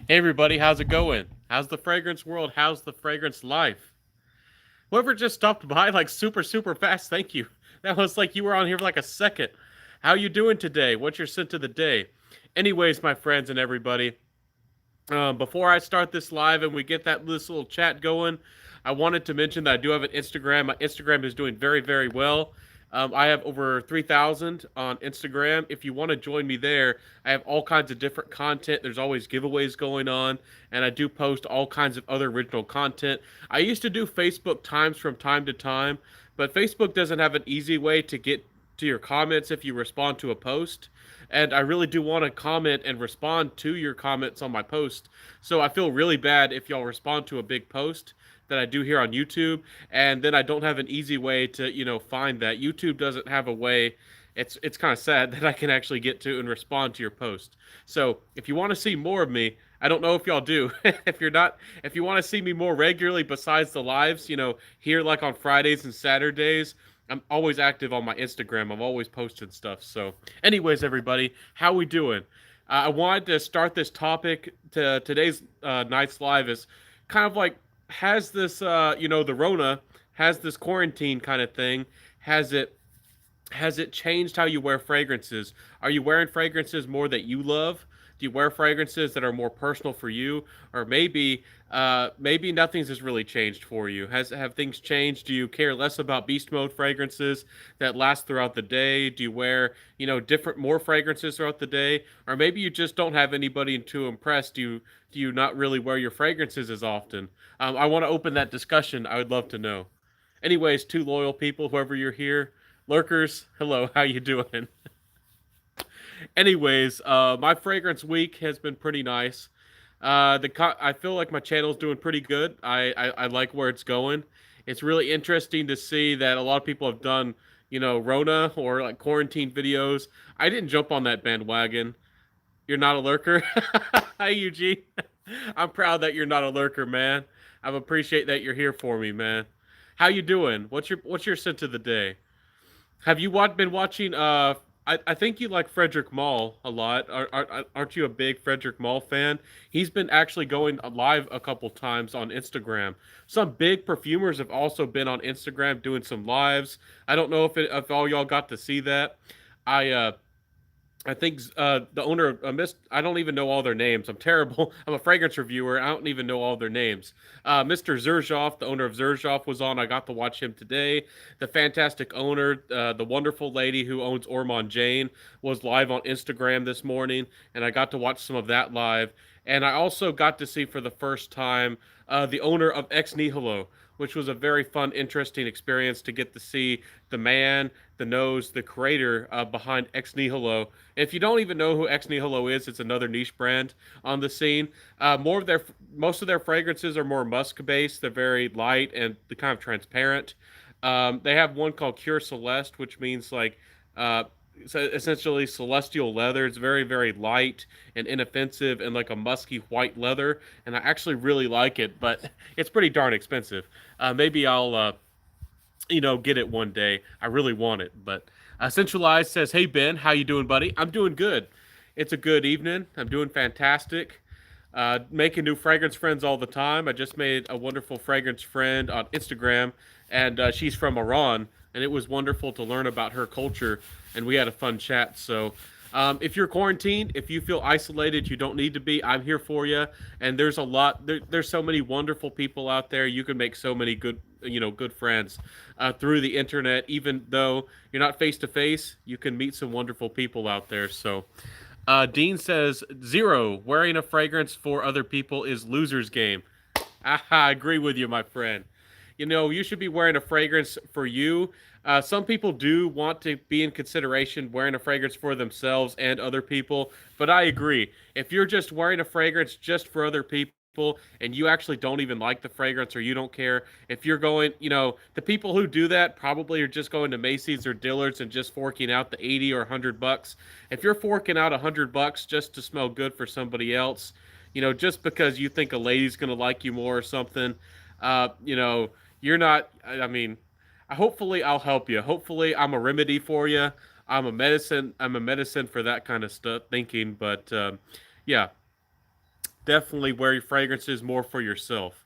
Hey everybody, how's it going? How's the fragrance world? How's the fragrance life? Whoever just stopped by like super fast, thank you. That was like you were on here for like a second. How you doing today? What's your scent of the day? Anyways, my friends and everybody, before I start this live and we get this little chat going, I wanted to mention that I do have an Instagram. My Instagram is doing very well. I have over 3,000 on Instagram. If you want to join me there, I have all kinds of different content. There's always giveaways going on, and I do post all kinds of other original content. I used to do Facebook Times from time to time, but Facebook doesn't have an easy way to get to your comments if you respond to a post. And I really do want to comment and respond to your comments on my post. So I feel really bad if y'all respond to a big post that I do here on YouTube, and then I don't have an easy way to, find that. YouTube doesn't have a way. It's kind of sad that I can actually get to and respond to your post. So if you want to see more of me, I don't know if y'all do. If you want to see me more regularly besides the lives, here like on Fridays and Saturdays, I'm always active on my Instagram. I'm always posting stuff. So, anyways, everybody, how we doing? I wanted to start this topic to today's night's live is kind of like has this the Rona has this quarantine kind of thing has it changed how you wear fragrances? Are you wearing fragrances more that you love? Do you wear fragrances that are more personal for you, or maybe nothing's has really changed for you? Have things changed? Do you care less about beast mode fragrances that last throughout the day? Do you wear different more fragrances throughout the day, or maybe you just don't have anybody to impress? Do you not really wear your fragrances as often? I want to open that discussion. I would love to know. Anyways, two loyal people, whoever you're here, lurkers, hello, how you doing? Anyways, my fragrance week has been pretty nice. I feel like my channel's doing pretty good. I like where it's going. It's really interesting to see that a lot of people have done Rona or like quarantine videos. I didn't jump on that bandwagon. You're not a lurker. Hi Eugene. I'm proud that you're not a lurker, man. I appreciate that you're here for me, man. How you doing? What's your scent of the day? Have you been watching? I think you like Frederick Mall a lot. Aren't you a big Frederick Mall fan? He's been actually going live a couple times on Instagram. Some big perfumers have also been on Instagram doing some lives. I don't know if all y'all got to see that. I uh, I think the owner of Mist. I don't even know all their names. I'm terrible. I'm a fragrance reviewer. I don't even know all their names. Mr. Zerzhov, the owner of Zerzhov, was on. I got to watch him today. The fantastic owner, the wonderful lady who owns Ormond Jane, was live on Instagram this morning, and I got to watch some of that live. And I also got to see for the first time the owner of Ex Nihilo, which was a very fun, interesting experience to get to see the man, the nose, the creator behind Ex Nihilo. If you don't even know who Ex Nihilo is, it's another niche brand on the scene. Most of their fragrances are more musk based. They're very light and kind of transparent. They have one called Cure Celeste, which means like so essentially celestial leather. It's very light and inoffensive and like a musky white leather, and I actually really like it, but it's pretty darn expensive. Maybe I'll get it one day. I really want it, but Centralized says, "Hey Ben, how you doing, buddy? I'm doing good. It's a good evening. I'm doing fantastic. Making new fragrance friends all the time. I just made a wonderful fragrance friend on Instagram, and she's from Iran, and it was wonderful to learn about her culture, and we had a fun chat. So, if you're quarantined, if you feel isolated, you don't need to be. I'm here for you, and there's a lot. There's so many wonderful people out there. You can make so many good friends through the internet. Even though you're not face to face, you can meet some wonderful people out there. So, Dean says zero. Wearing a fragrance for other people is loser's game. I agree with you, my friend. You should be wearing a fragrance for you. Some people do want to be in consideration wearing a fragrance for themselves and other people, but I agree. If you're just wearing a fragrance just for other people and you actually don't even like the fragrance or you don't care, if you're going, the people who do that probably are just going to Macy's or Dillard's and just forking out the 80 or $100. If you're forking out $100 just to smell good for somebody else, just because you think a lady's going to like you more or something, uh, you know, you're not. I mean, hopefully I'll help you. Hopefully I'm a remedy for you. I'm a medicine. I'm a medicine for that kind of stuff thinking. But yeah, definitely wear your fragrances more for yourself.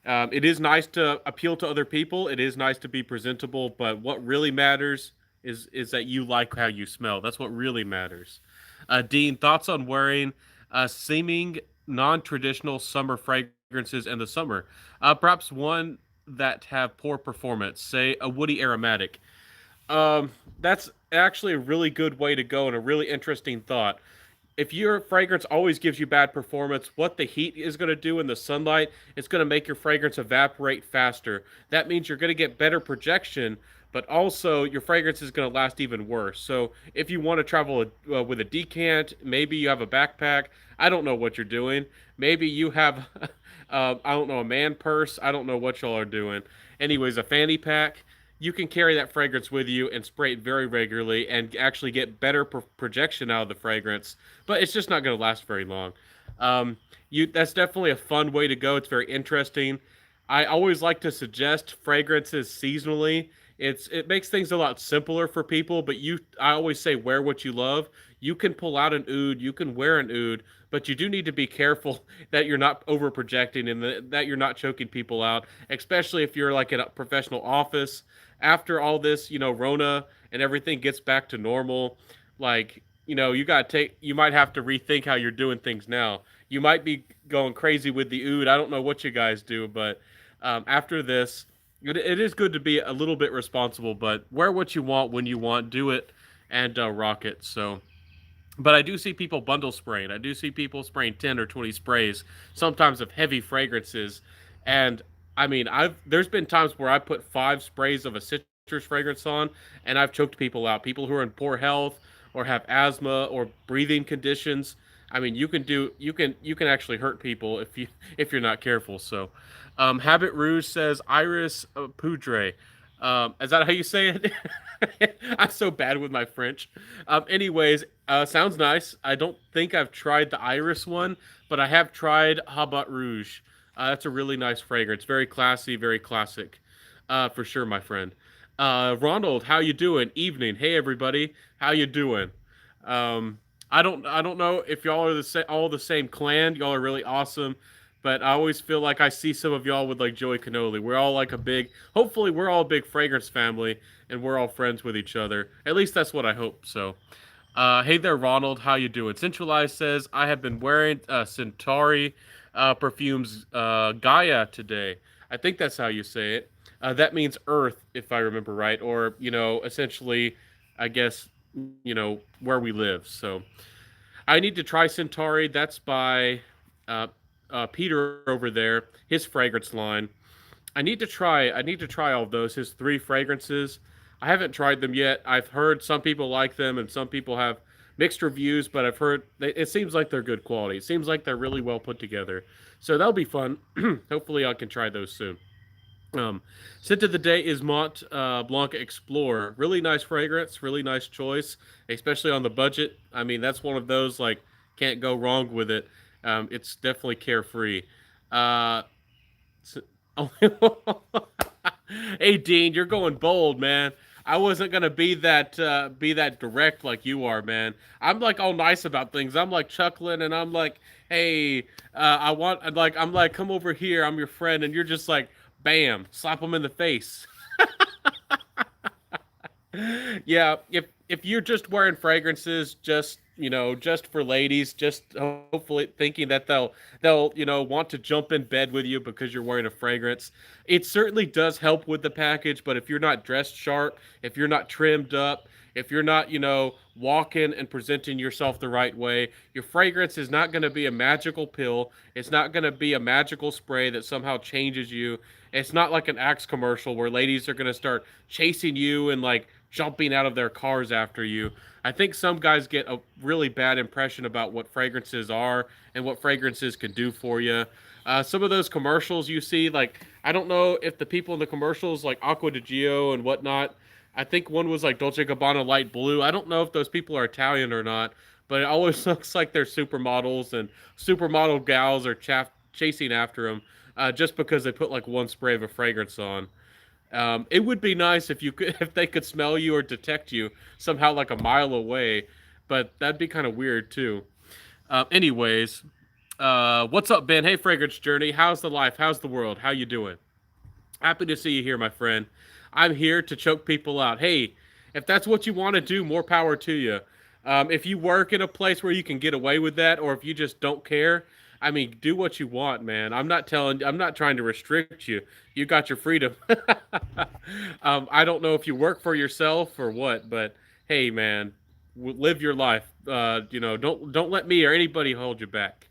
It is nice to appeal to other people. It is nice to be presentable, but what really matters is that you like how you smell. That's what really matters. Dean, thoughts on wearing seeming non-traditional summer fragrances in the summer? Perhaps one that have poor performance, say a woody aromatic. Um, that's actually a really good way to go and a really interesting thought. If your fragrance always gives you bad performance, what the heat is going to do in the sunlight, it's going to make your fragrance evaporate faster. That means you're going to get better projection, but also your fragrance is going to last even worse. So if you want to travel with a decant, maybe you have a backpack. I don't know what you're doing. Maybe you have, I don't know, a man purse. I don't know what y'all are doing. Anyways, a fanny pack. You can carry that fragrance with you and spray it very regularly and actually get better projection out of the fragrance, but it's just not going to last very long. You That's definitely a fun way to go. It's very interesting. I always like to suggest fragrances seasonally. It makes things a lot simpler for people, but I always say wear what you love. You can pull out an oud, you can wear an oud, but you do need to be careful that you're not over projecting and that you're not choking people out, especially if you're like in a professional office. After all this, Rona and everything gets back to normal, like, you might have to rethink how you're doing things now. You might be going crazy with the oud. I don't know what you guys do, but after this, it is good to be a little bit responsible, but wear what you want when you want, do it, and rock it. So, but I do see people bundle spraying. I do see people spraying 10 or 20 sprays, sometimes of heavy fragrances. And I mean, I've there's been times where I put 5 sprays of a citrus fragrance on and I've choked people out. People who are in poor health or have asthma or breathing conditions. I mean, you can actually hurt people if you're not careful. So, Habit Rouge says Iris Poudre. Is that how you say it? I'm so bad with my French. Anyways, sounds nice. I don't think I've tried the Iris one, but I have tried Habat Rouge. That's a really nice fragrance. Very classy, very classic. For sure, my friend. Ronald, how you doing? Evening. Hey, everybody. How you doing? I don't know if y'all are all the same clan. Y'all are really awesome. But I always feel like I see some of y'all with like Joey Cannoli. We're all like hopefully we're all a big fragrance family and we're all friends with each other. At least that's what I hope. So, hey there, Ronald. How you doing? Centralized says I have been wearing Centauri perfumes Gaia today. I think that's how you say it. That means Earth, if I remember right, or essentially, I guess where we live. So I need to try Centauri. That's by uh, Peter over there. His fragrance line. I need to try all of those. His 3 fragrances. I haven't tried them yet. I've heard some people like them and some people have mixed reviews, but I've heard it seems like they're good quality. It seems like they're really well put together. So that'll be fun. Hopefully, I can try those soon. Um, Scent of the day is Mont Blanc Explorer. Really nice fragrance, really nice choice, especially on the budget. I mean, that's one of those like can't go wrong with it. It's definitely carefree. Uh, Oh, hey Dean, you're going bold, man. I wasn't gonna be that direct like you are, man. I'm like all nice about things. I'm like chuckling and I'm like, hey, I'm like, come over here. I'm your friend, and you're just like, bam, slap them in the face. Yeah, if you're just wearing fragrances just for ladies, just hopefully thinking that they'll want to jump in bed with you because you're wearing a fragrance, it certainly does help with the package. But if you're not dressed sharp, if you're not trimmed up, if you're not walking and presenting yourself the right way, your fragrance is not going to be a magical pill. It's not going to be a magical spray that somehow changes you. It's not like an Axe commercial where ladies are going to start chasing you and like jumping out of their cars after you. I think some guys get a really bad impression about what fragrances are and what fragrances can do for you. Some of those commercials you see, like, I don't know if the people in the commercials, like Aqua di Gio and whatnot, I think one was like Dolce Gabbana Light Blue. I don't know if those people are Italian or not, but it always looks like they're supermodels and supermodel gals are chasing after them just because they put like one spray of a fragrance on. It would be nice if you could, if they could smell you or detect you somehow like a mile away, but that'd be kind of weird too. Anyways, What's up, Ben? Hey, Fragrance Journey. How's the life? How's the world? How you doing? Happy to see you here, my friend. I'm here to choke people out. Hey, if that's what you want to do, more power to you. If you work in a place where you can get away with that, or if you just don't care, I mean, do what you want, man. I'm not trying to restrict you. You got your freedom. I don't know if you work for yourself or what, but hey, man, live your life. Don't let me or anybody hold you back.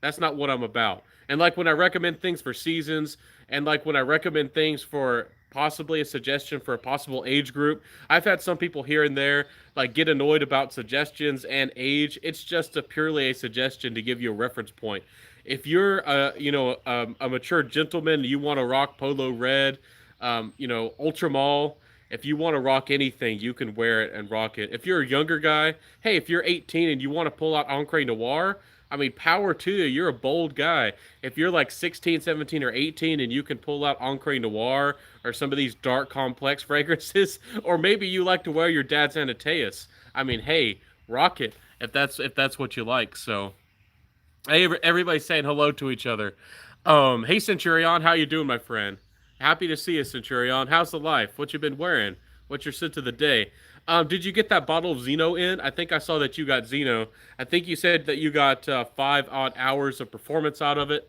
That's not what I'm about. And like when I recommend things for seasons, and like when I recommend things for possibly a suggestion for a possible age group, I've had some people here and there like get annoyed about suggestions and age. It's just purely a suggestion to give you a reference point. If you're a mature gentleman, you want to rock polo red, ultra mall. If you want to rock anything, you can wear it and rock it. If you're a younger guy, hey, if you're 18 and you want to pull out Encre Noir, I mean, power to you. You're a bold guy. If you're like 16, 17, or 18 and you can pull out Encre Noir or some of these dark, complex fragrances, or maybe you like to wear your dad's Anateus, I mean, hey, rock it if that's what you like. So, hey, everybody's saying hello to each other. Hey, Centurion, how you doing, my friend? Happy to see you, Centurion. How's the life? What you been wearing? What's your scent of the day? Did you get that bottle of Xeno in? I think I saw that you got Xeno. I think you said that you got 5 odd hours of performance out of it.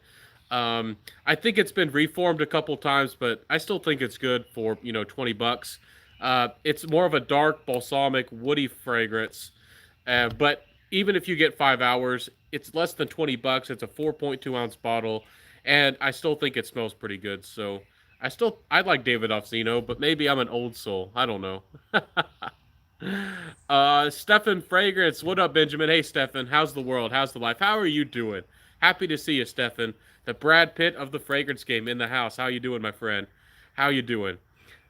I think it's been reformed a couple times, but I still think it's good for 20 bucks. It's more of a dark balsamic woody fragrance, but even if you get 5 hours, it's less than 20 bucks. It's a 4.2 ounce bottle, and I still think it smells pretty good. So I like David Off-Zeno, but maybe I'm an old soul. I don't know. Stefan Fragrance, what up, Benjamin? Hey, Stefan, how's the world? How's the life? How are you doing? Happy to see you, Stefan. The Brad Pitt of the fragrance game in the house. How you doing, my friend? How you doing?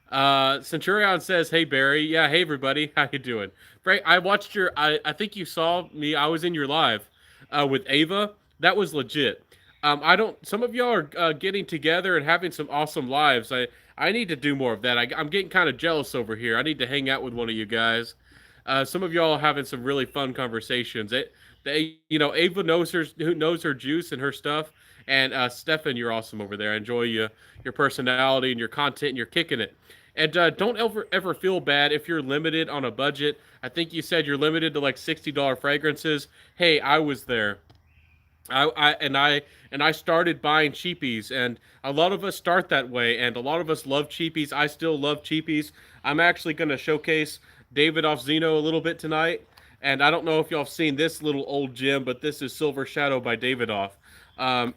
Centurion says, "Hey Barry, yeah, hey everybody, how you doing?" Frank, I watched your. I think you saw me. I was in your live, with Ava. That was legit. I don't. Some of y'all are getting together and having some awesome lives. I need to do more of that. I'm getting kind of jealous over here. I need to hang out with one of you guys. Some of y'all are having some really fun conversations. Ava knows her juice and her stuff. And Stefan, you're awesome over there. I enjoy your personality and your content, and you're kicking it. And don't ever feel bad if you're limited on a budget. I think you said you're limited to like $60 fragrances. Hey, I was there. I started buying cheapies, and a lot of us start that way, and a lot of us love cheapies. I still love cheapies. I'm actually going to showcase David off Zeno a little bit tonight, and I don't know if y'all have seen this little old gem, but this is Silver Shadow by David off. I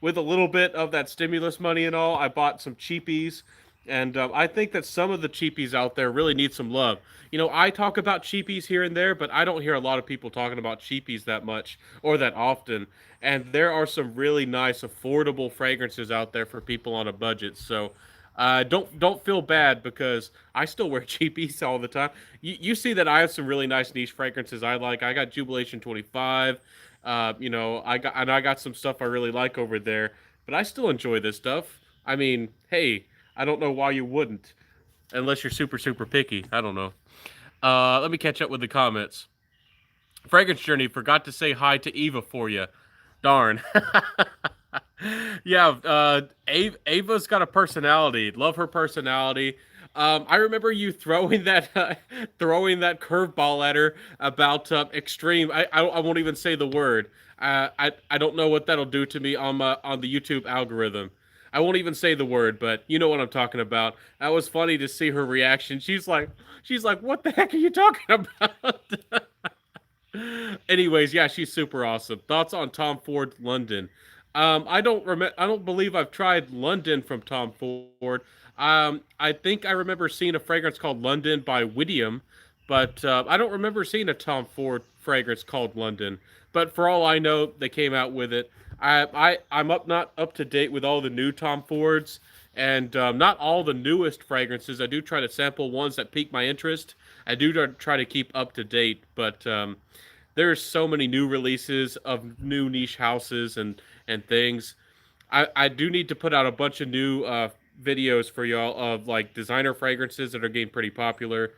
with a little bit of that stimulus money and all, I bought some cheapies, and I think that some of the cheapies out there really need some love. I talk about cheapies here and there, but I don't hear a lot of people talking about cheapies that much or that often. And there are some really nice, affordable fragrances out there for people on a budget. So don't feel bad because I still wear cheapies all the time. You see that I have some really nice niche fragrances I like. I got Jubilation 25. I got some stuff I really like over there, but I still enjoy this stuff. I mean, hey, I don't know why you wouldn't, unless you're super super picky. I don't know. Let me catch up with the comments. Fragrance Journey forgot to say hi to Eva for you. Darn. Yeah, Ava's got a personality. Love her personality. I remember you throwing that curveball at her about extreme. I won't even say the word. I don't know what that'll do to me on the YouTube algorithm. I won't even say the word, but you know what I'm talking about. That was funny to see her reaction. She's like, what the heck are you talking about? Anyways, yeah, she's super awesome. Thoughts on Tom Ford London? I don't remember. I don't believe I've tried London from Tom Ford. I think I remember seeing a fragrance called London by Whittiam, but I don't remember seeing a Tom Ford fragrance called London. But for all I know, they came out with it. I'm not up to date with all the new Tom Fords, and not all the newest fragrances. I do try to sample ones that pique my interest. I do try to keep up to date, but there's so many new releases of new niche houses and things. I do need to put out a bunch of new videos for y'all of like designer fragrances that are getting pretty popular.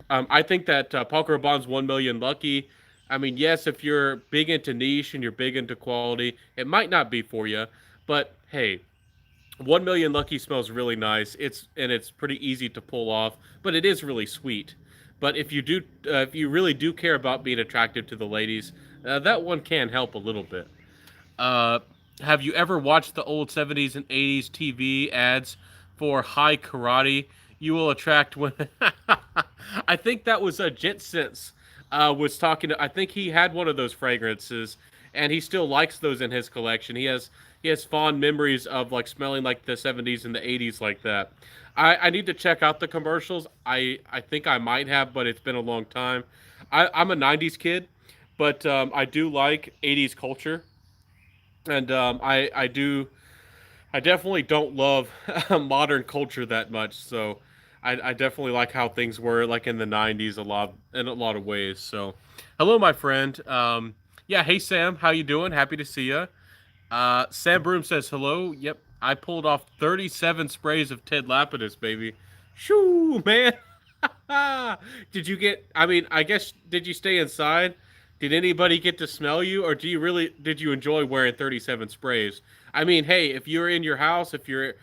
I think that Paul Rabanne's 1 Million Lucky. I mean, yes, if you're big into niche and you're big into quality, it might not be for you, but hey, 1 million lucky smells really nice. It's pretty easy to pull off, but it is really sweet. But if you really do care about being attractive to the ladies, that one can help a little bit. Uh, have you ever watched the old 70s and 80s TV ads for high karate? You will attract women. I think that was a Jet Sense was talking to. I think he had one of those fragrances, and he still likes those in his collection. He has fond memories of like smelling like the 70s and the 80s like that. I need to check out the commercials. I think I might have, but it's been a long time. I'm a 90s kid, but I do like 80s culture, and I definitely don't love modern culture that much. So I definitely like how things were like in the '90s in a lot of ways. So hello, my friend. Yeah, hey Sam, how you doing? Happy to see you. Sam Broom says hello. Yep, I pulled off 37 sprays of Ted Lapidus, baby. Shoo, man. Did you get? I mean, I guess did you stay inside? Did anybody get to smell you, or did you enjoy wearing 37 sprays? I mean, hey, if you're in your house, if you're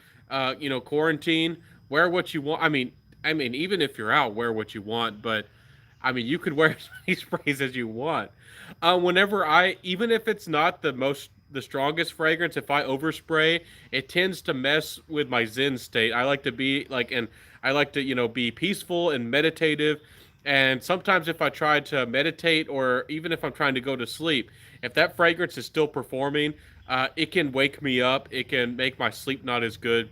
quarantine, wear what you want. I mean, even if you're out, wear what you want. But I mean, you could wear as many sprays as you want. Whenever even if it's not the strongest fragrance, if I overspray, it tends to mess with my Zen state. I like to be like, and I like to, be peaceful and meditative. And sometimes if I try to meditate, or even if I'm trying to go to sleep, if that fragrance is still performing, it can wake me up. It can make my sleep not as good.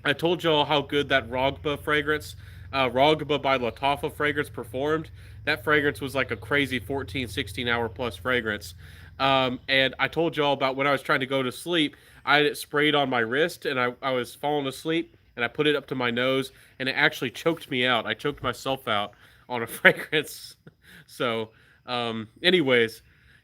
I told y'all how good that Rogba fragrance, Rogba by Latafa fragrance performed. That fragrance was like a crazy 14, 16 hour plus fragrance. And I told y'all about when I was trying to go to sleep, I had it sprayed on my wrist, and I was falling asleep, and I put it up to my nose, and it actually choked me out. I choked myself out on a fragrance. So, anyways,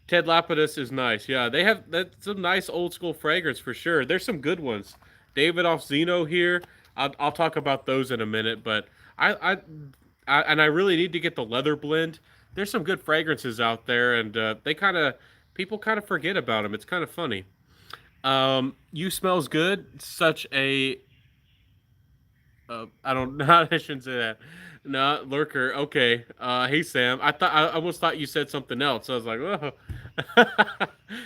Ted Lapidus is nice. Yeah, they have that's some nice old school fragrance for sure. There's some good ones. David off Zeno here. I'll talk about those in a minute, but I, I, I really need to get the leather blend. There's some good fragrances out there, and people kind of forget about them. It's kind of funny. You smells good. Such a I don't know. I shouldn't say that. No, lurker. Okay. Hey Sam. I almost thought you said something else. I was like, oh.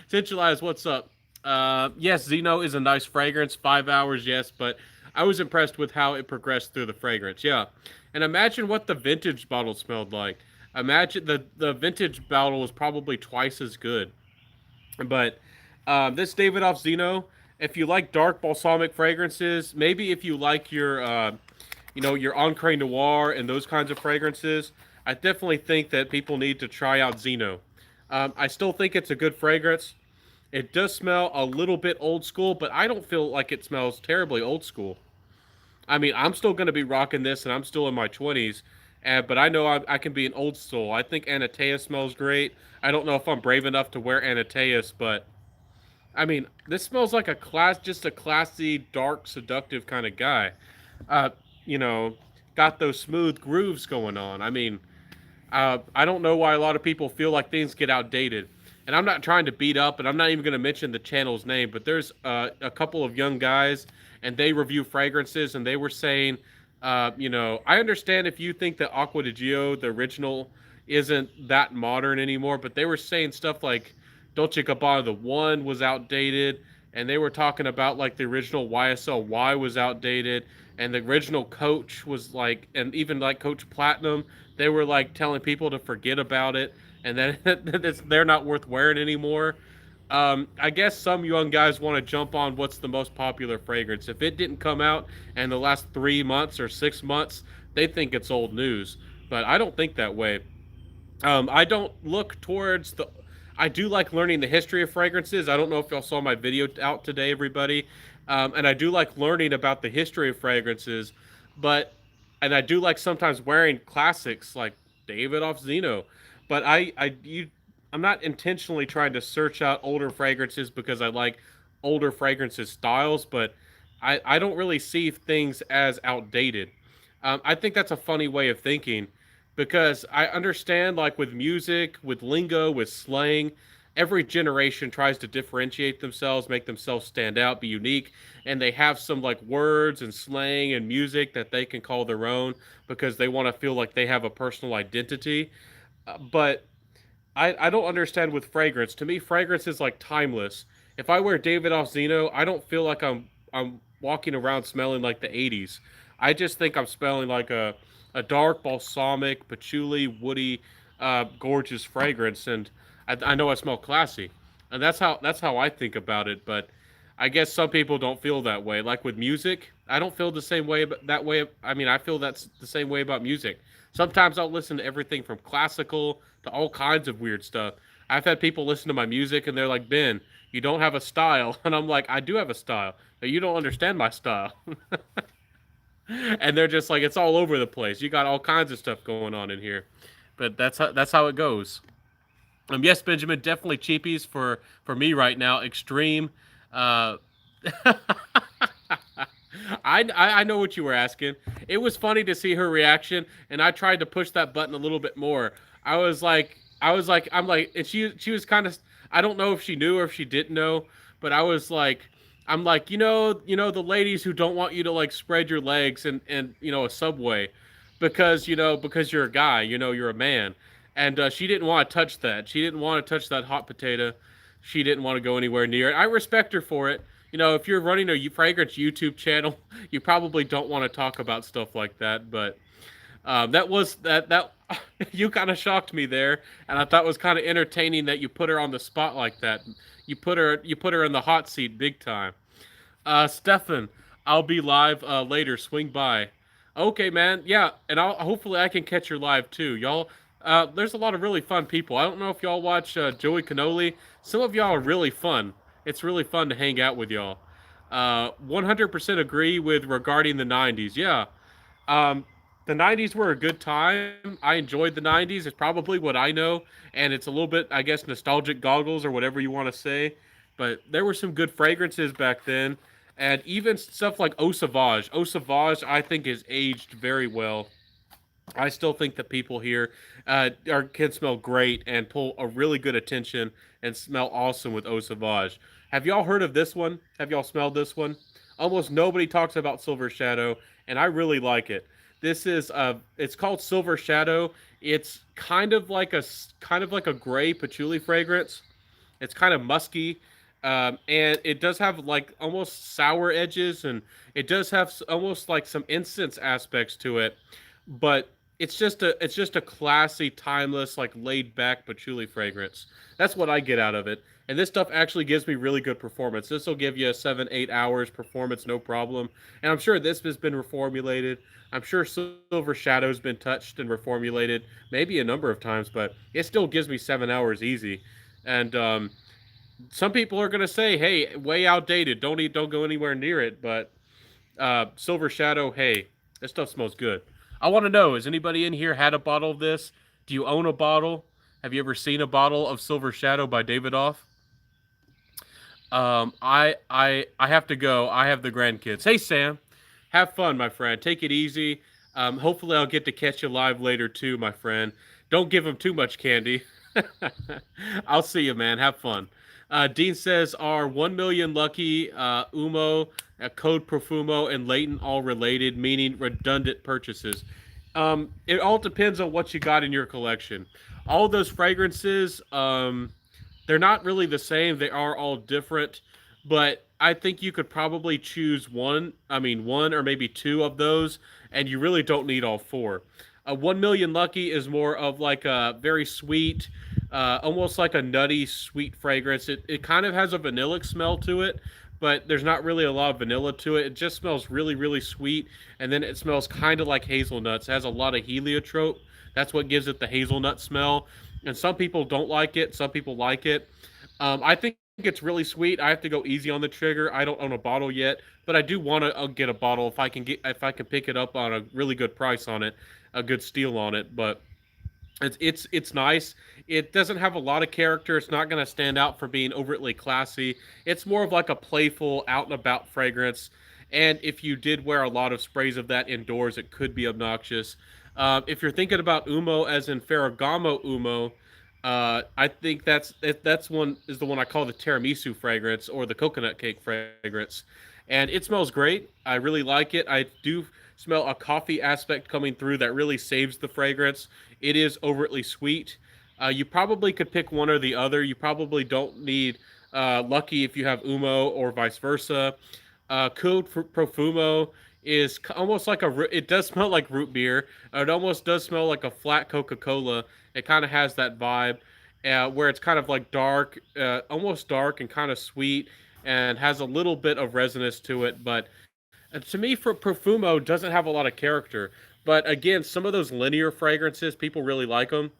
Centralized. What's up? Yes, Zeno is a nice fragrance. 5 hours, yes, but I was impressed with how it progressed through the fragrance. Yeah, and imagine what the vintage bottle smelled like. Imagine the vintage bottle was probably twice as good. But this David off Zeno, if you like dark balsamic fragrances, maybe if you like your Encre Noir and those kinds of fragrances, I definitely think that people need to try out Zeno. I still think it's a good fragrance. It does smell a little bit old school, but I don't feel like it smells terribly old school. I mean, I'm still going to be rocking this, and I'm still in my 20s, but I know I can be an old soul. I think Anateus smells great. I don't know if I'm brave enough to wear Anateus, but I mean, this smells like just a classy, dark, seductive kind of guy. Uh, you know, got those smooth grooves going on. I mean, I don't know why a lot of people feel like things get outdated. And I'm not trying to beat up, and I'm not even going to mention the channel's name, but there's a couple of young guys, and they review fragrances, and they were saying, I understand if you think that Aqua di Gio, the original, isn't that modern anymore, but they were saying stuff like Dolce Gabbana, the one was outdated, and they were talking about like the original YSL was outdated, and the original Coach was like, and even like Coach Platinum, they were like telling people to forget about it, and then they're not worth wearing anymore. I guess some young guys want to jump on what's the most popular fragrance. If it didn't come out in the last 3 months or 6 months, they think it's old news. But I don't think that way. I don't look towards the. I do like learning the history of fragrances. I don't know if y'all saw my video out today, everybody. And I do like learning about the history of fragrances, but and I do like sometimes wearing classics like David off Zeno. But I'm not intentionally trying to search out older fragrances because I like older fragrances styles, but I don't really see things as outdated. I think that's a funny way of thinking. because I understand, like, with music, with lingo, with slang, every generation tries to differentiate themselves, make themselves stand out, be unique, and they have some like words and slang and music that they can call their own because they want to feel like they have a personal identity. But I don't understand with fragrance. To me, fragrance is like timeless. If I wear David Ossino, I don't feel like I'm walking around smelling like the '80s. I just think I'm smelling like a dark balsamic, patchouli, woody, gorgeous fragrance, and I know I smell classy, and that's how I think about it. But I guess some people don't feel that way. Like with music, I don't feel the same way. But that way, I mean, I feel that's the same way about music. Sometimes I'll listen to everything from classical to all kinds of weird stuff. I've had people listen to my music and they're like, "Ben, you don't have a style," and I'm like, "I do have a style, but you don't understand my style." And they're just like, "It's all over the place. You got all kinds of stuff going on in here," but that's how it goes. Yes, Benjamin, definitely cheapies for me right now. Extreme. Uh, I know what you were asking. It was funny to see her reaction, and I tried to push that button a little bit more. And she was kind of. I don't know if she knew or if she didn't know, but I'm like, the ladies who don't want you to like spread your legs and a subway, because you're a guy, you're a man, and she didn't want to touch that. She didn't want to touch that hot potato. She didn't want to go anywhere near it. I respect her for it. If you're running a fragrance YouTube channel, you probably don't want to talk about stuff like that. But that you kind of shocked me there, and I thought it was kind of entertaining that you put her on the spot like that. You put her in the hot seat big time. Stefan, I'll be live later. Swing by. Okay, man. Yeah, and I'll hopefully I can catch your live too, y'all. There's a lot of really fun people. I don't know if y'all watch Joey Canoli. Some of y'all are really fun. It's really fun to hang out with y'all. 100% agree with regarding the '90s. Yeah, um, the '90s were a good time. I enjoyed the '90s. It's probably what I know, and it's a little bit, I guess, nostalgic goggles or whatever you want to say. But there were some good fragrances back then, and even stuff like Eau Sauvage. Eau Sauvage, I think, is aged very well. I still think that people here can smell great and pull a really good attention and smell awesome with Eau Sauvage. Have y'all heard of this one? Have y'all smelled this one? Almost nobody talks about Silver Shadow, and I really like it. It's called Silver Shadow. It's kind of like a gray patchouli fragrance. It's kind of musky, and it does have like almost sour edges, and it does have almost like some incense aspects to it. But it's just a classy, timeless, like laid back patchouli fragrance. That's what I get out of it. And this stuff actually gives me really good performance. This will give you a 7-8 hours performance, no problem. And I'm sure this has been reformulated. I'm sure Silver Shadow's been touched and reformulated maybe a number of times, but it still gives me 7 hours easy. And some people are gonna say, "Hey, way outdated. Don't go anywhere near it." But Silver Shadow, hey, this stuff smells good. I want to know: has anybody in here had a bottle of this? Do you own a bottle? Have you ever seen a bottle of Silver Shadow by David Off? I have to go. I have the grandkids. Hey Sam, have fun, my friend. Take it easy. Hopefully, I'll get to catch you live later too, my friend. Don't give them too much candy. I'll see you, man. Have fun. Dean says, "Are 1 million lucky Umo, Code Profumo, and Leighton all related, meaning redundant purchases?" It all depends on what you got in your collection. All those fragrances, they're not really the same. They are all different, but I think you could probably choose one. I mean, one or maybe two of those, and you really don't need all four. A 1 million lucky is more of like a very sweet, almost like a nutty sweet fragrance. It kind of has a vanillic smell to it, but there's not really a lot of vanilla to it. It just smells really, really sweet, and then it smells kind of like hazelnuts. It has a lot of heliotrope. That's what gives it the hazelnut smell. And some people don't like it. Some people like it. I think it's really sweet. I have to go easy on the trigger. I don't own a bottle yet, but I do want to get a bottle if I can pick it up on a really good price on it, a good steal on it. But it's nice. It doesn't have a lot of character. It's not going to stand out for being overtly classy. It's more of like a playful, out and about fragrance. And if you did wear a lot of sprays of that indoors, it could be obnoxious. If you're thinking about umo as in Ferragamo umo, I think that's one is the one I call the tiramisu fragrance or the coconut cake fragrance, and it smells great. I really like it. I do smell a coffee aspect coming through that really saves the fragrance. It is overtly sweet. You probably could pick one or the other. You probably don't need lucky if you have umo or vice versa. Code Profumo is almost like it does smell like root beer. It almost does smell like a flat Coca-Cola. It kind of has that vibe, where it's kind of like dark, almost dark and kind of sweet, and has a little bit of resonance to it. But to me, for Profumo, doesn't have a lot of character. But again, some of those linear fragrances, people really like them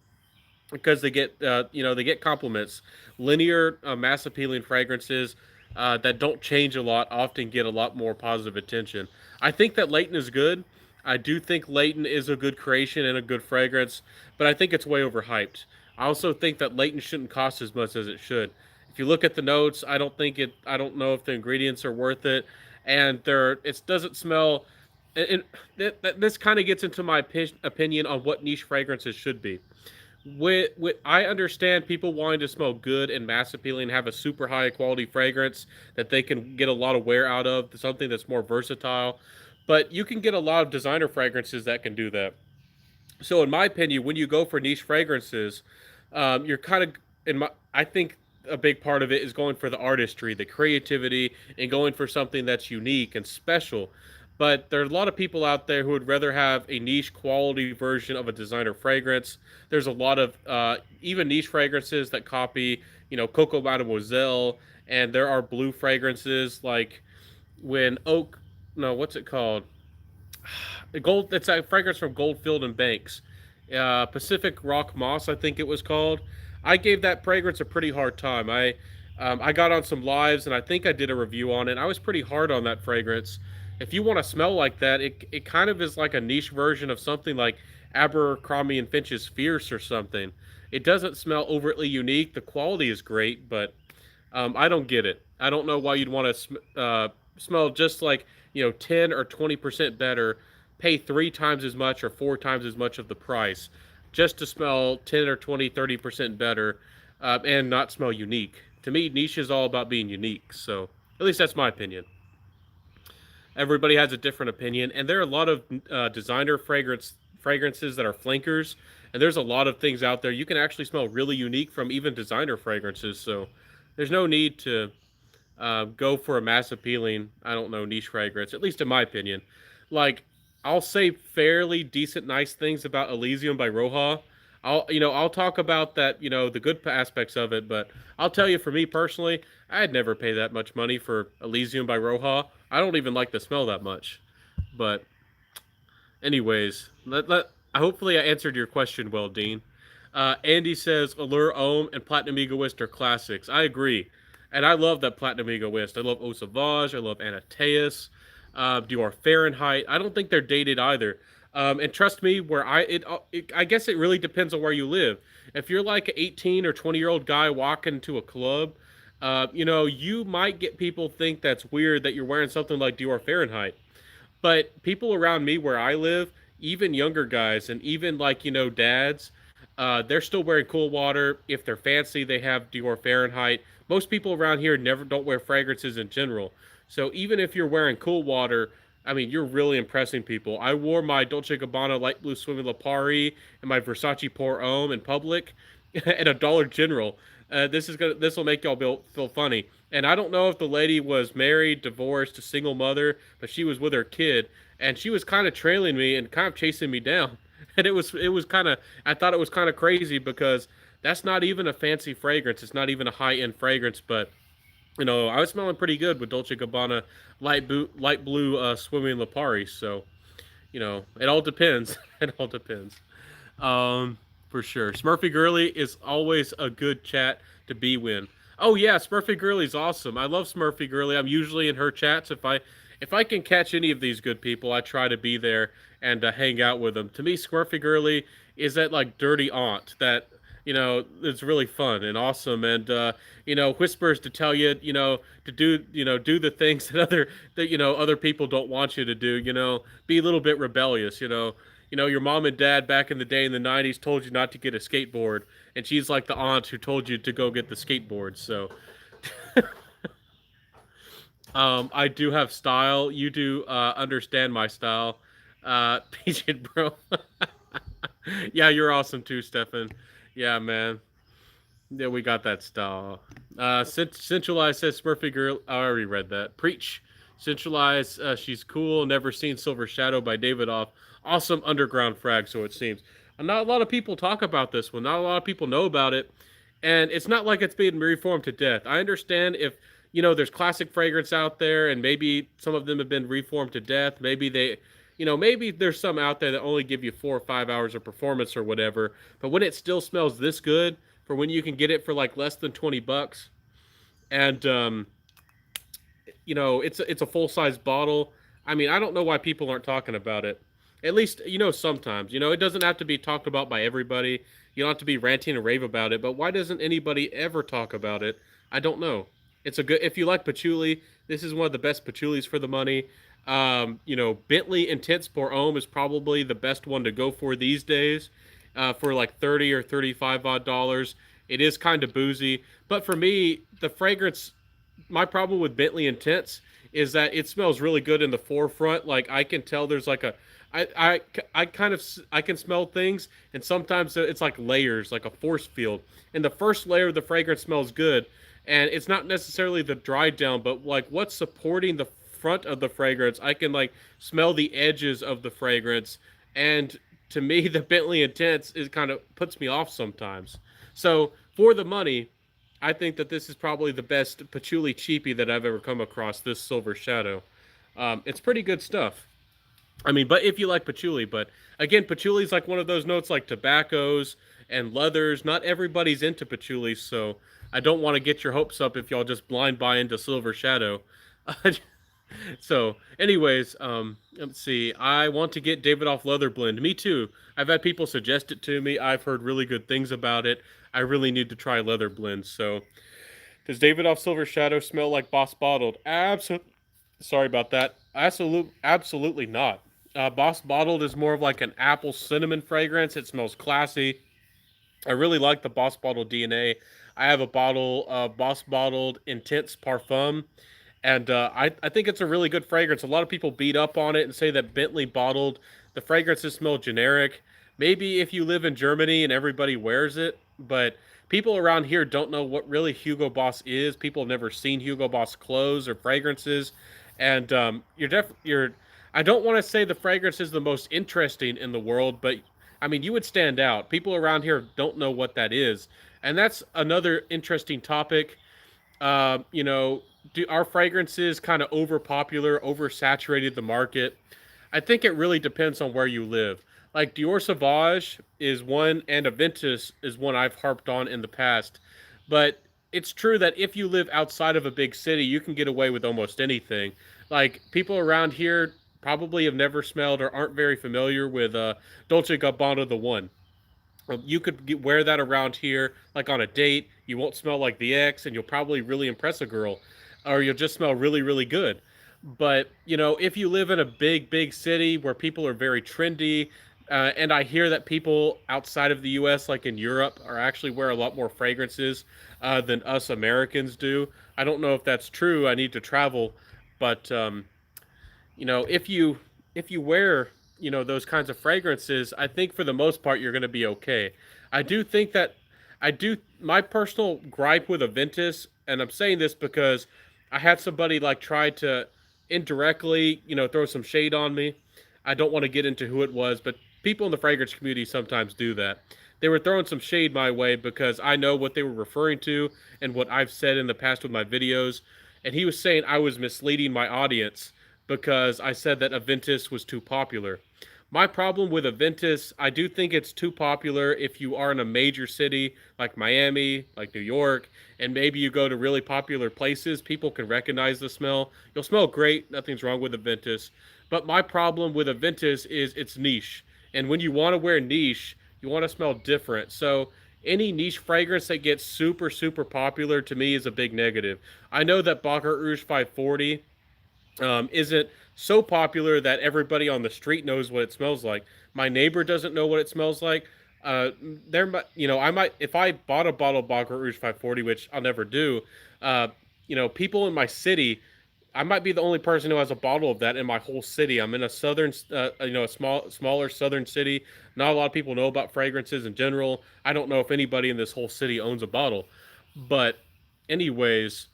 because they get they get compliments. Linear, mass appealing fragrances that don't change a lot often get a lot more positive attention. I think that Leighton is good. I do think Leighton is a good creation and a good fragrance, but I think it's way overhyped. I also think that Leighton shouldn't cost as much as it should. If you look at the notes, I don't think it. I don't know if the ingredients are worth it, and it doesn't smell. And this kind of gets into my opinion on what niche fragrances should be. I understand people wanting to smell good and mass appealing, have a super high quality fragrance that they can get a lot of wear out of, something that's more versatile. But you can get a lot of designer fragrances that can do that. So, in my opinion, when you go for niche fragrances, you're kind of in my. I think a big part of it is going for the artistry, the creativity, and going for something that's unique and special. But there are a lot of people out there who would rather have a niche quality version of a designer fragrance. There's a lot of even niche fragrances that copy, Coco Mademoiselle, and there are blue fragrances like when oak. No, what's it called? Gold. It's a fragrance from Goldfield and Banks, Pacific Rock Moss, I think it was called. I gave that fragrance a pretty hard time. I got on some lives and I think I did a review on it. I was pretty hard on that fragrance. If you want to smell like that, it kind of is like a niche version of something like Abercrombie and Finch's Fierce or something. It doesn't smell overtly unique. The quality is great, but I don't get it. I don't know why you'd want to smell just like 10 or 20% better, pay 3 times as much or 4 times as much of the price, just to smell 10 or 20, 30% better, and not smell unique. To me, niche is all about being unique. So at least that's my opinion. Everybody has a different opinion, and there are a lot of designer fragrances that are flankers, and there's a lot of things out there you can actually smell really unique from even designer fragrances. So there's no need to go for a mass appealing, I don't know, niche fragrance, at least in my opinion. Like, I'll say fairly decent, nice things about Elysium by Roja. I'll talk about that, the good aspects of it, but I'll tell you, for me personally, I'd never pay that much money for Elysium by Roja. I don't even like the smell that much. But, anyways, hopefully I answered your question well, Dean. Andy says Allure Homme and Platinum Egoist are classics. I agree. And I love that Platinum Egoist. I love Eau Sauvage. I love Anateus. Dior Fahrenheit. I don't think they're dated either. And trust me, I guess it really depends on where you live. If you're like an 18 or 20-year-old guy walking to a club, you might get people think that's weird that you're wearing something like Dior Fahrenheit. But people around me where I live, even younger guys and even like, dads, they're still wearing Cool Water. If they're fancy, they have Dior Fahrenheit. Most people around here never don't wear fragrances in general. So even if you're wearing Cool Water, I mean, you're really impressing people. I wore my Dolce Gabbana light blue swimming Lipari and my Versace Pour Homme in public at a Dollar General. This will make y'all feel funny. And I don't know if the lady was married, divorced, a single mother, but she was with her kid, and she was kind of trailing me and kind of chasing me down. And it was kind of, I thought it was kind of crazy because that's not even a fancy fragrance. It's not even a high end fragrance, but I was smelling pretty good with Dolce Gabbana light blue swimming Lipari. So it all depends. It all depends. For sure. Smurfy Girly is always a good chat to be with. Oh yeah, Smurfy Girly's awesome. I love Smurfy Girly. I'm usually in her chats. If I can catch any of these good people, I try to be there and hang out with them. To me, Smurfy Girly is that like dirty aunt that it's really fun and awesome, and whispers to tell you to do the things that other people don't want you to do. Be a little bit rebellious. your mom and dad back in the day in the '90s told you not to get a skateboard, and she's like the aunt who told you to go get the skateboard. So, I do have style. You do understand my style, Pigeon Bro. Yeah, you're awesome too, Stefan. Yeah, man. Yeah, we got that style. Centralized says Smurfy Girl. I already read that. Preach. Centralized, she's cool. Never seen Silver Shadow by David Off. Awesome underground frag, so it seems. And not a lot of people talk about this one. Not a lot of people know about it. And it's not like it's being reformed to death. I understand if, there's classic fragrance out there and maybe some of them have been reformed to death. Maybe maybe there's some out there that only give you 4 or 5 hours of performance or whatever. But when it still smells this good, for when you can get it for like less than $20, and it's a full size bottle. I mean, I don't know why people aren't talking about it. At least sometimes it doesn't have to be talked about by everybody. You don't have to be ranting and rave about it. But why doesn't anybody ever talk about it? I don't know. It's a good if you like patchouli. This is one of the best patchoulis for the money. Bentley Intense Pour Homme is probably the best one to go for these days, for like 30 or 35 odd dollars. It is kind of boozy, but for me, the fragrance, my problem with Bentley Intense is that it smells really good in the forefront. Like I can tell there's like I can smell things, and sometimes it's like layers, like a force field. And the first layer of the fragrance smells good, and it's not necessarily the dry down, but like what's supporting the front of the fragrance. I can like smell the edges of the fragrance, and to me, the Bentley Intense is kind of puts me off sometimes. So for the money, I think that this is probably the best patchouli cheapie that I've ever come across. This Silver Shadow, it's pretty good stuff. I mean, but if you like patchouli, but again, patchouli is like one of those notes like tobaccos and leathers. Not everybody's into patchouli, so I don't want to get your hopes up if y'all just blind buy into Silver Shadow. So, anyways, let's see. I want to get David off Leather Blend. Me too. I've had people suggest it to me. I've heard really good things about it. I really need to try Leather Blend. So, does David off Silver Shadow smell like Boss Bottled? Absolutely. Sorry about that. Absolutely not. Boss Bottled is more of like an apple cinnamon fragrance. It smells classy. I really like the Boss Bottled DNA. I have a bottle of Boss Bottled Intense Parfum, and I think it's a really good fragrance. A lot of people beat up on it and say that Bentley Bottled, the fragrances smell generic. Maybe if you live in Germany and everybody wears it, but people around here don't know what really Hugo Boss is. People have never seen Hugo Boss clothes or fragrances, and you're. I don't want to say the fragrance is the most interesting in the world, but I mean you would stand out. People around here don't know what that is, and that's another interesting topic. Do our fragrances kind of overpopular, oversaturated the market? I think it really depends on where you live. Like Dior Sauvage is one, and Aventus is one I've harped on in the past. But it's true that if you live outside of a big city, you can get away with almost anything. Like people around here probably have never smelled or aren't very familiar with Dolce Gabbana the One. You could wear that around here, like on a date. You won't smell like the ex, and you'll probably really impress a girl, or you'll just smell really, really good. But if you live in a big, big city where people are very trendy, and I hear that people outside of the U.S., like in Europe, are actually wear a lot more fragrances than us Americans do. I don't know if that's true. I need to travel, but if you wear those kinds of fragrances, I think for the most part you're going to be okay. I do think that I do my personal gripe with Aventus, and I'm saying this because I had somebody like try to indirectly throw some shade on me. I don't want to get into who it was, but people in the fragrance community sometimes do that. They were throwing some shade my way because I know what they were referring to and what I've said in the past with my videos. And he was saying I was misleading my audience because I said that Aventus was too popular. My problem with Aventus, I do think it's too popular if you are in a major city like Miami, like New York, and maybe you go to really popular places. People can recognize the smell. You'll smell great. Nothing's wrong with Aventus. But my problem with Aventus is it's niche. And when you want to wear niche, you want to smell different. So any niche fragrance that gets super, super popular to me is a big negative. I know that Baccarat Rouge 540 isn't so popular that everybody on the street knows what it smells like. My neighbor doesn't know what it smells like. I might, if I bought a bottle of Baccarat Rouge 540, which I'll never do. Uh, people in my city, I might be the only person who has a bottle of that in my whole city. I'm in a a smaller southern city. Not a lot of people know about fragrances in general. I don't know if anybody in this whole city owns a bottle, but anyways,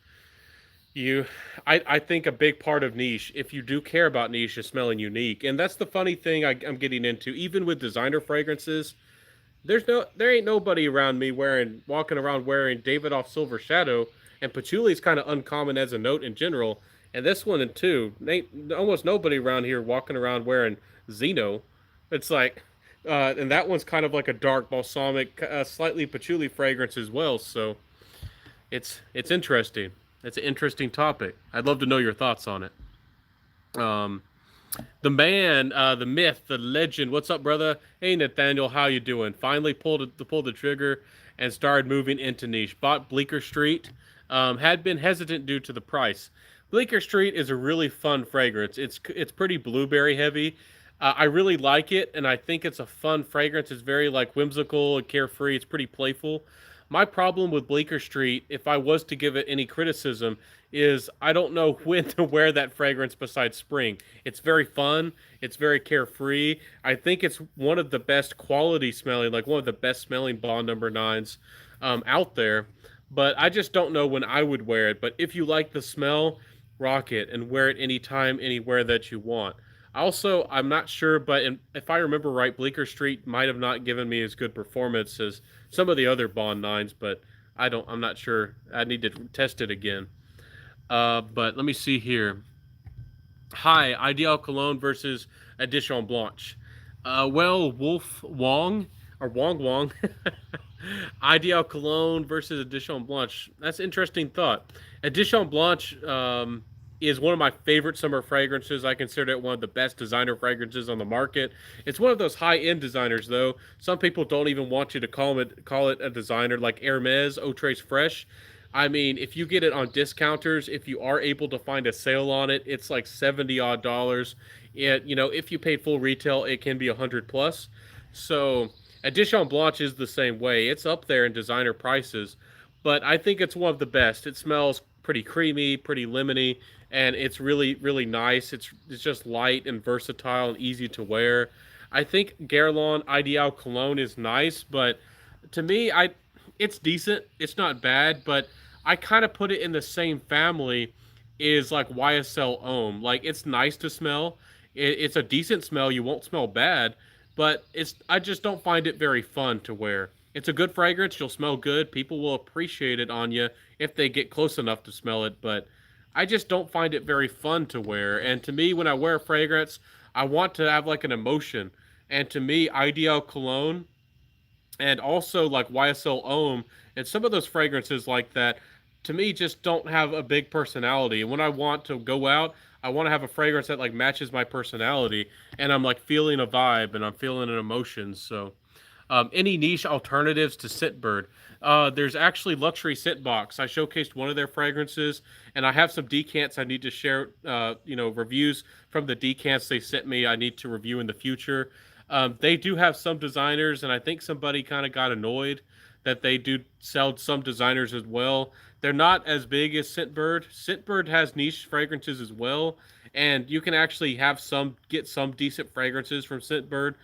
you, I think a big part of niche, if you do care about niche, is smelling unique, and that's the funny thing I'm getting into. Even with designer fragrances, there ain't nobody around me walking around wearing Davidoff Silver Shadow, and patchouli is kind of uncommon as a note in general. And this one and two, ain't almost nobody around here walking around wearing Zeno. It's like, and that one's kind of like a dark balsamic, slightly patchouli fragrance as well. So it's interesting. It's an interesting topic. I'd love to know your thoughts on it. Um, the man, the myth, the legend. What's up, brother? Hey, Nathaniel, how you doing? Finally pulled the trigger and started moving into niche. Bought Bleecker Street. Had been hesitant due to the price. Bleecker Street is a really fun fragrance. It's pretty blueberry heavy. I really like it, and I think it's a fun fragrance. It's very like whimsical and carefree. It's pretty playful. My problem with Bleecker Street, if I was to give it any criticism, is I don't know when to wear that fragrance besides spring. It's very fun. It's very carefree. I think it's one of the best quality smelling, like one of the best smelling Bond number nines out there. But I just don't know when I would wear it. But if you like the smell, rock it and wear it anytime, anywhere that you want. Also, I'm not sure, but if I remember right, Bleecker Street might have not given me as good performance as some of the other Bond nines, but I'm not sure. I need to test it again. But let me see here. Hi, Ideal Cologne versus Edition Blanche. Wolf Wong or Wong Wong. Ideal Cologne versus Edition Blanche. That's an interesting thought. Edition Blanche is one of my favorite summer fragrances. I consider it one of the best designer fragrances on the market. It's one of those high-end designers, though. Some people don't even want you to call it a designer, like Hermes Eau Trace Fresh. I mean, if you get it on discounters, if you are able to find a sale on it, it's like 70 odd dollars. If you paid full retail, it can be 100 plus. So, Edition Blanche is the same way. It's up there in designer prices, but I think it's one of the best. It smells pretty creamy, pretty lemony, and it's really, really nice. It's just light and versatile and easy to wear. I think Guerlain Ideal Cologne is nice, but to me, it's decent. It's not bad, but I kind of put it in the same family is like YSL Homme. Like it's nice to smell. It's a decent smell. You won't smell bad, but I just don't find it very fun to wear. It's a good fragrance. You'll smell good. People will appreciate it on you if they get close enough to smell it, but I just don't find it very fun to wear. And to me, when I wear a fragrance, I want to have like an emotion. And to me, Ideal Cologne and also like YSL Homme and some of those fragrances like that to me just don't have a big personality. And when I want to go out, I want to have a fragrance that like matches my personality and I'm like feeling a vibe and I'm feeling an emotion. So any niche alternatives to Scentbird? There's actually Luxury Scent Box. I showcased one of their fragrances, and I have some decants I need to share. Reviews from the decants they sent me. I need to review in the future. They do have some designers, and I think somebody kind of got annoyed that they do sell some designers as well. They're not as big as Scentbird. Scentbird has niche fragrances as well, and you can actually get some decent fragrances from Scentbird.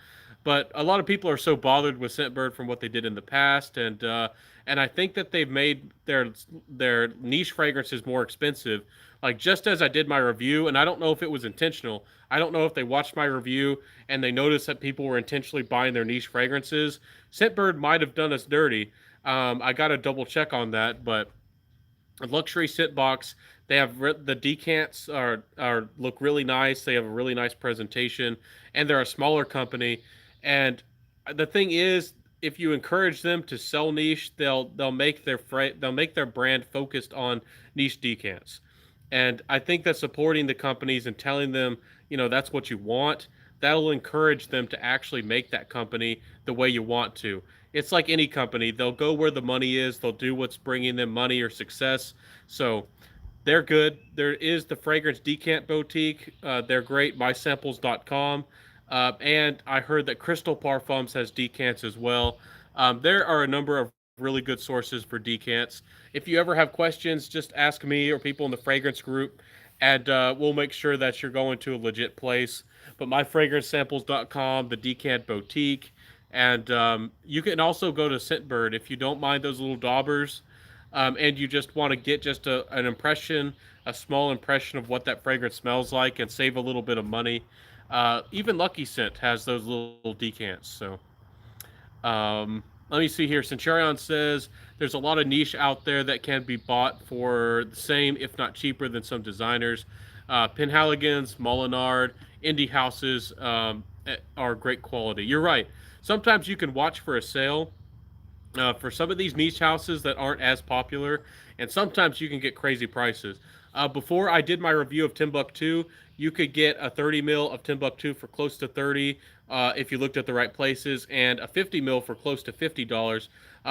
But a lot of people are so bothered with Scentbird from what they did in the past, and I think that they've made their niche fragrances more expensive. Like just as I did my review, and I don't know if it was intentional. I don't know if they watched my review and they noticed that people were intentionally buying their niche fragrances. Scentbird might have done us dirty. I got to double check on that, but a luxury scent box. They have the decants are look really nice. They have a really nice presentation, and they're a smaller company. And the thing is, if you encourage them to sell niche, they'll make their brand focused on niche decants. And I think that supporting the companies and telling them, that's what you want, that'll encourage them to actually make that company the way you want to. It's like any company, they'll go where the money is, they'll do what's bringing them money or success. So They're good. There is the Fragrance Decant Boutique. They're great. MySamples.com. And I heard that Crystal Parfums has decants as well. There are a number of really good sources for decants. If you ever have questions, just ask me or people in the fragrance group, and we'll make sure that you're going to a legit place. But myfragrancesamples.com, the Decant Boutique, and you can also go to Scentbird if you don't mind those little daubers, and you just want to get just an impression, a small impression of what that fragrance smells like, and save a little bit of money. Even Lucky Scent has those little decants. So let me see here. Centurion says there's a lot of niche out there that can be bought for the same, if not cheaper, than some designers. Penhaligon's, Molinard, indie houses are great quality. You're right. Sometimes you can watch for a sale for some of these niche houses that aren't as popular, and sometimes you can get crazy prices. Before I did my review of Timbuktu, you could get a 30 mil of Timbuktu for close to 30 if you looked at the right places, and a 50 mil for close to $50.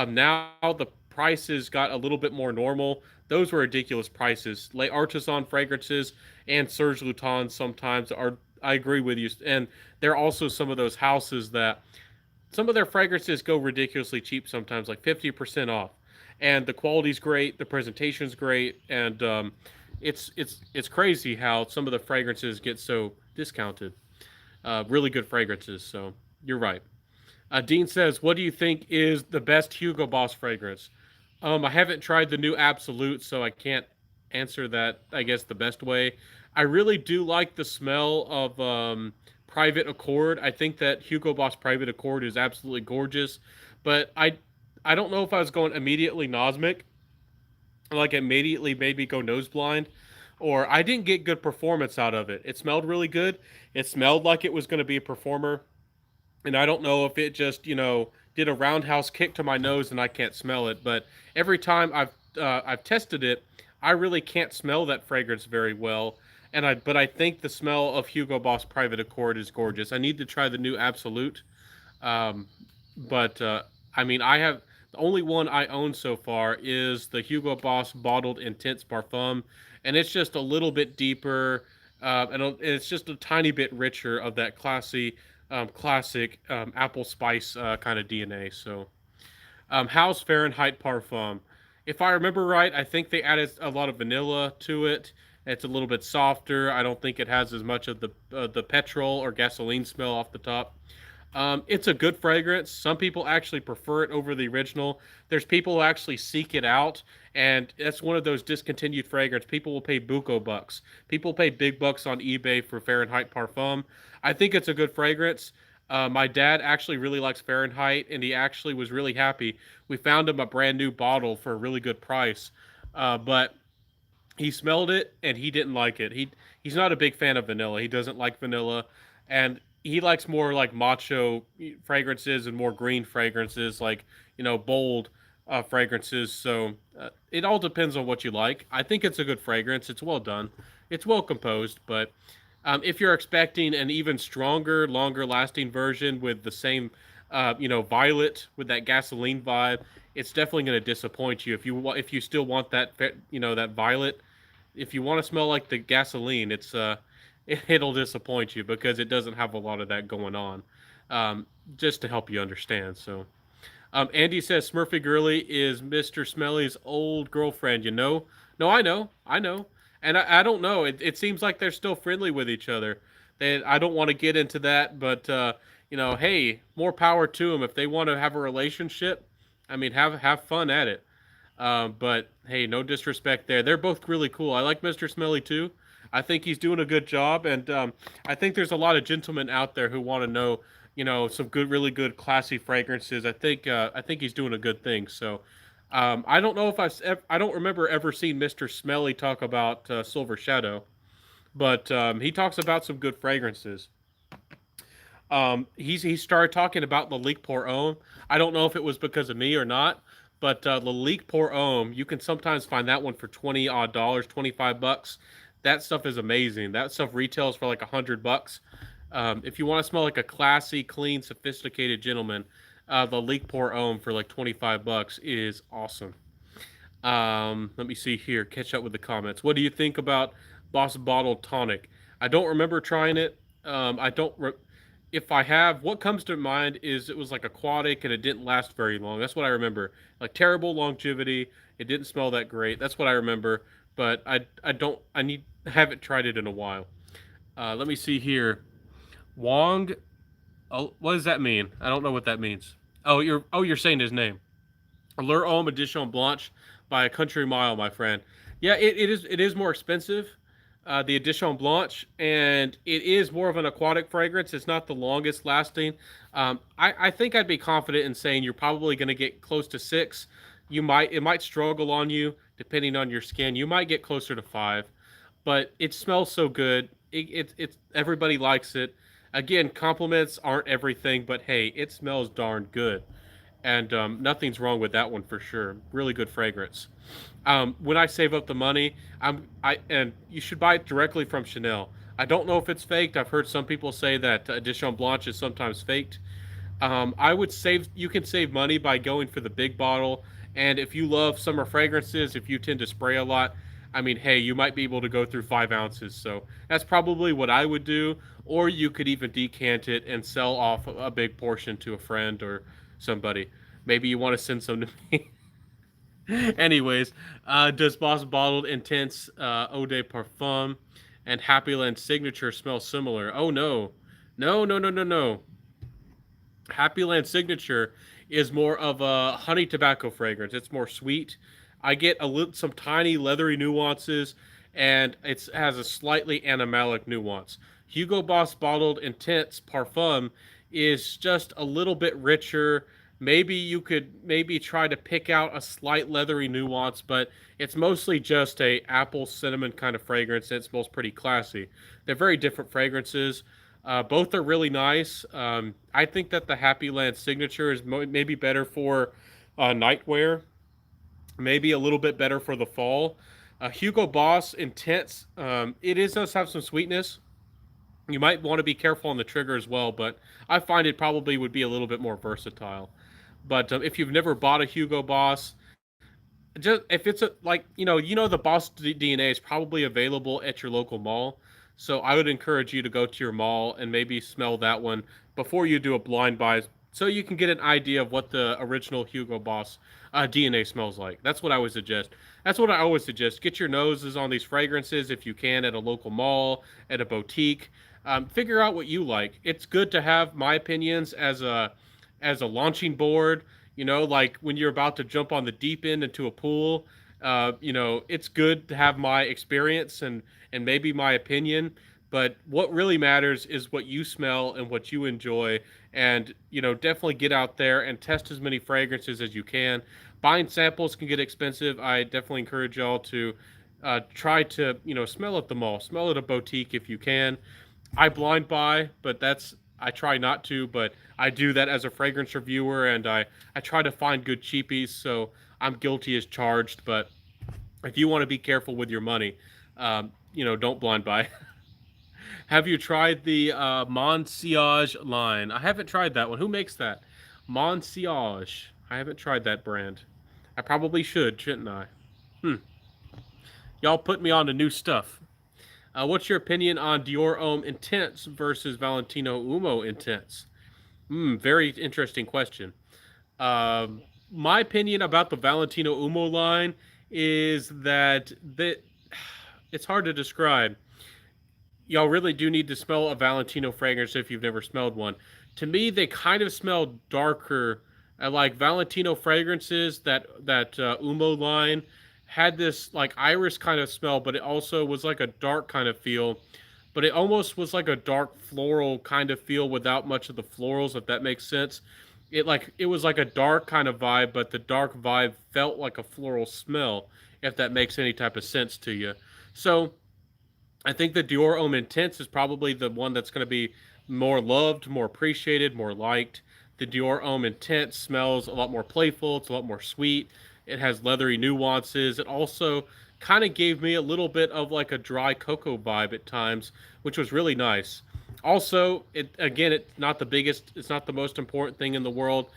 Now the prices got a little bit more normal. Those were ridiculous prices. Les Artisans fragrances and Serge Lutens sometimes are. I agree with you, and there are also some of those houses that some of their fragrances go ridiculously cheap sometimes, like 50% off, and the quality's great, the presentation's great, and it's crazy how some of the fragrances get so discounted. Really good fragrances. So you're right. Dean says, "What do you think is the best Hugo Boss fragrance?" I haven't tried the new Absolute, so I can't answer that. I guess the best way. I really do like the smell of Private Accord. I think that Hugo Boss Private Accord is absolutely gorgeous, but I don't know if I was going immediately Nosmic, like immediately made me go nose blind, or I didn't get good performance out of it. It smelled really good. It smelled like it was going to be a performer, and I don't know if it just did a roundhouse kick to my nose and I can't smell it. But every time I've tested it, I really can't smell that fragrance very well. But I think the smell of Hugo Boss Private Accord is gorgeous. I need to try the new Absolute. Um, but I mean, I have the only one I own so far is the Hugo Boss Bottled Intense Parfum, and it's just a little bit deeper, and it's just a tiny bit richer of that classic apple spice kind of DNA. So, House Fahrenheit Parfum. If I remember right, I think they added a lot of vanilla to it. It's a little bit softer. I don't think it has as much of the petrol or gasoline smell off the top. It's a good fragrance. Some people actually prefer it over the original. There's people who actually seek it out, and that's one of those discontinued fragrance. People will pay buco bucks. People pay big bucks on eBay for Fahrenheit Parfum. I think it's a good fragrance. My dad actually really likes Fahrenheit, and he actually was really happy. We found him a brand new bottle for a really good price, but he smelled it and he didn't like it. He's not a big fan of vanilla. He doesn't like vanilla, and he likes more like macho fragrances and more green fragrances, like bold fragrances. So it all depends on what you like. I think it's a good fragrance. It's well done. It's well composed, but if you're expecting an even stronger, longer lasting version with the same, violet with that gasoline vibe, it's definitely going to disappoint you. If you still want that, that violet, if you want to smell like the gasoline, it'll disappoint you because it doesn't have a lot of that going on. Just to help you understand. So, Andy says Smurfy Girly is Mr. Smelly's old girlfriend. No, I know, and I don't know. It seems like they're still friendly with each other. I don't want to get into that, but hey, more power to them if they want to have a relationship. I mean, have fun at it. But hey, no disrespect there. They're both really cool. I like Mr. Smelly too. I think he's doing a good job, and I think there's a lot of gentlemen out there who want to know, some good, really good, classy fragrances. I think he's doing a good thing. So, I don't know if I don't remember ever seeing Mr. Smelly talk about Silver Shadow, but he talks about some good fragrances. He started talking about Lalique Pour Homme. I don't know if it was because of me or not, but Lalique Pour Homme, you can sometimes find that one for 20 odd dollars, $25. That stuff is amazing. That stuff retails for like $100. If you want to smell like a classy, clean, sophisticated gentleman, the Lalique Pour Homme for like $25 is awesome. Let me see here. Catch up with the comments. What do you think about Boss Bottle Tonic? I don't remember trying it. I don't. If I have, what comes to mind is it was like aquatic and it didn't last very long. That's what I remember. Like terrible longevity. It didn't smell that great. That's what I remember. But I don't. I haven't tried it in a while. Let me see here. Wong. Oh, what does that mean? I don't know what that means. You're saying his name. Allure Homme Edition Blanche by a country mile, my friend. Yeah, it is more expensive, the Edition Blanche, and it is more of an aquatic fragrance. It's not the longest lasting. I think I'd be confident in saying you're probably going to get close to six. It might struggle on you depending on your skin. You might get closer to five, but it smells so good. It everybody likes it. Again, compliments aren't everything, but hey, it smells darn good, and nothing's wrong with that one for sure. Really good fragrance. When I save up the money, and you should buy it directly from Chanel. I don't know if it's faked. I've heard some people say that Edition Blanche is sometimes faked. I would save. You can save money by going for the big bottle. And if you love summer fragrances, if you tend to spray a lot, I mean, hey, you might be able to go through 5 ounces. So that's probably what I would do. Or you could even decant it and sell off a big portion to a friend or somebody. Maybe you want to send some to me. Anyways, does Boss Bottled Intense Eau de Parfum and Happy Land Signature smell similar? Oh no, no, no, no, no, no. Happy Land Signature is more of a honey tobacco fragrance. It's more sweet. I get some tiny leathery nuances, and it has a slightly animalic nuance. Hugo Boss Bottled Intense Parfum is just a little bit richer. Maybe you could maybe try to pick out a slight leathery nuance, but it's mostly just a apple cinnamon kind of fragrance, and it smells pretty classy. They're very different fragrances. Both are really nice. I think that the Happy Land Signature is maybe better for nightwear, maybe a little bit better for the fall. Hugo Boss Intense, does have some sweetness. You might want to be careful on the trigger as well, but I find it probably would be a little bit more versatile. But if you've never bought a Hugo Boss, just if it's a like the Boss DNA is probably available at your local mall. So I would encourage you to go to your mall and maybe smell that one before you do a blind buy, so you can get an idea of what the original Hugo Boss DNA smells like. That's what I would suggest. That's what I always suggest. Get your noses on these fragrances if you can at a local mall, at a boutique. Figure out what you like. It's good to have my opinions as a launching board. Like when you're about to jump on the deep end into a pool. It's good to have my experience and maybe my opinion. But what really matters is what you smell and what you enjoy. And definitely get out there and test as many fragrances as you can. Buying samples can get expensive. I definitely encourage y'all to try to smell at the mall, smell at a boutique if you can. I blind buy, but I try not to, but I do that as a fragrance reviewer, and I try to find good cheapies, so I'm guilty as charged. But if you want to be careful with your money, don't blind buy. Have you tried the Monsiage line? I haven't tried that one. Who makes that? Monsiage. I haven't tried that brand. I probably shouldn't I? Hmm. Y'all put me on to new stuff. What's your opinion on Dior Homme Intense versus Valentino Umo Intense? Very interesting question. My opinion about the Valentino Umo line is that it's hard to describe. Y'all really do need to smell a Valentino fragrance if you've never smelled one. To me, they kind of smell darker. I like Valentino fragrances. That Umo line had this like iris kind of smell, but it also was like a dark kind of feel. But it almost was like a dark floral kind of feel without much of the florals, if that makes sense. It was like a dark kind of vibe, but the dark vibe felt like a floral smell, if that makes any type of sense to you. So I think the Dior Homme Intense is probably the one that's going to be more loved, more appreciated, more liked. The Dior Homme Intense smells a lot more playful. It's a lot more sweet. It has leathery nuances. It also kind of gave me a little bit of like a dry cocoa vibe at times, which was really nice. Also, it's not the biggest, it's not the most important thing in the world.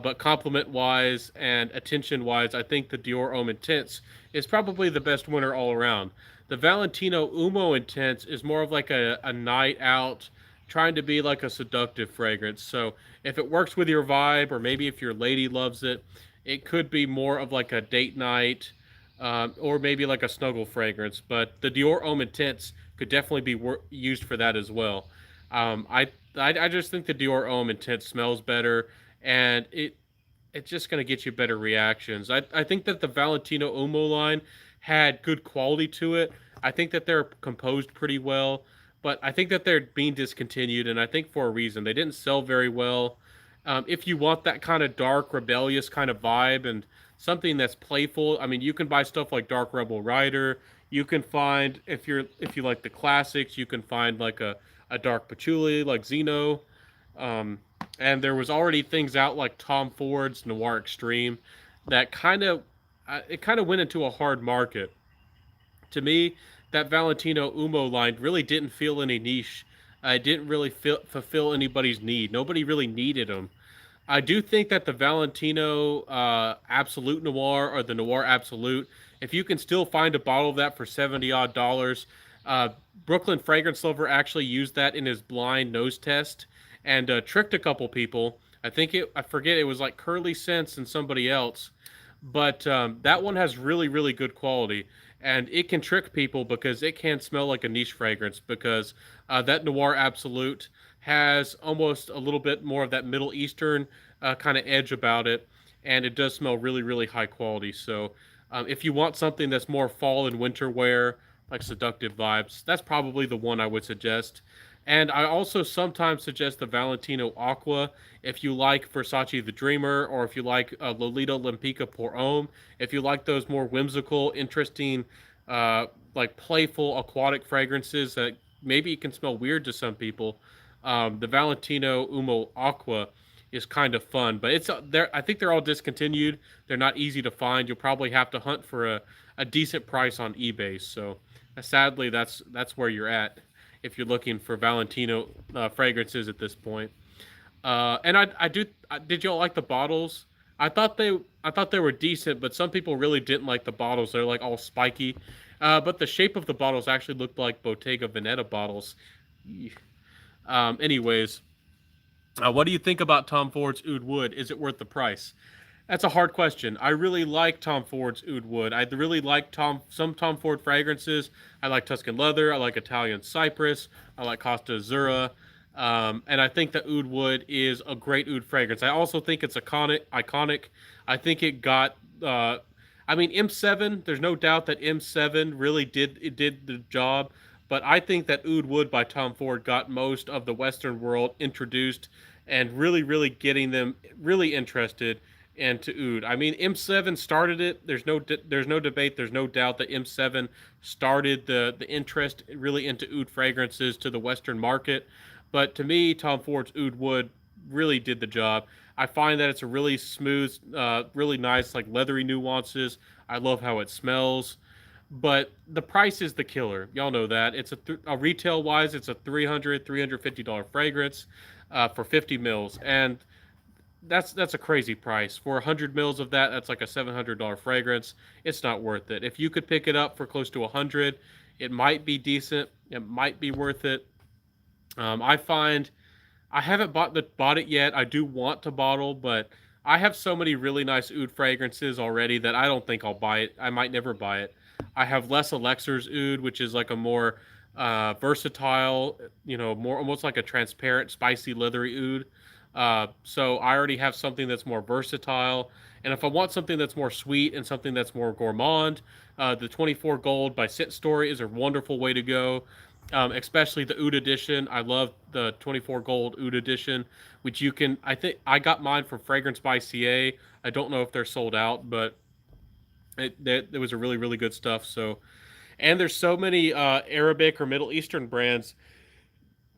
But compliment wise and attention wise, I think the Dior Homme Intense is probably the best winner all around. The Valentino Umo Intense is more of like a night out, trying to be like a seductive fragrance. So if it works with your vibe, or maybe if your lady loves it, it could be more of like a date night, or maybe like a snuggle fragrance. But the Dior Homme Intense could definitely be used for that as well. I just think the Dior Homme Intense smells better, and it's just going to get you better reactions. I think that the Valentino Umo line had good quality to it. I think that they're composed pretty well, but I think that they're being discontinued, and I think for a reason. They didn't sell very well. If you want that kind of dark, rebellious kind of vibe and something that's playful, I mean, you can buy stuff like Dark Rebel Rider. You can find if you like the classics, you can find like a dark patchouli like Xeno. Um, and there was already things out like Tom Ford's Noir Extreme that kind of went into a hard market. To me, that Valentino Umo line really didn't feel any niche. It didn't really fulfill anybody's need. Nobody really needed them. I do think that the Valentino Absolute Noir or the Noir Absolute, if you can still find a bottle of that for 70 odd dollars, uh, Brooklyn Fragrance Lover actually used that in his blind nose test and tricked a couple people. I forget, it was like Curly Sense and somebody else, but that one has really, really good quality. And it can trick people because it can smell like a niche fragrance because that Noir Absolute has almost a little bit more of that Middle Eastern kind of edge about it, and it does smell really, really high quality. So, if you want something that's more fall and winter wear, like seductive vibes, that's probably the one I would suggest. And I also sometimes suggest the Valentino Aqua if you like Versace the Dreamer, or if you like Lolita Limpica Pour Homme, if you like those more whimsical, interesting, uh, like playful aquatic fragrances that maybe can smell weird to some people. The Valentino Umo Aqua is kind of fun, but it's there. I think they're all discontinued. They're not easy to find. You'll probably have to hunt for a decent price on eBay. So sadly, that's where you're at if you're looking for Valentino fragrances at this point. And did y'all like the bottles? I thought they were decent, but some people really didn't like the bottles. They're like all spiky. But the shape of the bottles actually looked like Bottega Veneta bottles. Anyways, what do you think about Tom Ford's Oud Wood? Is it worth the price? That's a hard question. I really like Tom Ford's Oud Wood. I really like some Tom Ford fragrances. I like Tuscan Leather. I like Italian Cypress. I like Costa Azzurra. And I think the Oud Wood is a great oud fragrance. I also think it's iconic. Iconic. I think it got. I mean, M7. There's no doubt that M7 really did the job. But I think that Oud Wood by Tom Ford got most of the Western world introduced and really, really getting them really interested into oud. I mean, M7 started it. There's no debate. There's no doubt that M7 started the interest really into oud fragrances to the Western market. But to me, Tom Ford's Oud Wood really did the job. I find that it's a really smooth, really nice, like leathery nuances. I love how it smells, but the price is the killer. Y'all know that. It's a retail wise, it's a $350 fragrance for 50 mils, and that's a crazy price for 100 mils of that. That's like a $700 fragrance. It's not worth it. If you could pick it up for close to 100, it might be decent. It might be worth it. I find I haven't bought it yet. I do want to bottle, but I have so many really nice oud fragrances already that I don't think I'll buy it. I might never buy it. I have Les Alexer's oud, which is like a more versatile, more almost like a transparent, spicy, leathery oud. So I already have something that's more versatile. And if I want something that's more sweet and something that's more gourmand, the 24 Gold by Scent Story is a wonderful way to go. Especially the Oud edition. I love the 24 Gold Oud edition, which you can. I think I got mine from Fragrance by CA. I don't know if they're sold out, but it was a really, really good stuff. So, and there's so many Arabic or Middle Eastern brands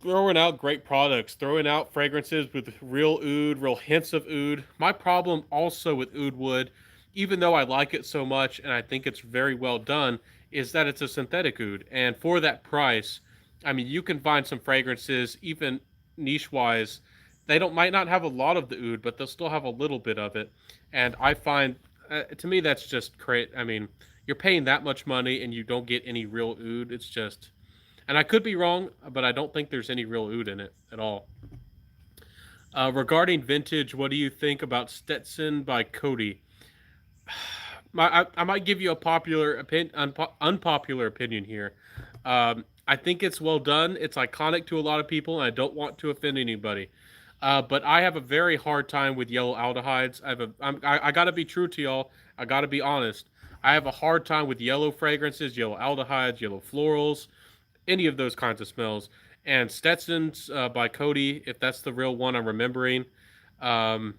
throwing out great products, throwing out fragrances with real oud, real hints of oud. My problem also with oud wood, even though I like it so much and I think it's very well done, is that it's a synthetic oud. And for that price, I mean, you can find some fragrances, even niche wise, They don't might not have a lot of the oud, but they'll still have a little bit of it. And I find, to me, that's just great. I mean, you're paying that much money and you don't get any real oud. It's just, and I could be wrong, but I don't think there's any real oud in it at all. Regarding vintage, what do you think about Stetson by Cody? I might give you a unpopular opinion here. I think it's well done. It's iconic to a lot of people, and I don't want to offend anybody. But I have a very hard time with yellow aldehydes. I got to be true to y'all. I got to be honest. I have a hard time with yellow fragrances, yellow aldehydes, yellow florals, any of those kinds of smells. And Stetson's by Cody, if that's the real one I'm remembering. Um,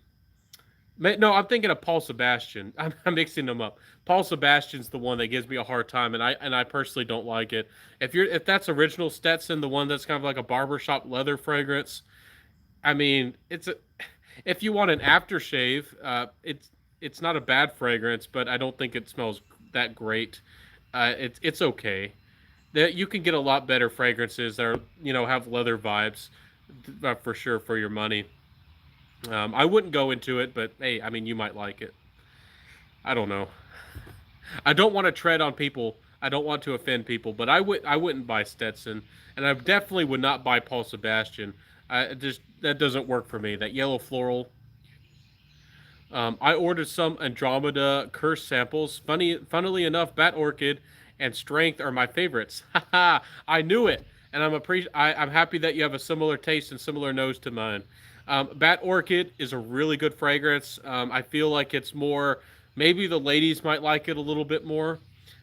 no, I'm thinking of Paul Sebastian. I'm mixing them up. Paul Sebastian's the one that gives me a hard time, and I personally don't like it. If that's original Stetson, the one that's kind of like a barbershop leather fragrance, I mean, if you want an aftershave, it's not a bad fragrance, but I don't think it smells that great. It's okay. That you can get a lot better fragrances that are have leather vibes, for sure for your money. I wouldn't go into it, but hey, I mean, you might like it. I don't know. I don't want to tread on people. I don't want to offend people, but I wouldn't buy Stetson, and I definitely would not buy Paul Sebastian. I just that doesn't work for me. That yellow floral. I ordered some Andromeda Curse samples. Funnily enough, Bat Orchid and Strength are my favorites. Haha, I knew it, and I'm happy that you have a similar taste and similar nose to mine. Bat Orchid is a really good fragrance. I feel like it's more. Maybe the ladies might like it a little bit more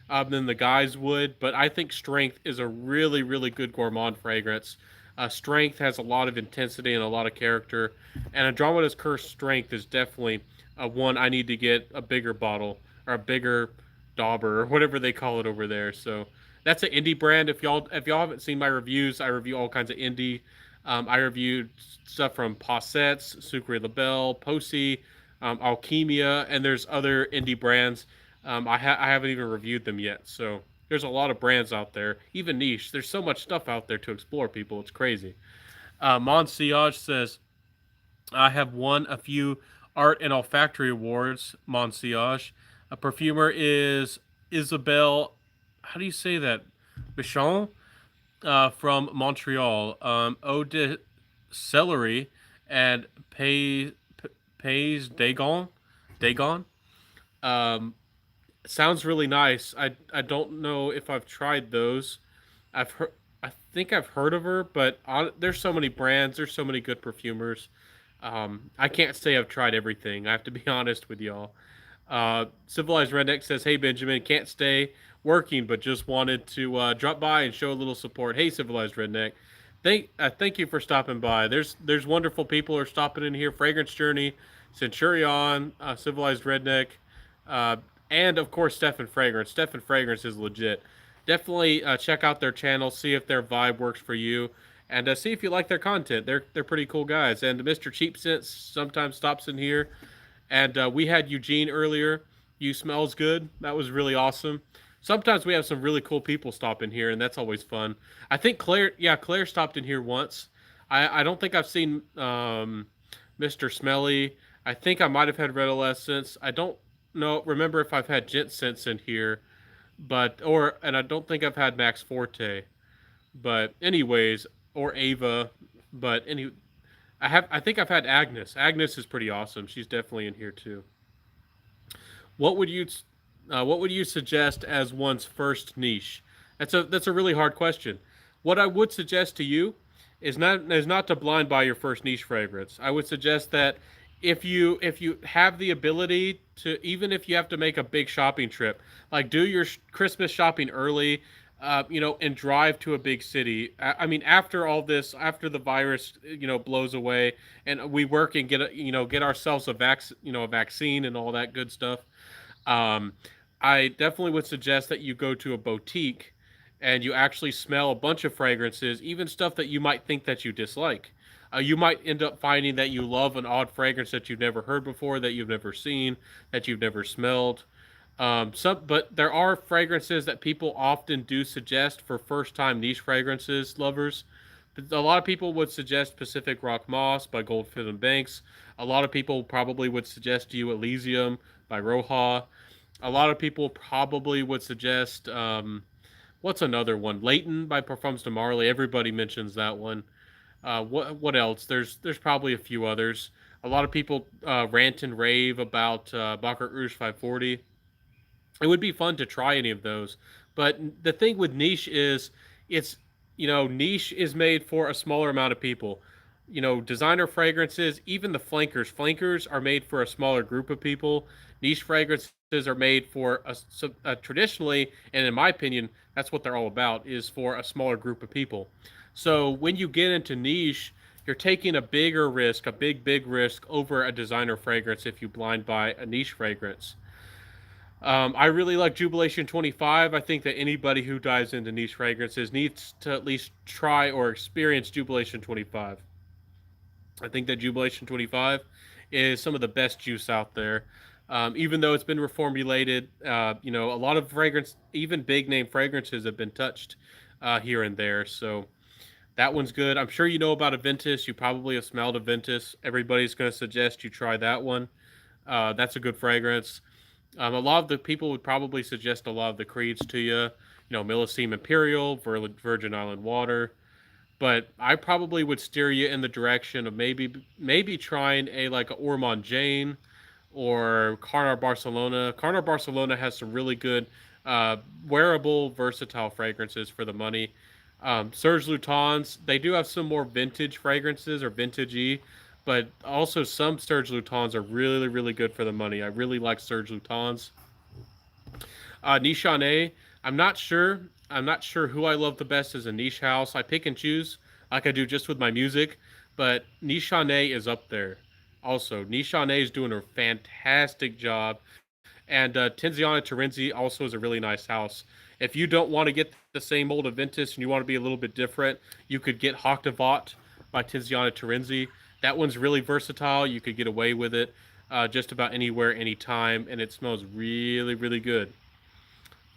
than the guys would, but I think Strength is a really, really good gourmand fragrance. Strength has a lot of intensity and a lot of character, and Andromeda's Curse Strength is definitely one I need to get a bigger bottle or a bigger dauber or whatever they call it over there. So that's an indie brand. If y'all haven't seen my reviews, I review all kinds of indie. I reviewed stuff from Possettes, Sucre Labelle, Posey, Alchemia, and there's other indie brands. I haven't even reviewed them yet. So there's a lot of brands out there, even niche. There's so much stuff out there to explore, people. It's crazy. Monsiage says, I have won a few art and olfactory awards, Monsiage. A perfumer is Isabelle, how do you say that? Bichon, from Montreal. Eau de Celery and Pays Dagon. Dagon. Um, Sounds really nice. I don't know if I've tried those. I've heard. I think I've heard of her, but there's so many brands. There's so many good perfumers. I can't say I've tried everything. I have to be honest with y'all. Civilized Redneck says, "Hey Benjamin, can't stay working, but just wanted to drop by and show a little support." Hey Civilized Redneck, thank you for stopping by. There's wonderful people who are stopping in here. Fragrance Journey, Centurion, Civilized Redneck, uh, and of course Stefan Fragrance. Stefan Fragrance is legit. Definitely check out their channel, see if their vibe works for you, and see if you like their content. They're pretty cool guys. And Mr. Cheap Sense sometimes stops in here. And we had Eugene earlier. You smells good. That was really awesome. Sometimes we have some really cool people stop in here, and that's always fun. I think Claire, yeah, Claire stopped in here once. I don't think I've seen Mr. Smelly. I think I might have had Red Essence. I don't know. Remember if I've had Gent Sense in here, and I don't think I've had Max Forte. But anyways, or Ava. But I think I've had Agnes. Agnes is pretty awesome. She's definitely in here too. What would you what would you suggest as one's first niche? That's a really hard question. What I would suggest to you is not to blind buy your first niche fragrance. I would suggest that if you have the ability to, even if you have to make a big shopping trip, like do your Christmas shopping early, and drive to a big city. I mean, after all this, after the virus, blows away, and we work and get ourselves a vaccine and all that good stuff. Um, I definitely would suggest that you go to a boutique and you actually smell a bunch of fragrances, even stuff that you might think that you dislike. You might end up finding that you love an odd fragrance that you've never heard before, that you've never seen, that you've never smelled. But there are fragrances that people often do suggest for first-time niche fragrances lovers. A lot of people would suggest Pacific Rock Moss by Goldfield and Banks. A lot of people probably would suggest to you Elysium by Roja. A lot of people probably would suggest what's another one? Leighton by Parfums de Marley. Everybody mentions that one. What else? There's probably a few others. A lot of people rant and rave about Baccarat Rouge 540. It would be fun to try any of those. But the thing with niche is it's niche is made for a smaller amount of people. Designer fragrances, even the flankers are made for a smaller group of people. Niche fragrances are made for traditionally, and in my opinion, that's what they're all about, is for a smaller group of people. So when you get into niche, you're taking a bigger risk, a big risk over a designer fragrance if you blind buy a niche fragrance. I really like Jubilation 25. I think that anybody who dives into niche fragrances needs to at least try or experience Jubilation 25. I think that Jubilation 25 is some of the best juice out there. Even though it's been reformulated, a lot of fragrance, even big name fragrances, have been touched here and there. So that one's good. I'm sure you know about Aventus. You probably have smelled Aventus. Everybody's going to suggest you try that one. That's a good fragrance. A lot of the people would probably suggest a lot of the creeds to you. Millesime Imperial, Virgin Island Water. But I probably would steer you in the direction of maybe trying a like a Ormond Jane or Carnar Barcelona. Carnar Barcelona has some really good wearable, versatile fragrances for the money. Serge Lutens, they do have some more vintage fragrances or vintagey, but also some Serge Lutens are really, really good for the money. I really like Serge Lutens. Nichane, I'm not sure. I'm not sure who I love the best as a niche house. I pick and choose like I do just with my music, but Nichane is up there. Also, Nichane is doing a fantastic job, and Tiziana Terenzi also is a really nice house. If you don't want to get the same old Aventus and you want to be a little bit different, you could get Hoctavat by Tiziana Terenzi. That one's really versatile. You could get away with it just about anywhere, anytime, and it smells really, really good.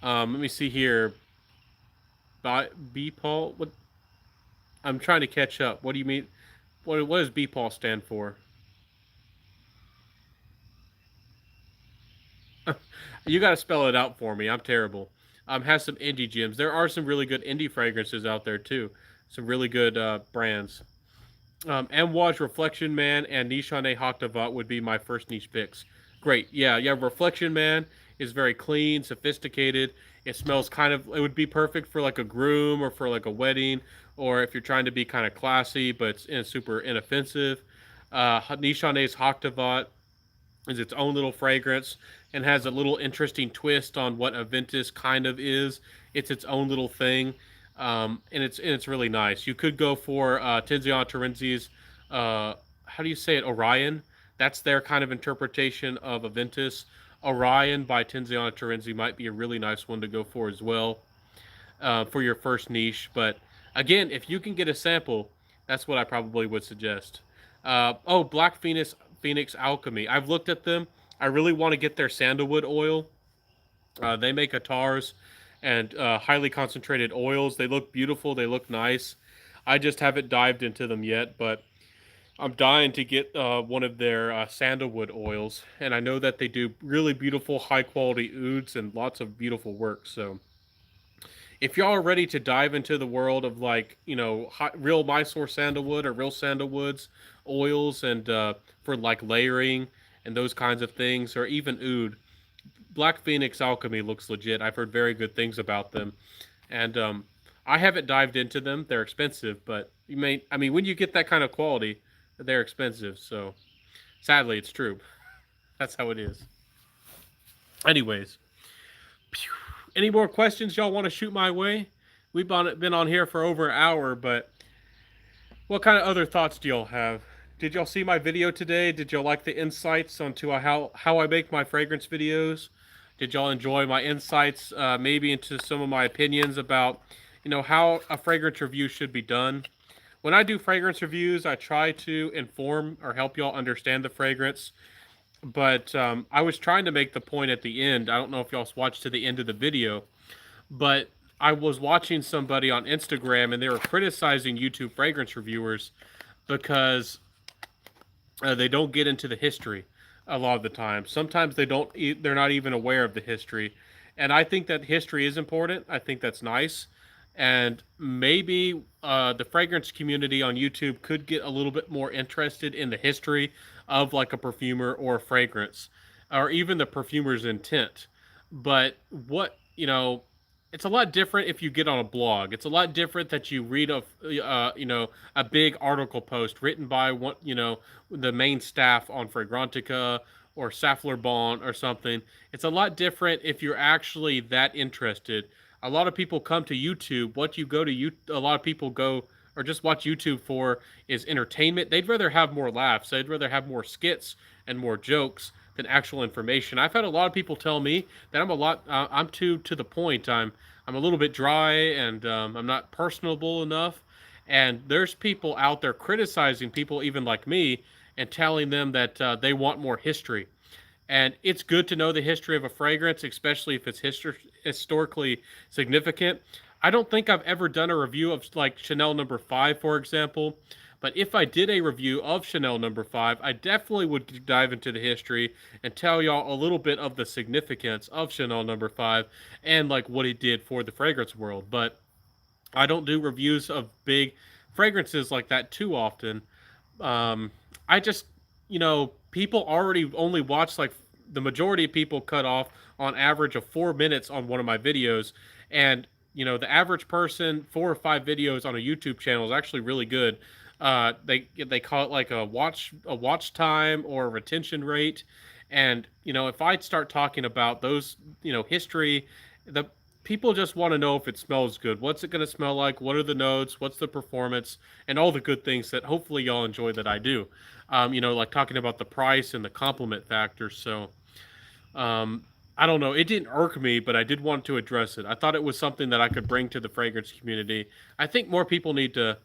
Let me see here. B Paul. What? I'm trying to catch up. What do you mean? What does B Paul stand for? You got to spell it out for me. I'm terrible. Has some indie gems. There are some really good indie fragrances out there too. Some really good brands. Amouage Reflection Man and Nishane Hoctavat would be my first niche picks. Great. Yeah. Reflection Man is very clean, sophisticated. It smells it would be perfect for like a groom or for like a wedding, or if you're trying to be kind of classy, but it's super inoffensive. Nishane's Hoctavat is its own little fragrance and has a little interesting twist on what Aventus kind of is. It's its own little thing, and it's really nice. You could go for Tiziana Terenzi's how do you say it, Orion? That's their kind of interpretation of Aventus. Orion by Tiziana Terenzi might be a really nice one to go for as well for your first niche. But again, if you can get a sample, that's what I probably would suggest. Black Phoenix Alchemy. I've looked at them. I really want to get their sandalwood oil. They make atars and highly concentrated oils. They look beautiful. They look nice. I just haven't dived into them yet, but I'm dying to get one of their sandalwood oils. And I know that they do really beautiful, high quality ouds and lots of beautiful work. So if y'all are ready to dive into the world of real Mysore sandalwood or real sandalwoods oils and for like layering and those kinds of things, or even oud, Black Phoenix Alchemy looks legit. I've heard very good things about them, and I haven't dived into them. They're expensive, but when you get that kind of quality, they're expensive. So sadly, it's true. That's how it is. Anyways, any more questions y'all want to shoot my way? We've been on here for over an hour, but what kind of other thoughts do y'all have? Did y'all see my video today? Did y'all like the insights onto how I make my fragrance videos? Did y'all enjoy my insights, maybe into some of my opinions about, how a fragrance review should be done? When I do fragrance reviews, I try to inform or help y'all understand the fragrance. But I was trying to make the point at the end. I don't know if y'all watched to the end of the video, but I was watching somebody on Instagram and they were criticizing YouTube fragrance reviewers because they don't get into the history a lot of the time. Sometimes they don't. They're not even aware of the history, and I think that history is important. I think that's nice, and maybe the fragrance community on YouTube could get a little bit more interested in the history of like a perfumer or a fragrance, or even the perfumer's intent. But what it's a lot different if you get on a blog. It's a lot different that you read a big article post written by the main staff on Fragrantica or Safler Bond or something. It's a lot different if you're actually that interested. A lot of people come to YouTube. What you go to you A lot of people go or just watch YouTube for is entertainment. They'd rather have more laughs. They'd rather have more skits and more jokes than actual information. I've had a lot of people tell me that I'm too to the point. I'm a little bit dry and I'm not personable enough. And there's people out there criticizing people even like me and telling them that they want more history. And it's good to know the history of a fragrance, especially if it's historically significant. I don't think I've ever done a review of like Chanel number 5, for example. But if I did a review of Chanel number 5, I definitely would dive into the history and tell y'all a little bit of the significance of Chanel number 5 and like what it did for the fragrance world. But I don't do reviews of big fragrances like that too often. I just, people already only watch like the majority of people cut off on average of 4 minutes on one of my videos. And, the average person, 4 or 5 videos on a YouTube channel is actually really good. They call it like a watch time or a retention rate. And, if I start talking about those, history, the people just want to know if it smells good. What's it going to smell like? What are the notes? What's the performance? And all the good things that hopefully y'all enjoy that I do. Like talking about the price and the compliment factor. So, I don't know. It didn't irk me, but I did want to address it. I thought it was something that I could bring to the fragrance community. I think more people need to,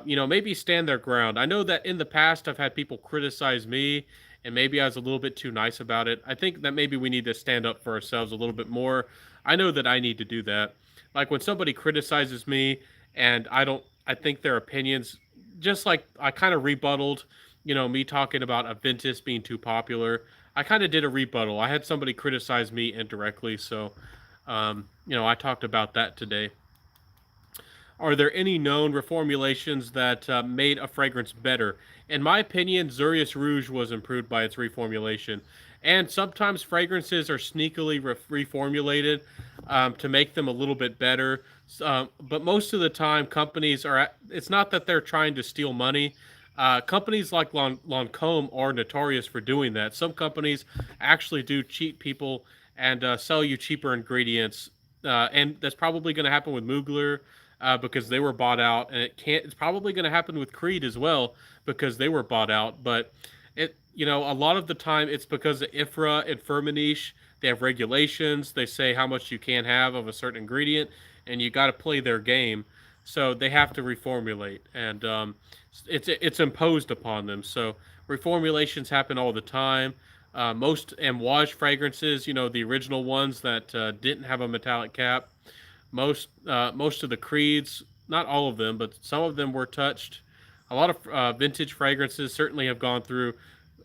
maybe stand their ground. I know that in the past I've had people criticize me, and maybe I was a little bit too nice about it. I think that maybe we need to stand up for ourselves a little bit more. I know that I need to do that. Like when somebody criticizes me, and I think their opinions, just like I kind of rebutted, me talking about Aventus being too popular. I kind of did a rebuttal. I had somebody criticize me indirectly, so I talked about that today. Are there any known reformulations that made a fragrance better? In my opinion, Zurius Rouge was improved by its reformulation. And sometimes fragrances are sneakily reformulated to make them a little bit better. But most of the time, it's not that they're trying to steal money. Companies like Lancome are notorious for doing that. Some companies actually do cheat people and sell you cheaper ingredients. And that's probably going to happen with Mugler because they were bought out, and it's probably going to happen with Creed as well because they were bought out. But a lot of the time it's because of IFRA and Firmenich. They have regulations. They say how much you can have of a certain ingredient, and you got to play their game. So they have to reformulate, and it's imposed upon them. So reformulations happen all the time. Most amouage fragrances, the original ones that didn't have a metallic cap, most of the creeds, not all of them, but some of them were touched. A lot of vintage fragrances certainly have gone through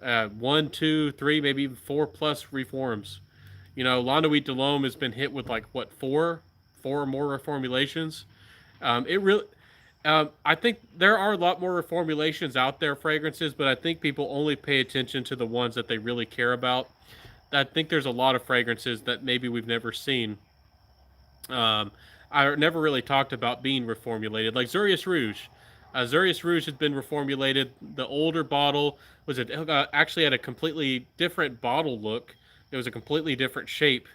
1, 2, 3, maybe even 4+ reforms. L'Enduit de l'Homme has been hit with like what four or more reformulations. It really, I think there are a lot more reformulations out there, fragrances, but I think people only pay attention to the ones that they really care about. I think there's a lot of fragrances that maybe we've never seen. Um, I never really talked about being reformulated, like Zurius Rouge. Zurius Rouge has been reformulated. The older bottle actually had a completely different bottle look. It was a completely different shape,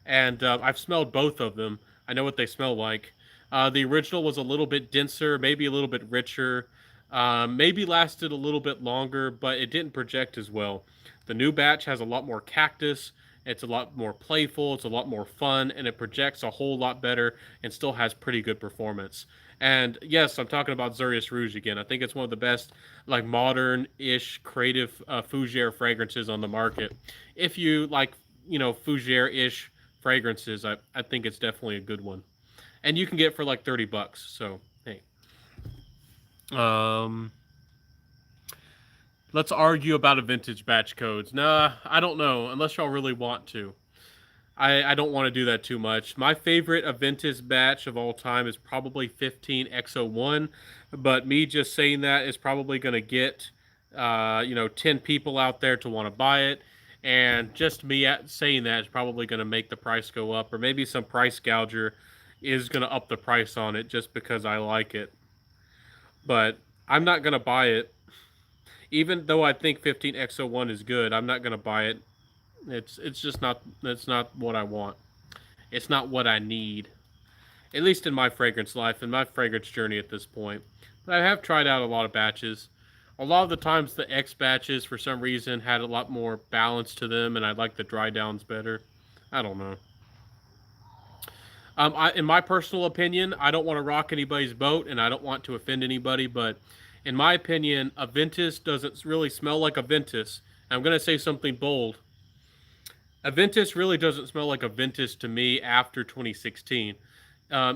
and I've smelled both of them. I know what they smell like. The original was a little bit denser, maybe a little bit richer, maybe lasted a little bit longer, but it didn't project as well. The new batch has a lot more cactus. It's a lot more playful. It's a lot more fun, and it projects a whole lot better and still has pretty good performance. And yes, I'm talking about Zurius Rouge again. I think it's one of the best, like modern-ish, creative fougere fragrances on the market. If you like, fougere-ish fragrances, I think it's definitely a good one. and you can get it for like $30. So hey, um, let's argue about a vintage batch codes. Nah, I don't know unless y'all really want to. I don't want to do that too much. My favorite Aventus batch of all time is probably 15X01, but me just saying that is probably going to get, 10 people out there to want to buy it. And just me saying that is probably going to make the price go up, or maybe some price gouger is going to up the price on it just because I like it. But I'm not going to buy it. Even though I think 15X01 is good, I'm not going to buy it. It's just not, that's not what I want. It's not what I need, at least in my fragrance life and my fragrance journey at this point. But I have tried out a lot of batches. A lot of the times, the X batches, for some reason, had a lot more balance to them, and I like the dry downs better. I don't know. In my personal opinion, I don't want to rock anybody's boat, and I don't want to offend anybody, but in my opinion, a Ventus doesn't really smell like a Ventus. I'm going to say something bold. A Ventus really doesn't smell like a Ventus to me after 2016.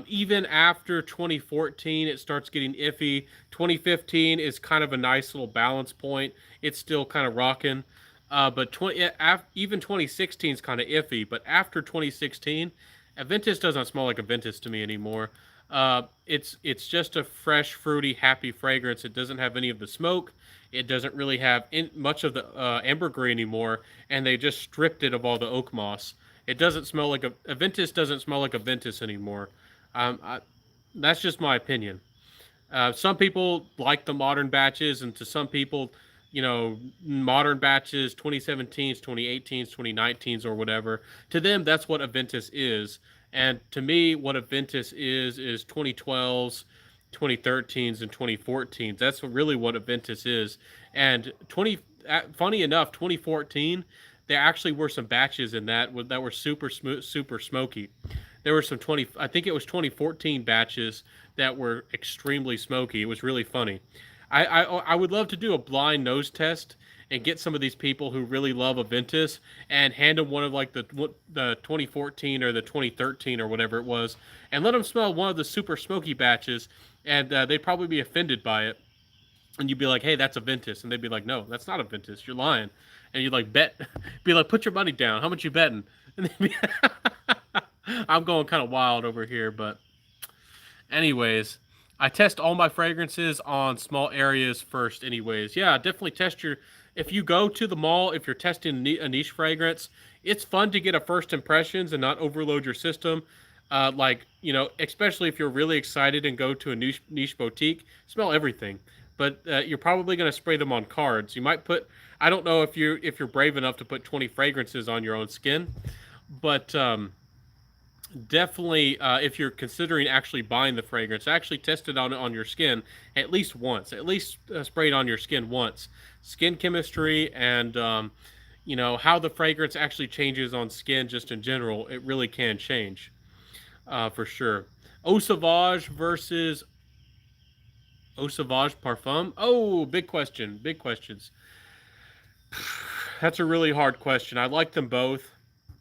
Even after 2014, it starts getting iffy. 2015 is kind of a nice little balance point. It's still kind of rocking. But even 2016 is kind of iffy. But after 2016, Aventus doesn't smell like Aventus to me anymore. It's just a fresh, fruity, happy fragrance. It doesn't have any of the smoke. It doesn't really have much of the ambergris anymore, and they just stripped it of all the oak moss. It doesn't smell like a Ventus doesn't smell like a Ventus anymore. I, that's just my opinion. Some people like the modern batches, and to some people, modern batches, 2017s, 2018s, 2019s, or whatever, to them, that's what a Ventus is. And to me, what a Ventus is 2012s, 2013s, and 2014s. That's really what a Ventus is. And funny enough, 2014, there actually were some batches in that were super smooth, super smoky. There were some I think it was 2014 batches that were extremely smoky. It was really funny. I would love to do a blind nose test and get some of these people who really love Aventus and hand them one of like the 2014 or the 2013 or whatever it was, and let them smell one of the super smoky batches, and they'd probably be offended by it. And you'd be like, "Hey, that's a Ventus," and they'd be like, "No, that's not a Ventus. You're lying." And you'd like bet, be like, "Put your money down. How much you betting?" And they'd be I'm going kind of wild over here, but anyways, I test all my fragrances on small areas first. Anyways, yeah, definitely test your. If you go to the mall, if you're testing a niche fragrance, it's fun to get a first impressions and not overload your system. Especially if you're really excited and go to a niche boutique, smell everything. But you're probably going to spray them on cards. You might put. I don't know if you're brave enough to put 20 fragrances on your own skin, but definitely if you're considering actually buying the fragrance, actually test it on your skin at least once, at least spray it on your skin once. Skin chemistry and how the fragrance actually changes on skin just in general, it really can change for sure. Eau Sauvage versus Eau Sauvage Parfum. Oh, big question, big questions. That's a really hard question. I like them both.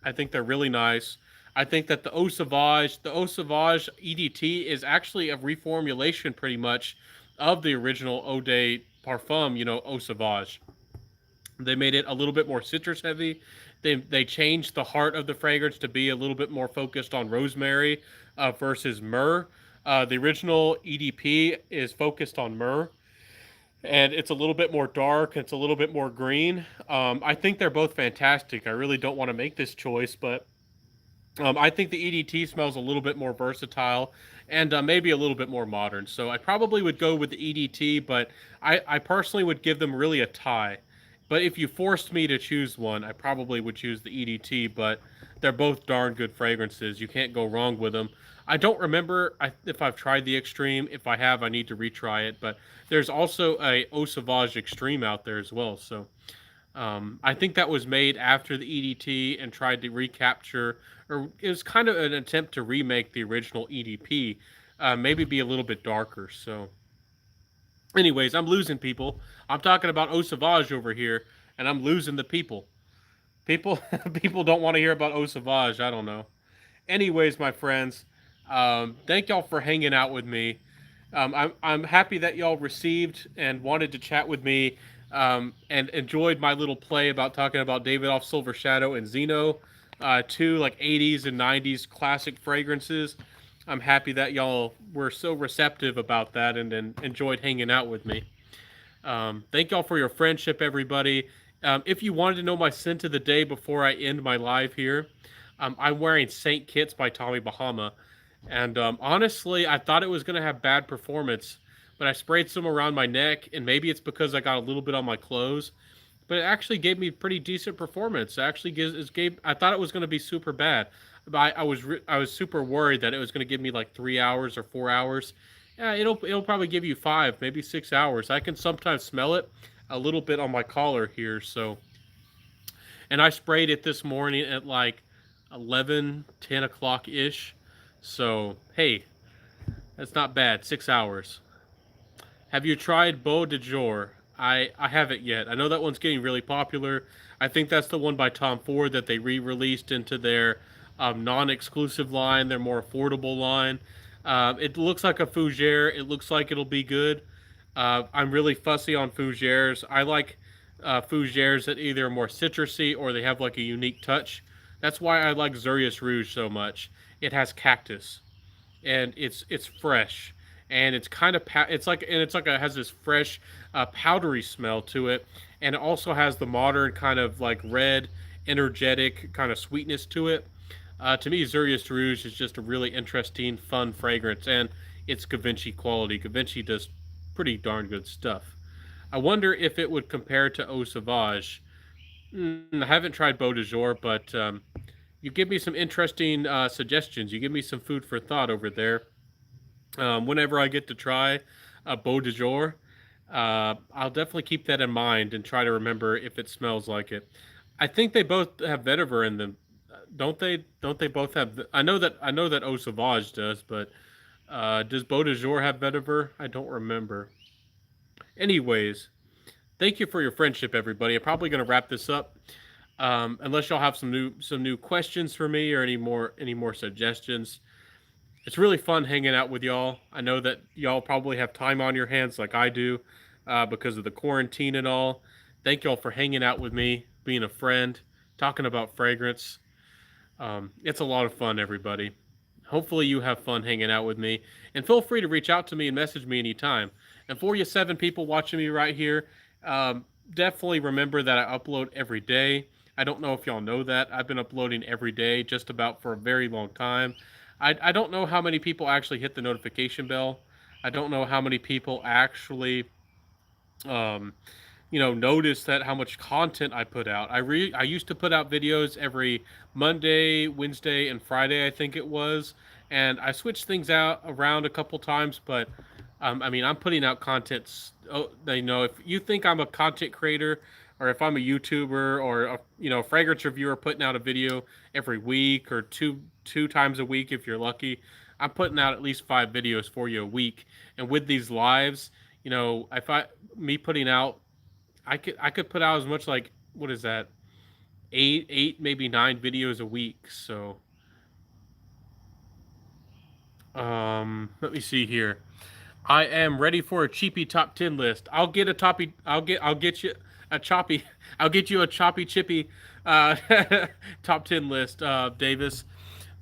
I think they're really nice. I think that the Eau Sauvage EDT is actually a reformulation pretty much of the original Eau de Parfum, Eau Sauvage. They made it a little bit more citrus heavy. They changed the heart of the fragrance to be a little bit more focused on rosemary versus myrrh. The original EDP is focused on myrrh, and it's a little bit more dark. It's a little bit more green. I think they're both fantastic. I really don't want to make this choice, but I think the EDT smells a little bit more versatile and maybe a little bit more modern. So I probably would go with the EDT, but I personally would give them really a tie. But if you forced me to choose one, I probably would choose the EDT, but they're both darn good fragrances. You can't go wrong with them. I don't remember if I've tried the Extreme. If I have, I need to retry it. But there's also a Eau Sauvage Extreme out there as well. So I think that was made after the EDT and tried to recapture, or it was kind of an attempt to remake the original EDP, maybe be a little bit darker. So, anyways, I'm losing people. I'm talking about Eau Sauvage over here, and I'm losing the people. People, people don't want to hear about Eau Sauvage. I don't know. Anyways, my friends, Thank y'all for hanging out with me. I'm happy that y'all received and wanted to chat with me, and enjoyed my little play about talking about Davidoff Silver Shadow and Xeno, two like 80s and 90s classic fragrances. I'm happy that y'all were so receptive about that and enjoyed hanging out with me. Thank y'all for your friendship, everybody. If you wanted to know my scent of the day before I end my live here, I'm wearing Saint Kitts by Tommy Bahama. And honestly, I thought it was going to have bad performance, but I sprayed some around my neck, and maybe it's because I got a little bit on my clothes. But it actually gave me pretty decent performance. It actually gave. I thought it was going to be super bad, but I was super worried that it was going to give me like 3 hours or 4 hours. Yeah, it'll probably give you 5, maybe 6 hours. I can sometimes smell it a little bit on my collar here. So, and I sprayed it this morning at like 11, 10 o'clock ish. So hey, that's not bad. 6 hours. Have you tried Beau de Jour? I haven't yet. I know that one's getting really popular. I think that's the one by Tom Ford that they re-released into their non-exclusive line, their more affordable line. It looks like a fougere. It looks like it'll be good. I'm really fussy on fougères. I like fougères that either are more citrusy or they have like a unique touch. That's why I like Zurius Rouge so much. It has cactus and it's fresh and it's kind of it's like it has this fresh powdery smell to it, and it also has the modern kind of like red energetic kind of sweetness to it. To me, Zurius Rouge is just a really interesting fun fragrance, and it's Givenchy quality. Givenchy does pretty darn good stuff. I wonder if it would compare to Eau Sauvage. I haven't tried Beau de Jour, but you give me some interesting suggestions. You give me some food for thought over there. Whenever I get to try a Beau de Jour, I'll definitely keep that in mind and try to remember if it smells like it. I think they both have vetiver in them, don't they? Don't they both have? I know that Eau Sauvage does, but does Beau de Jour have vetiver? I don't remember. Anyways, thank you for your friendship, everybody. I'm probably going to wrap this up. Unless y'all have some new questions for me or any more suggestions. It's really fun hanging out with y'all. I know that y'all probably have time on your hands like I do, because of the quarantine and all. Thank y'all for hanging out with me, being a friend, talking about fragrance. It's a lot of fun, everybody. Hopefully, you have fun hanging out with me. And feel free to reach out to me and message me anytime. And for you 7 people watching me right here, definitely remember that I upload every day. I don't know if y'all know that. I've been uploading every day just about for a very long time. I don't know how many people actually hit the notification bell. I don't know how many people actually um, notice that how much content I put out. I used to put out videos every Monday, Wednesday, and Friday, I think it was, and I switched things out around a couple times. But I mean, I'm putting out content. Oh, if you think I'm a content creator, or if I'm a YouTuber or a fragrance reviewer putting out a video every week or two times a week if you're lucky, I'm putting out at least 5 videos for you a week. And with these lives, if I me putting out I could put out as much like what is that, eight maybe 9 videos a week. So let me see here. I am ready for a cheapy top 10 list. I'll get you a choppy. I'll get you a choppy chippy uh, top 10 list, Davis,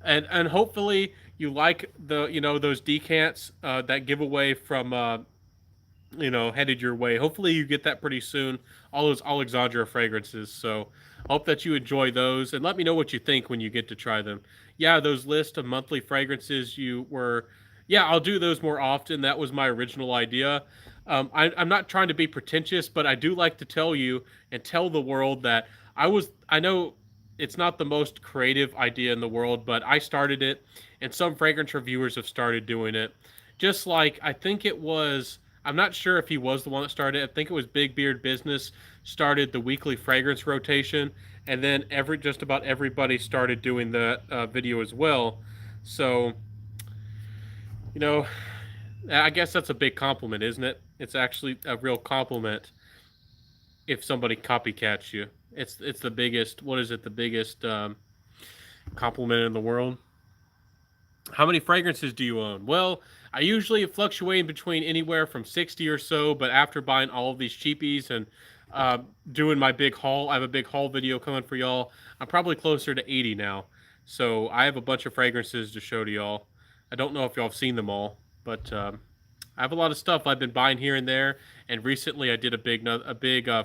and hopefully you like the those decants that giveaway from headed your way. Hopefully, you get that pretty soon. All those Alexandria fragrances. So, hope that you enjoy those and let me know what you think when you get to try them. Yeah, those list of monthly fragrances you were. Yeah, I'll do those more often. That was my original idea. I'm not trying to be pretentious, but I do like to tell you and tell the world that I know it's not the most creative idea in the world, but I started it, and some fragrance reviewers have started doing it. Just like I think it was I'm not sure if he was the one that started it. I think it was Big Beard Business started the weekly fragrance rotation, and then just about everybody started doing the video as well. So, you know, I guess that's a big compliment, isn't it? It's actually a real compliment if somebody copycats you. It's the biggest. What is it? The biggest compliment in the world. How many fragrances do you own? Well, I usually fluctuate between anywhere from 60 or so, but after buying all of these cheapies and uh, doing my big haul, I have a big haul video coming for y'all. I'm probably closer to 80 now. So I have a bunch of fragrances to show to y'all. I don't know if y'all have seen them all, but I have a lot of stuff I've been buying here and there. And recently I did a big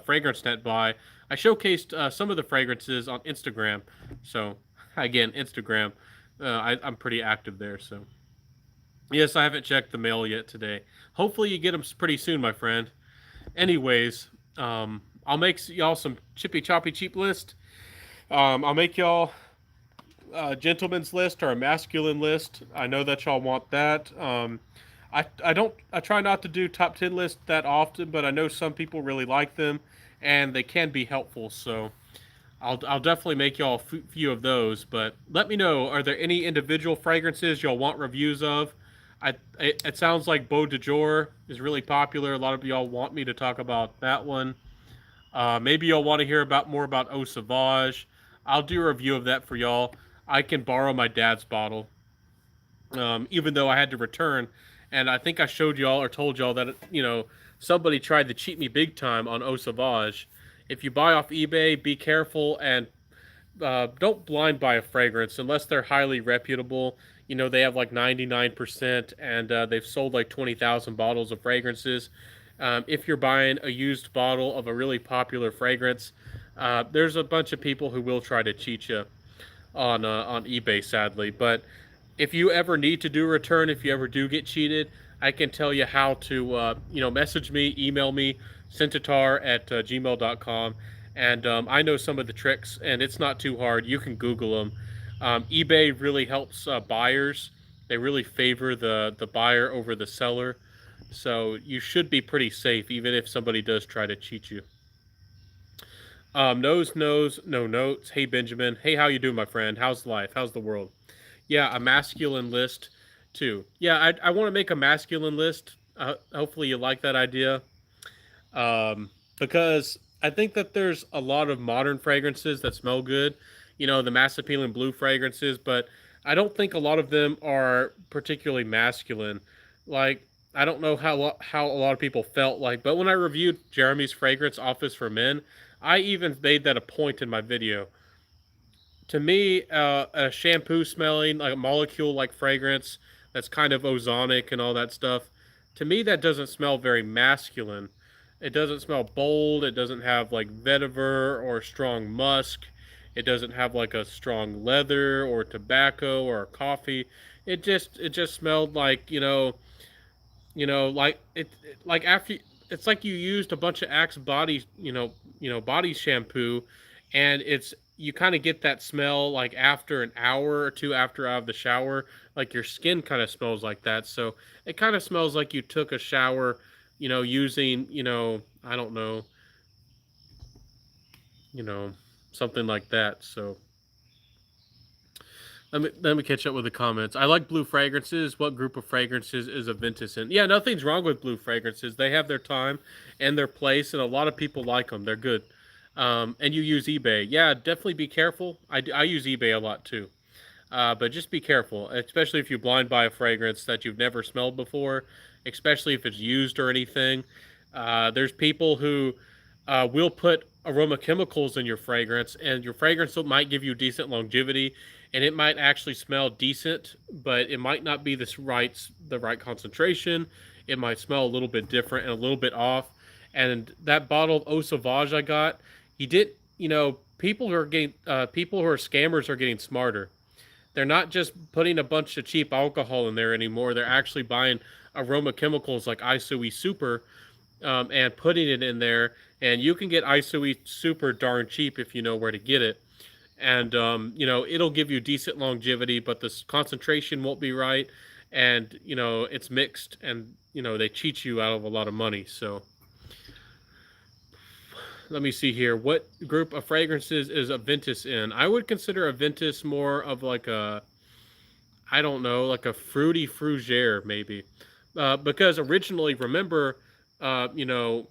fragrance net buy. I showcased some of the fragrances on Instagram. So again, Instagram. I'm pretty active there, so yes, I haven't checked the mail yet today. Hopefully, you get them pretty soon, my friend. Anyways, I'll make y'all some chippy choppy cheap list. I'll make y'all a gentleman's list or a masculine list. I know that y'all want that. I try not to do top 10 lists that often, but I know some people really like them, and they can be helpful. So I'll definitely make y'all a few of those, but let me know. Are there any individual fragrances y'all want reviews of? It sounds like Beau de Jour is really popular. A lot of y'all want me to talk about that one. Maybe y'all want to hear about more about Eau Sauvage. I'll do a review of that for y'all. I can borrow my dad's bottle, even though I had to return. And I think I showed y'all or told y'all that somebody tried to cheat me big time on Eau Sauvage. If you buy off eBay, be careful and don't blind buy a fragrance unless they're highly reputable. They have like 99% and they've sold like 20,000 bottles of fragrances. If you're buying a used bottle of a really popular fragrance, there's a bunch of people who will try to cheat you on eBay, sadly. But if you ever need to do a return, if you ever do get cheated, I can tell you how to, message me, email me, Scentitar at gmail.com. And I know some of the tricks, and it's not too hard. You can Google them. eBay really helps buyers. They really favor the buyer over the seller. So you should be pretty safe, even if somebody does try to cheat you. Nose, nose, no notes. Hey, Benjamin. Hey, how you doing, my friend? How's life? How's the world? Yeah, a masculine list too. Yeah, I want to make a masculine list. Hopefully, you like that idea. Because I think that there's a lot of modern fragrances that smell good. The mass appealing blue fragrances, but I don't think a lot of them are particularly masculine. Like, I don't know how a lot of people felt like, but when I reviewed Jeremy's fragrance Office for Men, I even made that a point in my video. To me, a shampoo smelling like a molecule like fragrance that's kind of ozonic and all that stuff. To me, that doesn't smell very masculine. It doesn't smell bold. It doesn't have like vetiver or strong musk. It doesn't have like a strong leather or tobacco or coffee. It just smelled like like like after it's like you used a bunch of Axe body body shampoo, and it's you kind of get that smell like after an hour or two after out of the shower, like your skin kind of smells like that. So it kind of smells like you took a shower, using I don't know, you know something like that. So let me catch up with the comments. I like blue fragrances. What group of fragrances is Aventus in? Yeah, nothing's wrong with blue fragrances. They have their time and their place, and a lot of people like them. They're good. And you use eBay. Yeah, definitely be careful. I use eBay a lot too. But just be careful, especially if you blind buy a fragrance that you've never smelled before, especially if it's used or anything. There's people who will put aroma chemicals in your fragrance, and your fragrance might give you decent longevity, and it might actually smell decent, but it might not be the right concentration. It might smell a little bit different and a little bit off. And that bottle of Eau Sauvage I got, he did. People who are scammers are getting smarter. They're not just putting a bunch of cheap alcohol in there anymore. They're actually buying aroma chemicals like Isoi Super, and putting it in there. And you can get Isoi Super darn cheap if you know where to get it. And it'll give you decent longevity, but the concentration won't be right, and it's mixed, and they cheat you out of a lot of money. So let me see here. What group of fragrances is Aventus in? I would consider Aventus more of like I don't know, like a fruity fougere maybe, because originally, remember, uh, you know,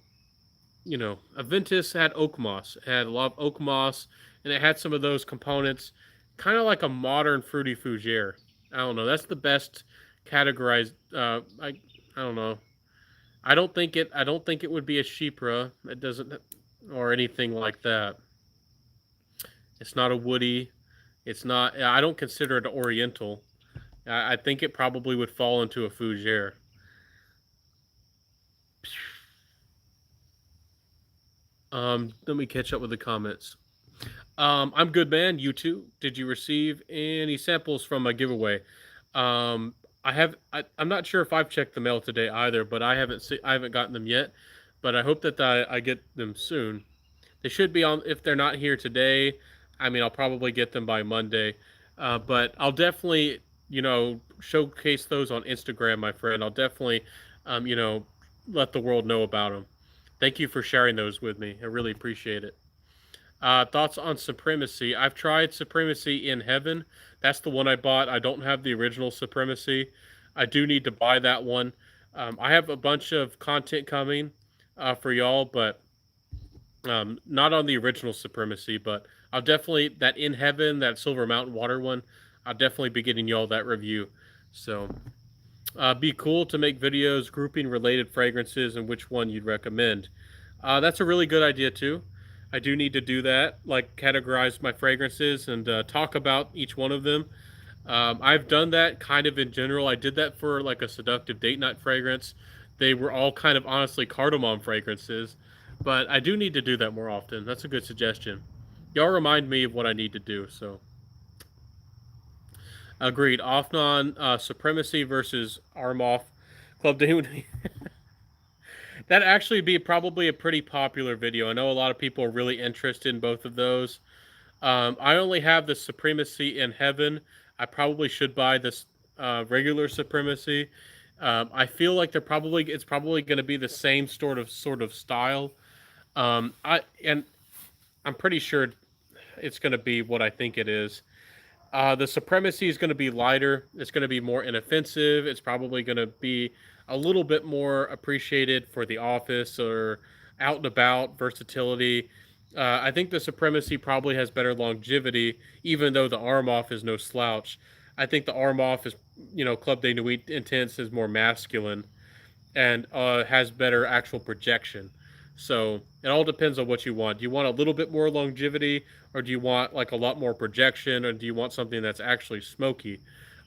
Aventus had oak moss. It had a lot of oak moss, and it had some of those components, kind of like a modern fruity fougere. I don't know. That's the best categorized. I don't know. I don't think it would be a Shipra. It doesn't, or anything like that. It's not a woody. It's not. I don't consider it Oriental. I think it probably would fall into a fougere. Let me catch up with the comments. I'm good, man. You too. Did you receive any samples from my giveaway? Um, I'm not sure if I've checked the mail today either, but I haven't gotten them yet. But I hope that I get them soon. They should be on. If they're not here today, I mean, I'll probably get them by Monday. But I'll definitely, showcase those on Instagram, my friend. I'll definitely, um, you know, let the world know about them. Thank you for sharing those with me. I really appreciate it. Thoughts on Supremacy? I've tried Supremacy in Heaven. That's the one I bought. I don't have the original Supremacy. I do need to buy that one. I have a bunch of content coming for y'all, but not on the original Supremacy. But I'll definitely, that In Heaven, that Silver Mountain Water one, I'll definitely be getting y'all that review. So, be cool to make videos grouping related fragrances and which one you'd recommend. That's a really good idea too. I do need to do that, like categorize my fragrances and talk about each one of them. I've done that kind of in general. I did that for like a seductive date night fragrance. They were all kind of honestly cardamom fragrances, but I do need to do that more often. That's a good suggestion. Y'all remind me of what I need to do. So agreed. Offnon Supremacy versus Armoff Club Day. That'd actually be probably a pretty popular video. I know a lot of people are really interested in both of those. I only have the Supremacy in Heaven. I probably should buy this regular Supremacy. I feel like it's probably going to be the same sort of style. And I'm pretty sure it's going to be what I think it is. The Supremacy is going to be lighter. It's going to be more inoffensive. It's probably going to be a little bit more appreciated for the office or out and about versatility. I think the Supremacy probably has better longevity, even though the arm off is no slouch. I think the arm off is, Club de Nuit Intense is more masculine and has better actual projection. So it all depends on what you want. Do you want a little bit more longevity, or do you want like a lot more projection, or do you want something that's actually smoky?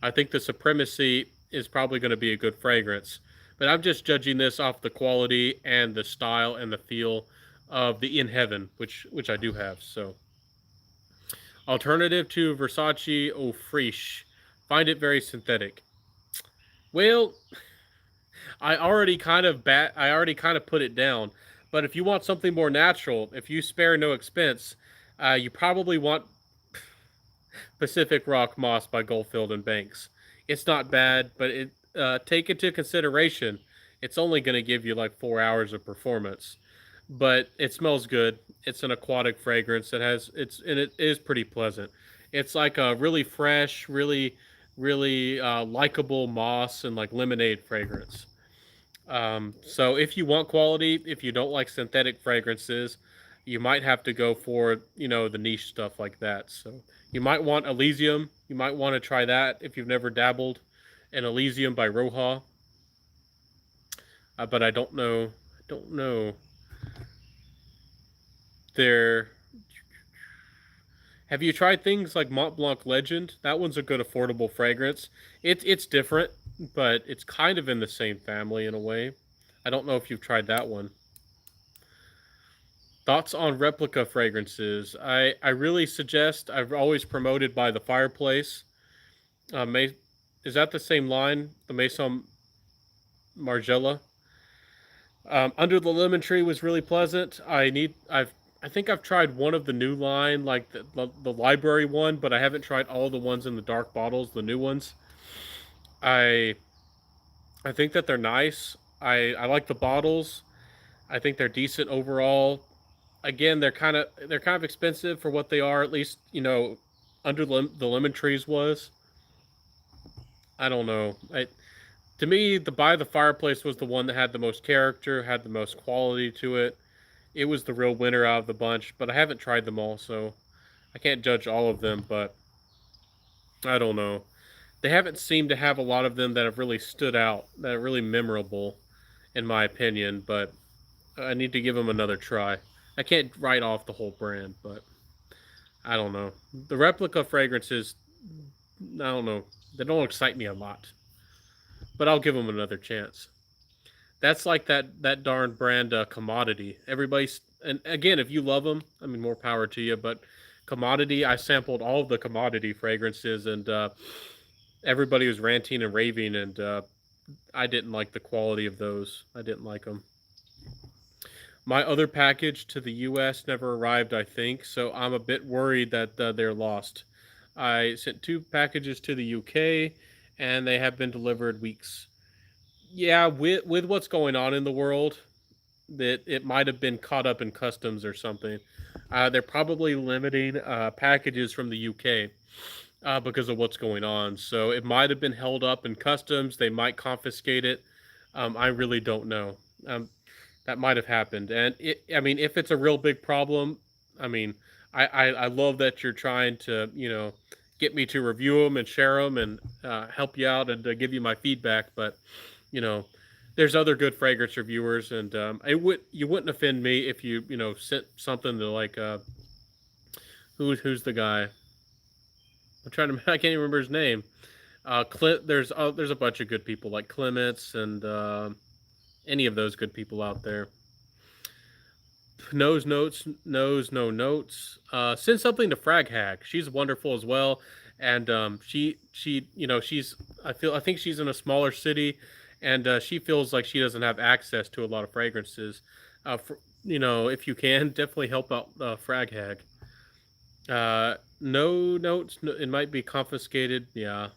I think the Supremacy is probably going to be a good fragrance, but I'm just judging this off the quality and the style and the feel of the In Heaven, which I do have. So alternative to Versace Eau Fraiche, find it very synthetic. Well, I already kind of put it down. But if you want something more natural, if you spare no expense, you probably want Pacific Rock Moss by Goldfield and Banks. It's not bad, but take into consideration it's only going to give you like 4 hours of performance, but it smells good. It's an aquatic fragrance. It is pretty pleasant. It's like a really fresh, really likable moss and like lemonade fragrance. So if you want quality, if you don't like synthetic fragrances, you might have to go for, the niche stuff like that. So you might want Elysium. You might want to try that if you've never dabbled in Elysium by Roja. But I don't know. I don't know. There. Have you tried things like Mont Blanc Legend? That one's a good affordable fragrance. It's different, but it's kind of in the same family in a way. I don't know if you've tried that one. Thoughts on replica fragrances? I really suggest. I've always promoted by the Fireplace. Is that the same line? The Maison Margiela. Under the Lemon Tree was really pleasant. I think I've tried one of the new line, like the library one, but I haven't tried all the ones in the dark bottles, the new ones. I I think that they're nice. I like the bottles. I think they're decent overall. Again, they're kind of expensive for what they are. At least under the lemon trees was. I don't know. To me, the By the Fireplace was the one that had the most character, had the most quality to it. It was the real winner out of the bunch. But I haven't tried them all, so I can't judge all of them. But I don't know. They haven't seemed to have a lot of them that have really stood out, that are really memorable, in my opinion. But I need to give them another try. I can't write off the whole brand, but I don't know. The replica fragrances, I don't know. They don't excite me a lot, but I'll give them another chance. That's like that darn brand commodity. Everybody's and again, if you love them, I mean, more power to you. But commodity, I sampled all of the commodity fragrances, and everybody was ranting and raving, and I didn't like the quality of those. I didn't like them. My other package to the U.S. never arrived, I think, so I'm a bit worried that they're lost. I sent two packages to the UK, and they have been delivered weeks. Yeah, with what's going on in the world, that it might have been caught up in customs or something. They're probably limiting packages from the UK because of what's going on. So it might have been held up in customs. They might confiscate it. I really don't know. That might have happened. And I mean, if it's a real big problem, I mean, I love that you're trying to, get me to review them and share them and help you out and give you my feedback. But, you know, there's other good fragrance reviewers, and you wouldn't offend me if you sent something to like who's the guy? I'm trying to I can't even remember his name. There's a bunch of good people like Clements and any of those good people out there. Knows notes, knows no notes. Send something to Frag Hag. She's wonderful as well, and she's I think she's in a smaller city, and she feels like she doesn't have access to a lot of fragrances. If you can, definitely help out Frag Hag. No notes. No, it might be confiscated. Yeah,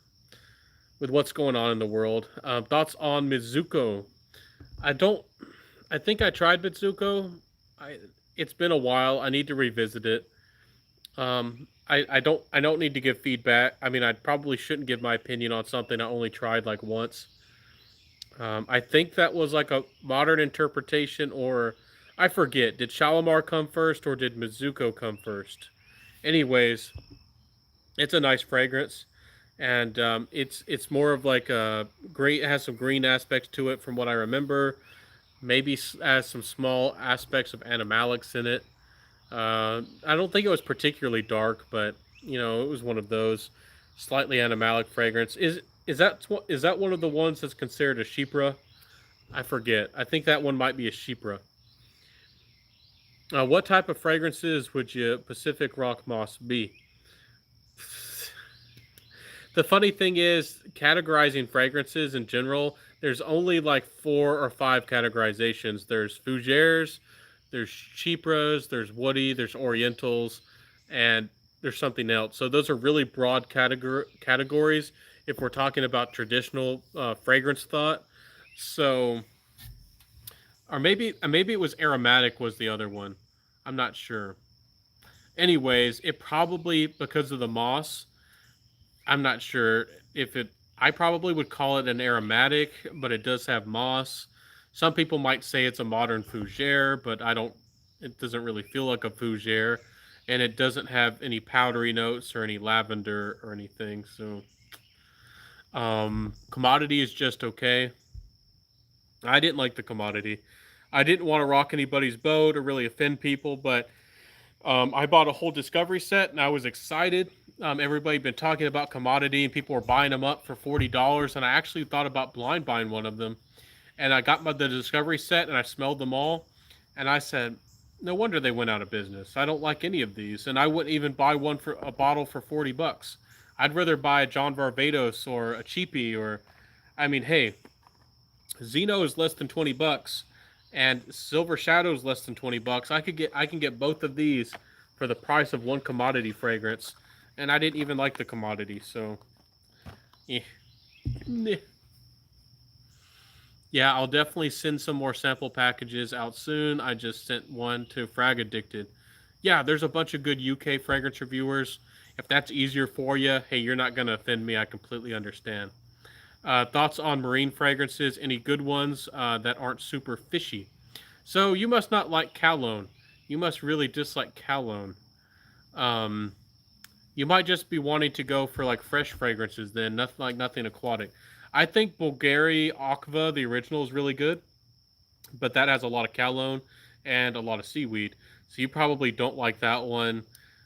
with what's going on in the world. Thoughts on Mizuko? I don't. I think I tried Mizuko. I It's been a while. I need to revisit it. I don't need to give feedback. I mean, I probably shouldn't give my opinion on something I only tried like once. I think that was like a modern interpretation, or I forget. Did Shalimar come first, or did Mizuko come first? Anyways, it's a nice fragrance, and it's more of like a great. It has some green aspects to it, from what I remember. Maybe has some small aspects of animalics in it. I don't think it was particularly dark, but it was one of those slightly animalic fragrance. Is that one of the ones that's considered a Chypre? I forget. I think that one might be a Chypre. What type of fragrances would you Pacific Rock Moss be? The funny thing is, categorizing fragrances in general, there's only like 4 or 5 categorizations. There's fougères, there's chypres, there's woody, there's orientals, and there's something else. So those are really broad categories if we're talking about traditional fragrance thought. So, or maybe it was aromatic was the other one. I'm not sure. Anyways, it probably because of the moss. I'm not sure if it. I probably would call it an aromatic, but it does have moss. Some people might say it's a modern fougere, but I don't. It doesn't really feel like a fougere, and it doesn't have any powdery notes or any lavender or anything. So, commodity is just okay. I didn't like the commodity. I didn't want to rock anybody's boat or really offend people, but I bought a whole discovery set and I was excited. Everybody been talking about commodity and people were buying them up for $40, and I actually thought about blind buying one of them. And I got the discovery set and I smelled them all, and I said, no wonder they went out of business. I don't like any of these, and I wouldn't even buy one for a bottle for $40. I'd rather buy a John Varvatos or a cheapie, or I mean, hey, Zeno is less than $20, and Silver Shadow is less than $20. I can get both of these for the price of one commodity fragrance, and I didn't even like the commodity, so eh. Yeah, I'll definitely send some more sample packages out soon. I just sent one to Frag Addicted. Yeah, there's a bunch of good UK fragrance reviewers. If that's easier for you, hey, you're not gonna offend me. I completely understand. Thoughts on marine fragrances? Any good ones that aren't super fishy? So you must not like cologne. You must really dislike cologne. Um, You might just be wanting to go for like fresh fragrances then, nothing aquatic. I think Bulgari Aqua, the original, is really good, but that has a lot of calogne and a lot of seaweed. So you probably don't like that one.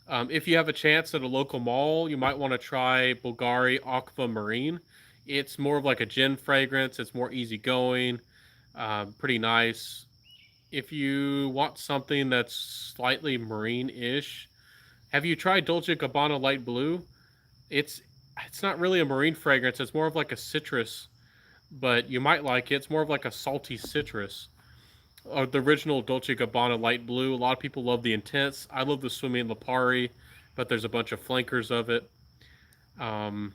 If you have a chance at a local mall, you might want to try Bulgari Aqua Marine. It's more of like a gin fragrance. It's more easygoing, pretty nice. If you want something that's slightly marine-ish, have you tried Dolce Gabbana Light Blue? It's it's not really a marine fragrance. It's more of like a citrus, but you might like it. It's more of like a salty citrus. The original Dolce Gabbana Light Blue. A lot of people love the intense. I love the Swimming Lipari, but there's a bunch of flankers of it. Um,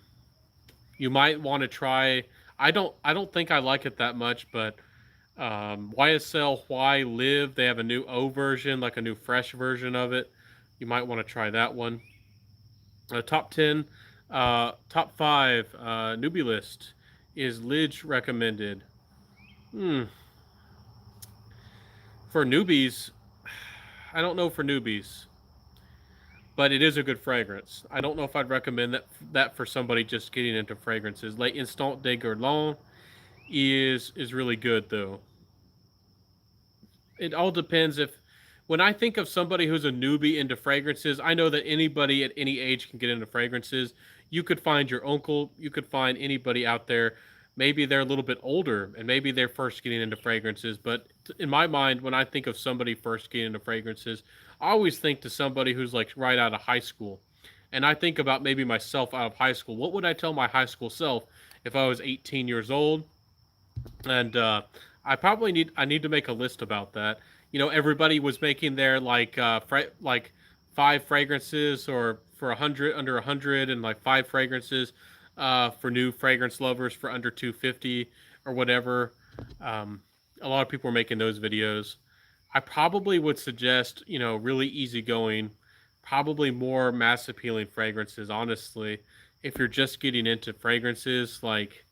you might want to try. I don't think I like it that much, but YSL Why Live. They have a new O version, like a new fresh version of it. You might want to try that one. Top 10, top 5 newbie list is Lidge recommended. Hmm. For newbies, I don't know for newbies, but it is a good fragrance. I don't know if I'd recommend that for somebody just getting into fragrances. Les Instant de Guerlain is really good though. It all depends if when I think of somebody who's a newbie into fragrances, I know that anybody at any age can get into fragrances. You could find your uncle, you could find anybody out there. Maybe they're a little bit older and maybe they're first getting into fragrances. But in my mind, when I think of somebody first getting into fragrances, I always think to somebody who's like right out of high school. And I think about maybe myself out of high school. What would I tell my high school self if I was 18 years old? And I need to make a list about that. You know, everybody was making their like 5 fragrances or for 100 under 100 and like 5 fragrances for new fragrance lovers for under 250 or whatever. A lot of people are making those videos. I probably would suggest, you know, really easygoing, probably more mass appealing fragrances, honestly. If you're just getting into fragrances like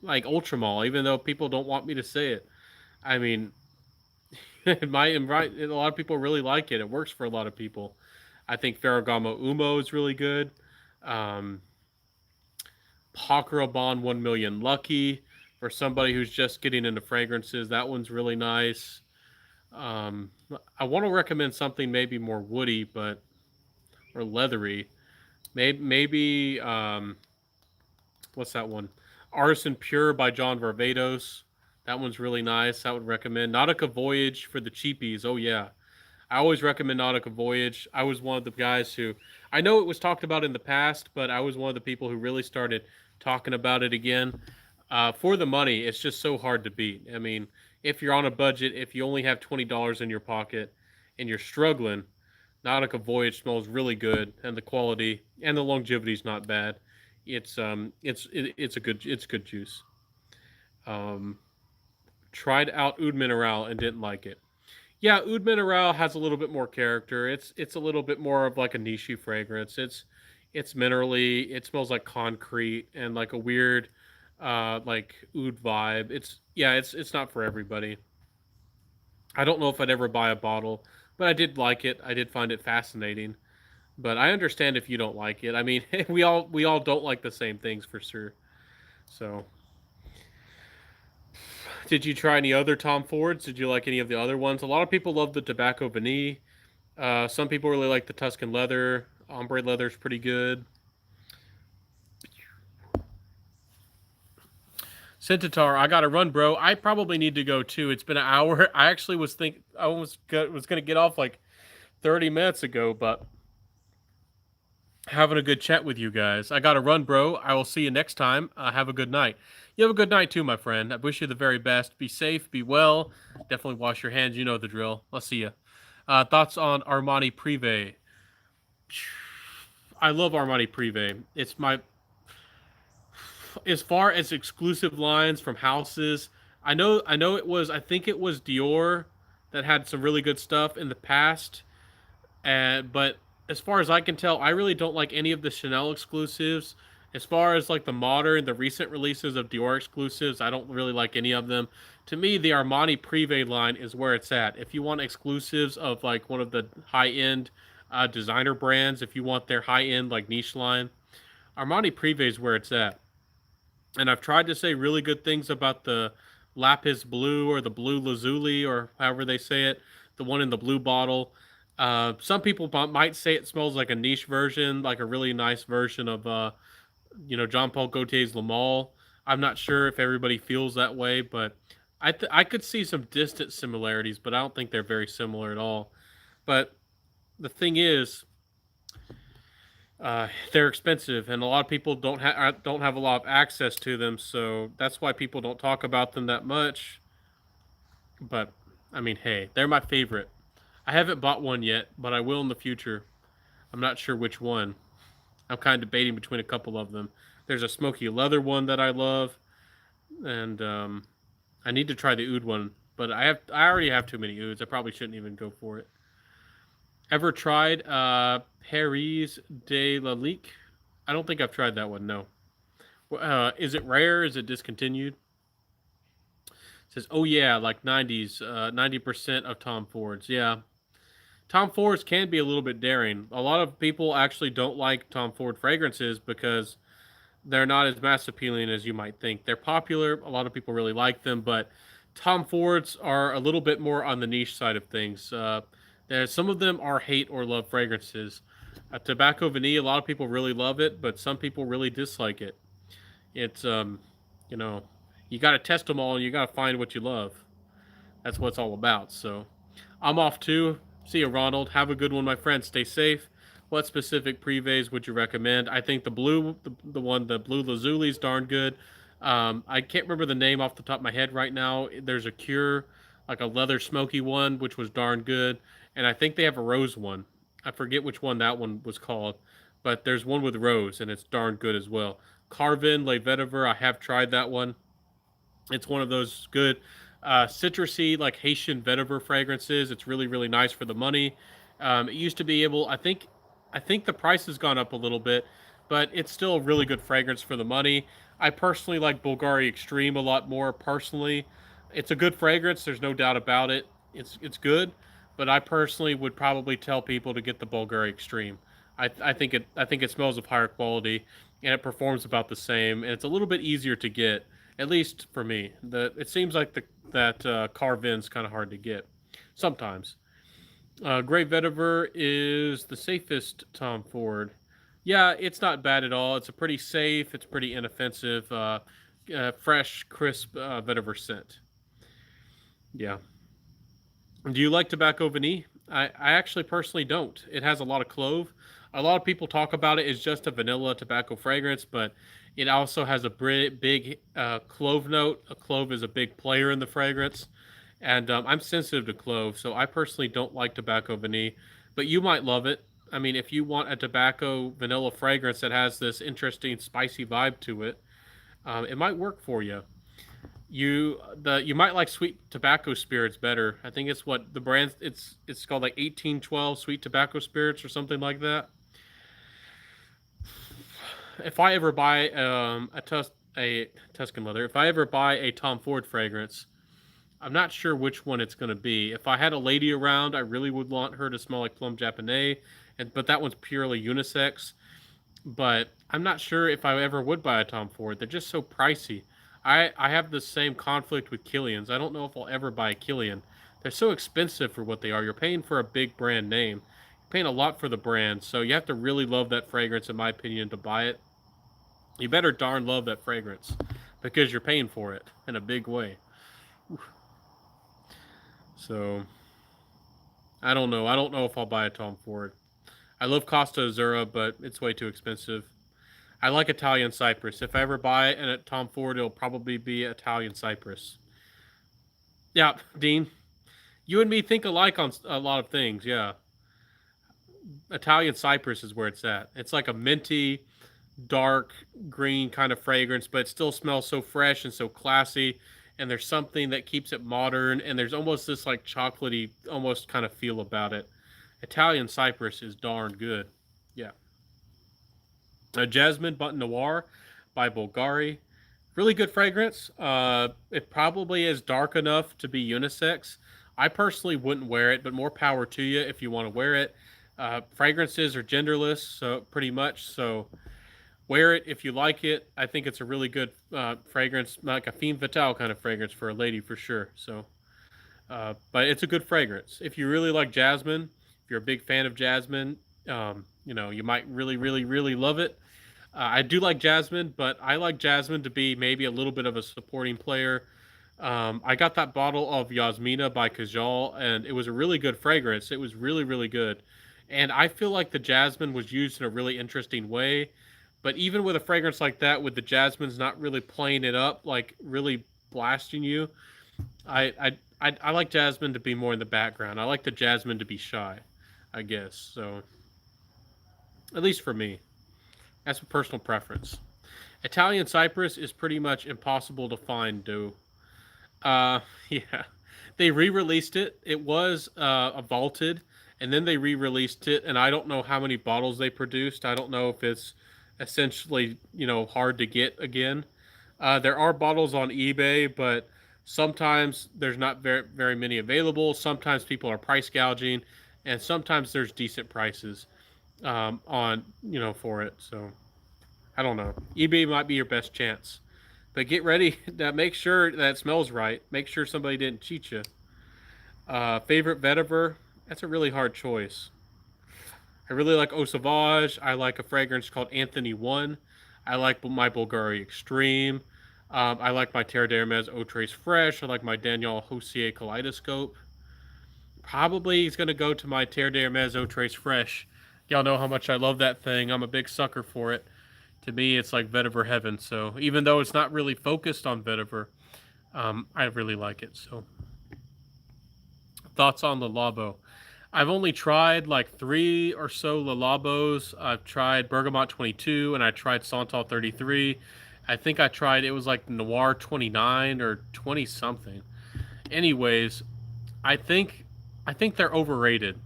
Ultramall, even though people don't want me to say it. I mean, right, a lot of people really like it. It works for a lot of people. I think Ferragamo Umo is really good. Um, Bond 1 Million Lucky for somebody who's just getting into fragrances. That one's really nice. Um, I want to recommend something maybe more woody, but or leathery. Maybe what's that one? Artisan Pure by John Varvatos. That one's really nice. I would recommend. Nautica Voyage for the cheapies. Oh yeah, I always recommend Nautica Voyage. I was one of the guys who I know it was talked about in the past, but I was one of the people who really started talking about it again. For the money, it's just so hard to beat. I mean, if you're on a budget, if you only have $20 in your pocket and you're struggling, Nautica Voyage smells really good, and the quality and the longevity is not bad. It's good juice. Um, Tried out Oud Mineral and didn't like it. Yeah, Oud Mineral has a little bit more character. It's a little bit more of like a niche fragrance. It's minerally. It smells like concrete and like a weird like oud vibe. It's not for everybody. I don't know if I'd ever buy a bottle, but I did like it. I did find it fascinating. But I understand if you don't like it. I mean, we all don't like the same things for sure. So, did you try any other Tom Fords? Did you like any of the other ones? A lot of people love the Tobacco Vanille. Some people really like the Tuscan Leather. Ombre Leather is pretty good. Scentitar, I got to run, bro. I probably need to go too. It's been an hour. I actually was gonna get off like 30 minutes ago, but having a good chat with you guys. I got to run, bro. I will see you next time. Have a good night. You have a good night too, my friend. I wish you the very best. Be safe, be well. Definitely wash your hands. You know the drill. I'll see you. Thoughts on Armani Privé? I love Armani Privé. It's my as far as exclusive lines from houses. I know it was I think it was Dior that had some really good stuff in the past. But as far as I can tell, I really don't like any of the Chanel exclusives. As far as like the recent releases of Dior exclusives, I don't really like any of them. To me, the Armani Privé line is where it's at. If you want exclusives of like one of the high end designer brands if you want their high end like niche line. Armani Privé is where it's at, and I've tried to say really good things about the lapis blue or the blue lazuli or however they say it, the one in the blue bottle. Some people might say it smells like a niche version, like a really nice version of John Paul Gaultier's Le Male. I'm not sure if everybody feels that way, but I could see some distant similarities, but I don't think they're very similar at all. But the thing is, they're expensive, and a lot of people don't have a lot of access to them, so that's why people don't talk about them that much. But I mean, hey, they're my favorite. I haven't bought one yet, but I will in the future. I'm not sure which one. I'm kind of debating between a couple of them. There's a smoky leather one that I love, and I need to try the oud one, but I already have too many ouds. I probably shouldn't even go for it. Ever tried Paris de la Lique? I don't think I've tried that one. No. Is it rare? Is it discontinued? It says, oh yeah, like 90s, 90% of Tom Fords. Yeah, Tom Fords can be a little bit daring. A lot of people actually don't like Tom Ford fragrances because they're not as mass appealing as you might think. They're popular. A lot of people really like them, but Tom Fords are a little bit more on the niche side of things. There's some of them are hate or love fragrances. Tobacco Vanille, a lot of people really love it, but some people really dislike it. It's you know, you got to test them all and you got to find what you love. That's what it's all about. So, I'm off too. See you, Ronald. Have a good one, my friend. Stay safe. What specific privés would you recommend? I think the blue, the one, the blue lazuli is darn good. I can't remember the name off the top of my head right now. There's a Cure, like a leather smoky one, which was darn good, and I think they have a rose one. I forget which one that one was called, but there's one with rose, and it's darn good as well. Carvin Le Vetiver, I have tried that one. It's one of those good citrusy, like Haitian vetiver fragrances. It's really, really nice for the money. It used to be able, I think the price has gone up a little bit, but it's still a really good fragrance for the money. I personally like Bulgari Extreme a lot more. Personally, it's a good fragrance. There's no doubt about it. It's good, but I personally would probably tell people to get the Bulgari Extreme. I think it smells of higher quality and it performs about the same, and it's a little bit easier to get, at least for me. It seems like that Carvin's kind of hard to get sometimes. Great Vetiver is the safest Tom Ford. Yeah, it's not bad at all. It's a pretty safe. It's pretty inoffensive. Fresh, crisp vetiver scent. Yeah. Do you like tobacco vanille? I actually personally don't. It has a lot of clove. A lot of people talk about it as just a vanilla tobacco fragrance, but it also has a big clove note. A clove is a big player in the fragrance, and I'm sensitive to clove, so I personally don't like tobacco vanille, but you might love it. I mean, if you want a tobacco vanilla fragrance that has this interesting spicy vibe to it, it might work for you. You might like sweet tobacco spirits better. I think it's what the brand it's called like 1812 sweet tobacco spirits or something like that. If I ever buy a Tuscan leather, if I ever buy a Tom Ford fragrance, I'm not sure which one it's going to be. If I had a lady around, I really would want her to smell like Plum Japonais, but that one's purely unisex. But I'm not sure if I ever would buy a Tom Ford. They're just so pricey. I have the same conflict with Killians. I don't know if I'll ever buy a Killian. They're so expensive for what they are. You're paying for a big brand name. You're paying a lot for the brand, so you have to really love that fragrance, in my opinion, to buy it. You better darn love that fragrance because you're paying for it in a big way. So I don't know. I don't know if I'll buy a Tom Ford. I love Costa Azzurra, but it's way too expensive. I like Italian Cypress. If I ever buy a Tom Ford, it'll probably be Italian Cypress. Yeah, Dean, you and me think alike on a lot of things. Yeah, Italian Cypress is where it's at. It's like a minty, dark green kind of fragrance, but it still smells so fresh and so classy. And there's something that keeps it modern, and there's almost this like chocolatey, almost kind of feel about it. Italian Cypress is darn good. Yeah. Jasmine Button Noir by Bulgari. Really good fragrance. It probably is dark enough to be unisex. I personally wouldn't wear it, but more power to you if you want to wear it. Fragrances are genderless, so pretty much. So wear it if you like it. I think it's a really good fragrance, like a femme fatale kind of fragrance for a lady for sure. So, but it's a good fragrance. If you really like jasmine, if you're a big fan of jasmine, you might really, really, really love it. I do like jasmine, but I like jasmine to be maybe a little bit of a supporting player. I got that bottle of Yasmina by Kajal, and it was a really good fragrance. It was really, really good. And I feel like the jasmine was used in a really interesting way. But even with a fragrance like that, with the jasmine's not really playing it up, like really blasting you, I like jasmine to be more in the background. I like the jasmine to be shy, I guess. So at least for me, that's a personal preference. Italian cypress is pretty much impossible to find, though. Yeah, they re-released it. It was a vaulted, and then they re-released it, and I don't know how many bottles they produced. I don't know if it's essentially hard to get again. There are bottles on eBay, but sometimes there's not very many available. Sometimes people are price gouging, and sometimes there's decent prices on for it. So I don't know. eBay might be your best chance. But get ready to make sure that it smells right. Make sure somebody didn't cheat you. Favorite vetiver? That's a really hard choice. I really like Eau Sauvage. I like a fragrance called Anthony One. I like my Bulgari Extreme. I like my Terre d'Hermes Eau Trace Fresh. I like my Daniel Hossier Kaleidoscope. Probably he's going to go to my Terre d'Hermes Eau Trace Fresh. Y'all know how much I love that thing. I'm a big sucker for it. To me, it's like vetiver heaven. So even though it's not really focused on vetiver, I really like it. So thoughts on the Labo? I've only tried like 3 or so Le Labos. I've tried Bergamot 22 and I tried Santal 33. I think I tried, it was like Noir 29 or 20 something. Anyways, I think I think they're overrated.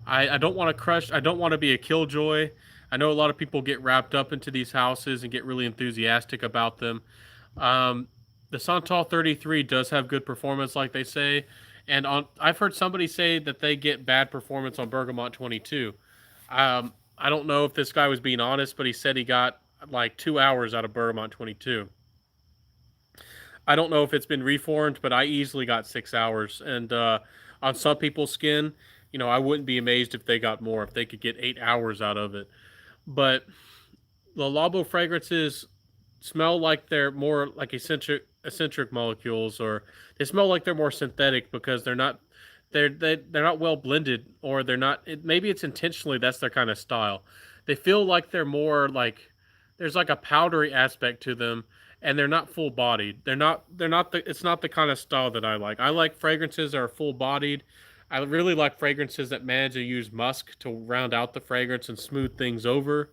I don't want to crush. I don't want to be a killjoy. I know a lot of people get wrapped up into these houses and get really enthusiastic about them. Um, the Santal 33 does have good performance, like they say, and on I've heard somebody say that they get bad performance on Bergamot 22. I don't know if this guy was being honest, but he said he got like 2 hours out of Bergamot 22. I don't know if it's been reformed, but I easily got 6 hours. And on some people's skin, I wouldn't be amazed if they got more, if they could get 8 hours out of it. But the Labo fragrances smell like they're more like eccentric molecules, or they smell like they're more synthetic because they're not well blended, or they're not. Maybe it's intentionally that's their kind of style. They feel like they're more like there's like a powdery aspect to them, and they're not full bodied. They're not the. It's not the kind of style that I like. I like fragrances that are full bodied. I really like fragrances that manage to use musk to round out the fragrance and smooth things over.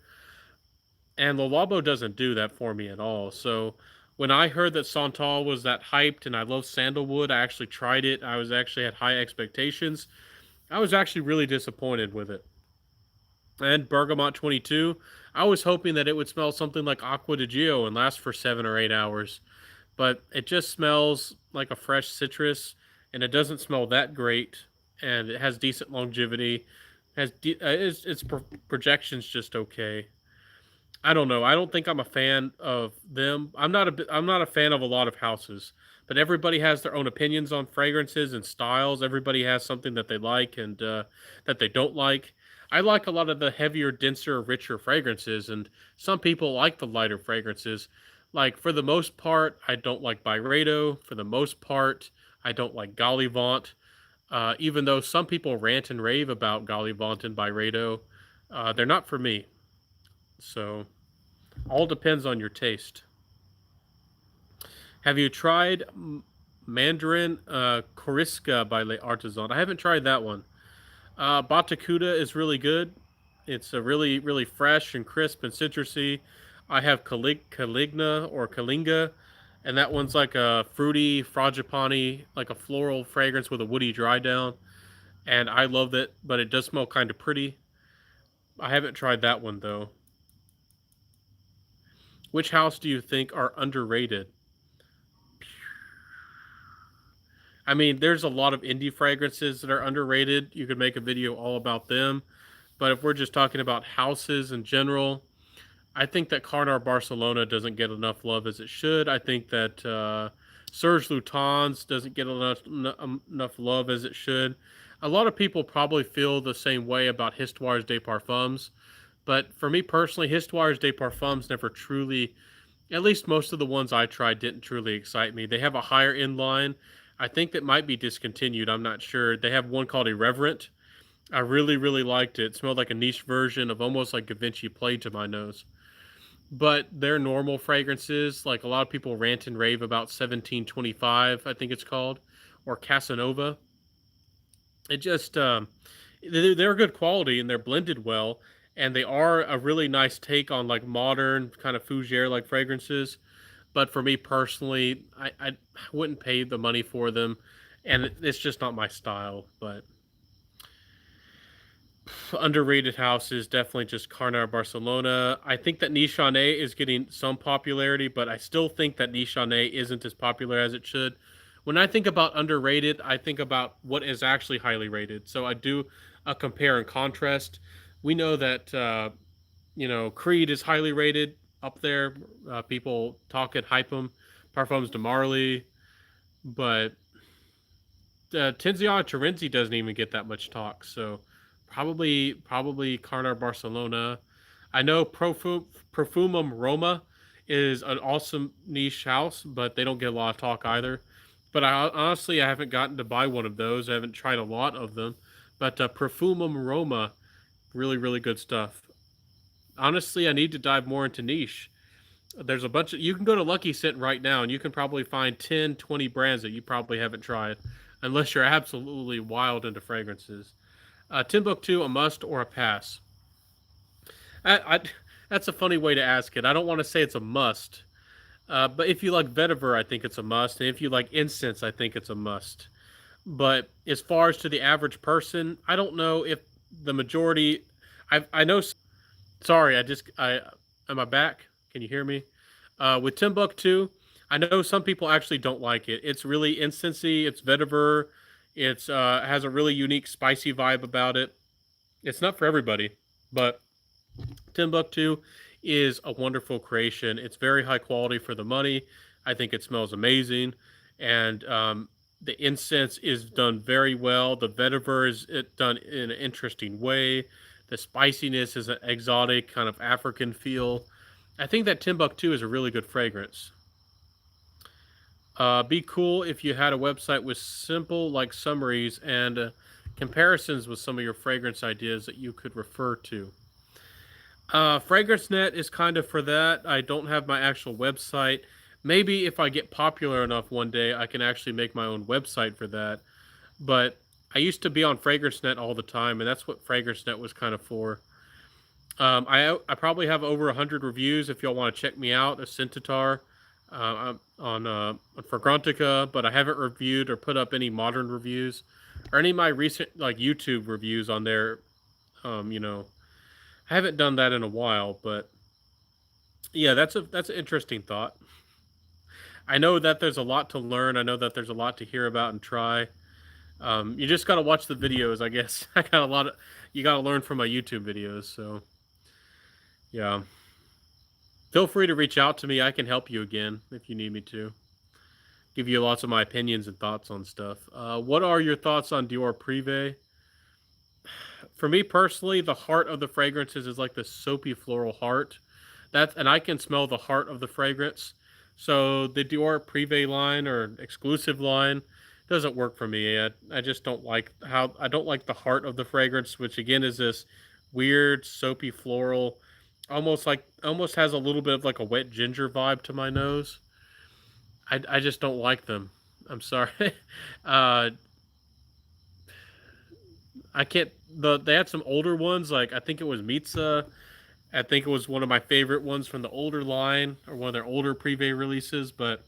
And the Labo doesn't do that for me at all. So when I heard that Santal was that hyped and I love sandalwood, I actually tried it. I was actually had high expectations. I was actually really disappointed with it. And Bergamot 22, I was hoping that it would smell something like Aqua di Gio and last for 7 or 8 hours. But it just smells like a fresh citrus, and it doesn't smell that great. And it has decent longevity. Its projections just okay. I don't know. I don't think I'm a fan of them. I'm not a fan of a lot of houses, but everybody has their own opinions on fragrances and styles. Everybody has something that they like and that they don't like. I like a lot of the heavier, denser, richer fragrances, and some people like the lighter fragrances. Like for the most part, I don't like Byredo. For the most part, I don't like Gallivant. Even though some people rant and rave about Gallivant and Byredo, they're not for me. So all depends on your taste. Have you tried Mandarin Coriska by Le Artisan? I haven't tried that one. Batacuda is really good. It's a really, really fresh and crisp and citrusy. I have Caligna or Kalinga, and that one's like a fruity, frangipani, like a floral fragrance with a woody dry down. And I love it, but it does smell kind of pretty. I haven't tried that one though. Which house do you think are underrated? I mean, there's a lot of indie fragrances that are underrated. You could make a video all about them. But if we're just talking about houses in general, I think that Carnar Barcelona doesn't get enough love as it should. I think that Serge Lutens doesn't get enough love as it should. A lot of people probably feel the same way about Histoires des Parfums, but for me personally, Histoires des Parfums never truly, at least most of the ones I tried, didn't truly excite me. They have a higher end line. I think that might be discontinued. I'm not sure. They have one called Irreverent. I really, really liked it. It smelled like a niche version of almost like Givenchy Plaid to my nose. But their normal fragrances, like a lot of people rant and rave about 1725, I think it's called, or Casanova. It just they're good quality and they're blended well, and they are a really nice take on like modern kind of fougere like fragrances. But for me personally, I wouldn't pay the money for them, and it's just not my style. But underrated house is definitely just Carnar Barcelona. I think that Nichonnet is getting some popularity, but I still think that Nichonnet isn't as popular as it should. When I think about underrated, I think about what is actually highly rated. So I do a compare and contrast. We know that Creed is highly rated up there. People talk and hype them. Parfums de Marly, but Tiziana Terenzi doesn't even get that much talk. So probably Carnar Barcelona. I know Profumum Roma is an awesome niche house, but they don't get a lot of talk either. But honestly, I haven't gotten to buy one of those. I haven't tried a lot of them. But Profumum Roma, really, really good stuff. Honestly, I need to dive more into niche. There's a bunch of, you can go to Lucky Scent right now and you can probably find 10, 20 brands that you probably haven't tried, unless you're absolutely wild into fragrances. Timbuktu, a must or a pass? I, that's a funny way to ask it. I don't want to say it's a must, but if you like vetiver, I think it's a must, and if you like incense, I think it's a must. But as far as to the average person, I don't know if the majority. I know. Sorry, I am I back? Can you hear me? With Timbuktu, I know some people actually don't like it. It's really incensey. It's vetiver. It's has a really unique spicy vibe about it. It's not for everybody, but Timbuktu is a wonderful creation. It's very high quality for the money. I think it smells amazing, and the incense is done very well. The vetiver is done in an interesting way. The spiciness is an exotic kind of African feel. I think that Timbuktu is a really good fragrance. Be cool if you had a website with simple like summaries and comparisons with some of your fragrance ideas that you could refer to. FragranceNet is kind of for that. I don't have my actual website. Maybe if I get popular enough one day, I can actually make my own website for that. But I used to be on FragranceNet all the time, and that's what FragranceNet was kind of for. I probably have over 100 reviews if y'all want to check me out. A Scentitar on Fragrantica, but I haven't reviewed or put up any modern reviews or any of my recent like YouTube reviews on there. I haven't done that in a while, but yeah, that's an interesting thought. I know that there's a lot to learn. I know that there's a lot to hear about and try. You just gotta watch the videos, I guess. I got a lot of you gotta learn from my YouTube videos. So yeah, feel free to reach out to me. I can help you again if you need me to. Give you lots of my opinions and thoughts on stuff. What are your thoughts on Dior Privé? For me personally, the heart of the fragrances is like the soapy floral heart. And I can smell the heart of the fragrance. So the Dior Privé line or exclusive line doesn't work for me. I just don't like I don't like the heart of the fragrance, which again is this weird soapy floral, almost has a little bit of like a wet ginger vibe to my nose. I just don't like them. I'm sorry. uh, I can't. They had some older ones, like I think it was Mitza. I think it was one of my favorite ones from the older line or one of their older Privé releases, but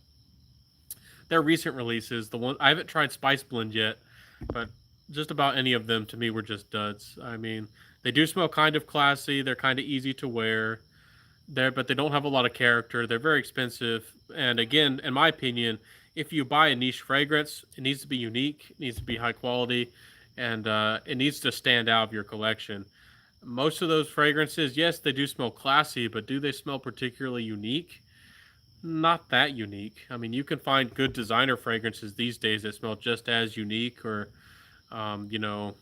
their recent releases, the one I haven't tried Spice Blend yet, but just about any of them to me were just duds. I mean, they do smell kind of classy. They're kind of easy to wear. But they don't have a lot of character. They're very expensive. And again, in my opinion, if you buy a niche fragrance, it needs to be unique. It needs to be high quality, and it needs to stand out of your collection. Most of those fragrances, yes, they do smell classy, but do they smell particularly unique? Not that unique. I mean, you can find good designer fragrances these days that smell just as unique or, you know,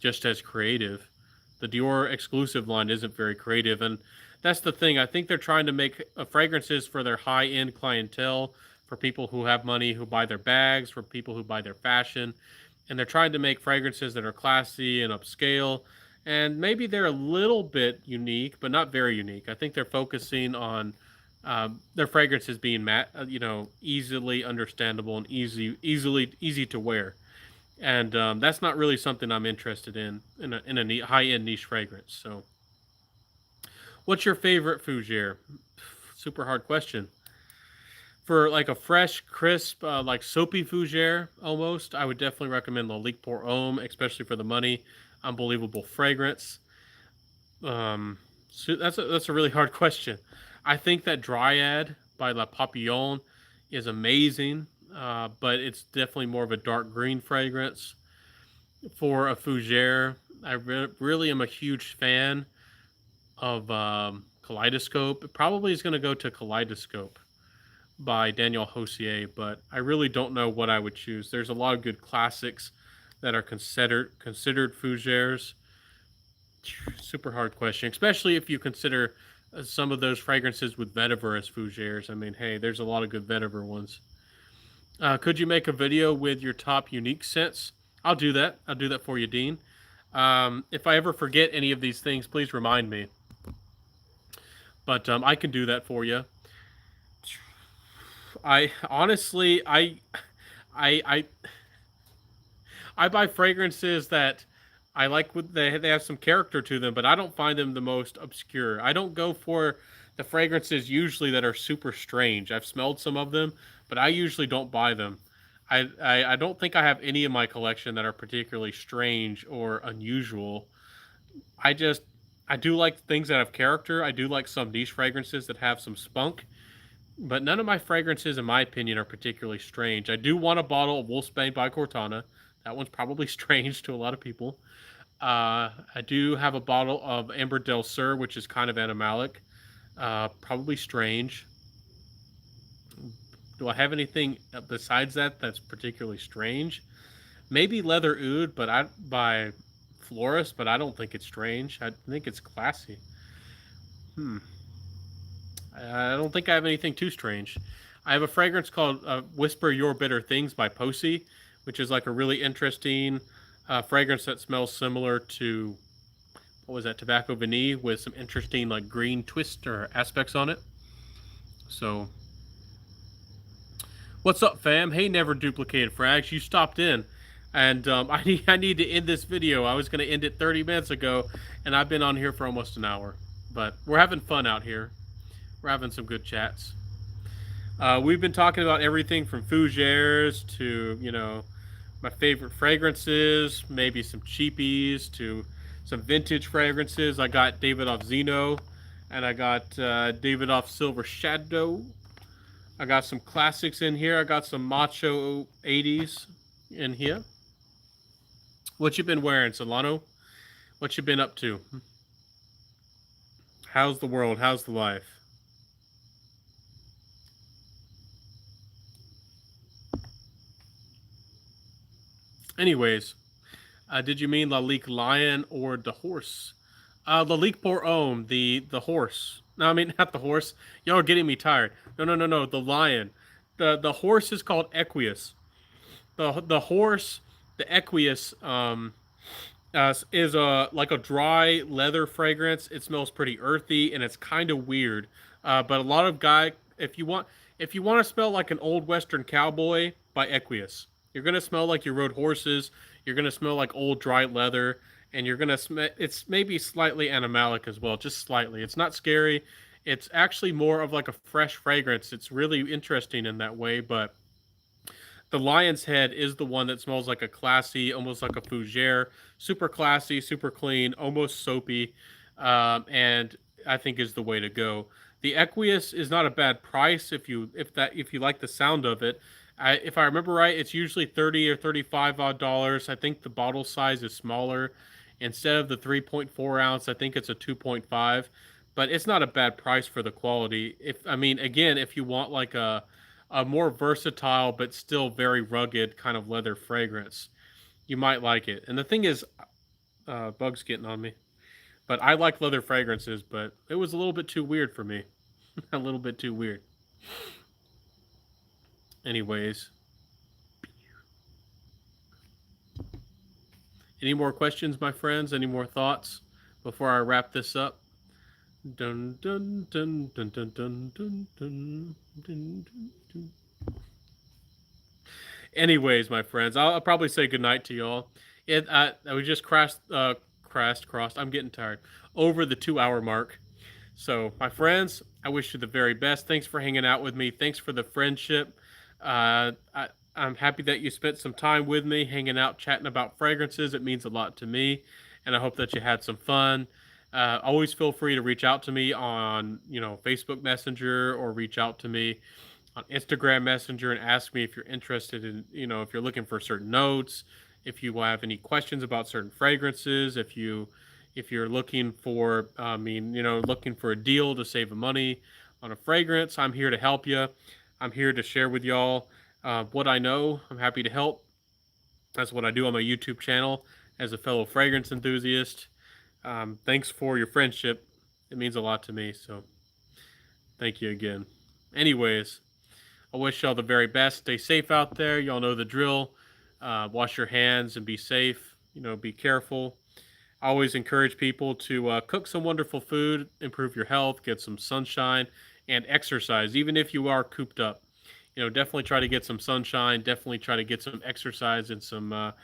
just as creative. The Dior exclusive line isn't very creative, and that's the thing. I think they're trying to make fragrances for their high end clientele, for people who have money, who buy their bags, for people who buy their fashion, and they're trying to make fragrances that are classy and upscale. And maybe they're a little bit unique, but not very unique. I think they're focusing on their fragrances being easily understandable and easy to wear, and that's not really something I'm interested in a high end niche fragrance. So, what's your favorite fougere? Super hard question. For like a fresh, crisp, like soapy fougere, almost, I would definitely recommend Lalique Pour Homme, especially for the money. Unbelievable fragrance. So that's a really hard question. I think that Dryad by La Papillon is amazing, but it's definitely more of a dark green fragrance. For a fougere, really am a huge fan of Kaleidoscope. It probably is going to go to Kaleidoscope by Daniel Hossier, but I really don't know what I would choose. There's a lot of good classics that are considered fougères. Super hard question, especially if you consider some of those fragrances with vetiver as fougères. I mean, hey, there's a lot of good vetiver ones. Could you make a video with your top unique scents? I'll do that. I'll do that for you, Dean. If I ever forget any of these things, please remind me. But I can do that for you. I honestly, I, I buy fragrances that I like. With they have some character to them, but I don't find them the most obscure. I don't go for the fragrances usually that are super strange. I've smelled some of them, but I usually don't buy them. I don't think I have any in my collection that are particularly strange or unusual. I just I do like things that have character. I do like some niche fragrances that have some spunk, but none of my fragrances, in my opinion, are particularly strange. I do want a bottle of Wolfsbane by Cortana. That one's probably strange to a lot of people. I do have a bottle of Amber Del Sur, which is kind of animalic. Probably strange. Do I have anything besides that that's particularly strange? Maybe Leather Oud, but I by Florist, but I don't think it's strange. I think it's classy. Hmm. I don't think I have anything too strange. I have a fragrance called Whisper Your Bitter Things by Posey, which is like a really interesting fragrance that smells similar to, what was that, Tobacco Vanille, with some interesting like green twist or aspects on it. So, what's up, fam? Hey, never duplicated frags. You stopped in. And I need to end this video. I was going to end it 30 minutes ago, and I've been on here for almost an hour. But we're having fun out here. We're having some good chats. We've been talking about everything from fougères to, my favorite fragrances, maybe some cheapies, to some vintage fragrances. I got Davidoff Zeno, and I got Davidoff Silver Shadow. I got some classics in here. I got some Macho 80s in here. What you been wearing, Solano? What you been up to? How's the world? How's the life? Anyways, did you mean Lalique Lion or the horse? Lalique Pour Homme, the horse. No, I mean not the horse. Y'all are getting me tired. No. The lion. The horse is called Equus. The horse, the Equus, is a like a dry leather fragrance. It smells pretty earthy and it's kind of weird. But a lot of if you want to smell like an old western cowboy, by Equus. You're gonna smell like you rode horses. You're gonna smell like old dry leather, and you're gonna smell. It's maybe slightly animalic as well, just slightly. It's not scary. It's actually more of like a fresh fragrance. It's really interesting in that way, but the lion's head is the one that smells like a classy, almost like a fougere, super classy, super clean, almost soapy, and I think is the way to go. The Equius is not a bad price if you like the sound of it. If I remember right, it's usually 30 or 35 odd dollars. I think the bottle size is smaller. Instead of the 3.4 ounce, I think it's a 2.5, but it's not a bad price for the quality. If I mean, again, if you want like a more versatile but still very rugged kind of leather fragrance, you might like it. And the thing is, bugs getting on me. But I like leather fragrances, but it was a little bit too weird for me. A little bit too weird. Anyways, any more questions, my friends? Any more thoughts before I wrap this up? Dun dun dun dun dun dun dun dun dun dun. Anyways, my friends, I'll probably say goodnight to y'all. We just crossed. I'm getting tired. Over the 2 hour mark. So, my friends, I wish you the very best. Thanks for hanging out with me. Thanks for the friendship. I'm happy that you spent some time with me, hanging out, chatting about fragrances. It means a lot to me, and I hope that you had some fun. Always feel free to reach out to me on, Facebook Messenger, or reach out to me on Instagram Messenger and ask me if you're interested in, if you're looking for certain notes, if you have any questions about certain fragrances, if you're looking for, looking for a deal to save money on a fragrance, I'm here to help you. I'm here to share with y'all what I know. I'm happy to help. That's what I do on my YouTube channel as a fellow fragrance enthusiast. Thanks for your friendship. It means a lot to me. So thank you again. Anyways, I wish y'all the very best. Stay safe out there. Y'all know the drill. Wash your hands and be safe. Be careful. I always encourage people to cook some wonderful food, improve your health, get some sunshine, and exercise, even if you are cooped up. Definitely try to get some sunshine. Definitely try to get some exercise and some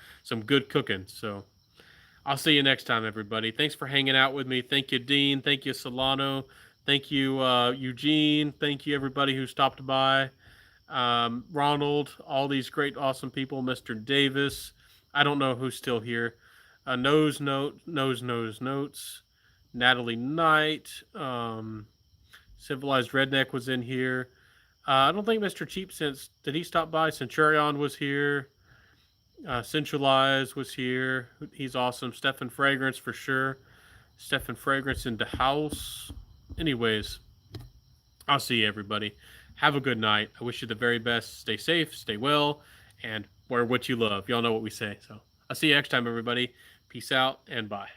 good cooking. So I'll see you next time, everybody. Thanks for hanging out with me. Thank you, Dean. Thank you, Solano. Thank you, Eugene. Thank you, everybody who stopped by. Ronald, all these great, awesome people. Mr. Davis. I don't know who's still here. Nose Notes. Natalie Knight. Civilized Redneck was in here. I don't think Mr. Cheap Sense, did he stop by? Centurion was here. Centralized was here. He's awesome. Stefan Fragrance for sure. Stefan Fragrance in the house. Anyways, I'll see you, everybody. Have a good night. I wish you the very best. Stay safe, stay well, and wear what you love. Y'all know what we say. So I'll see you next time, everybody. Peace out and bye.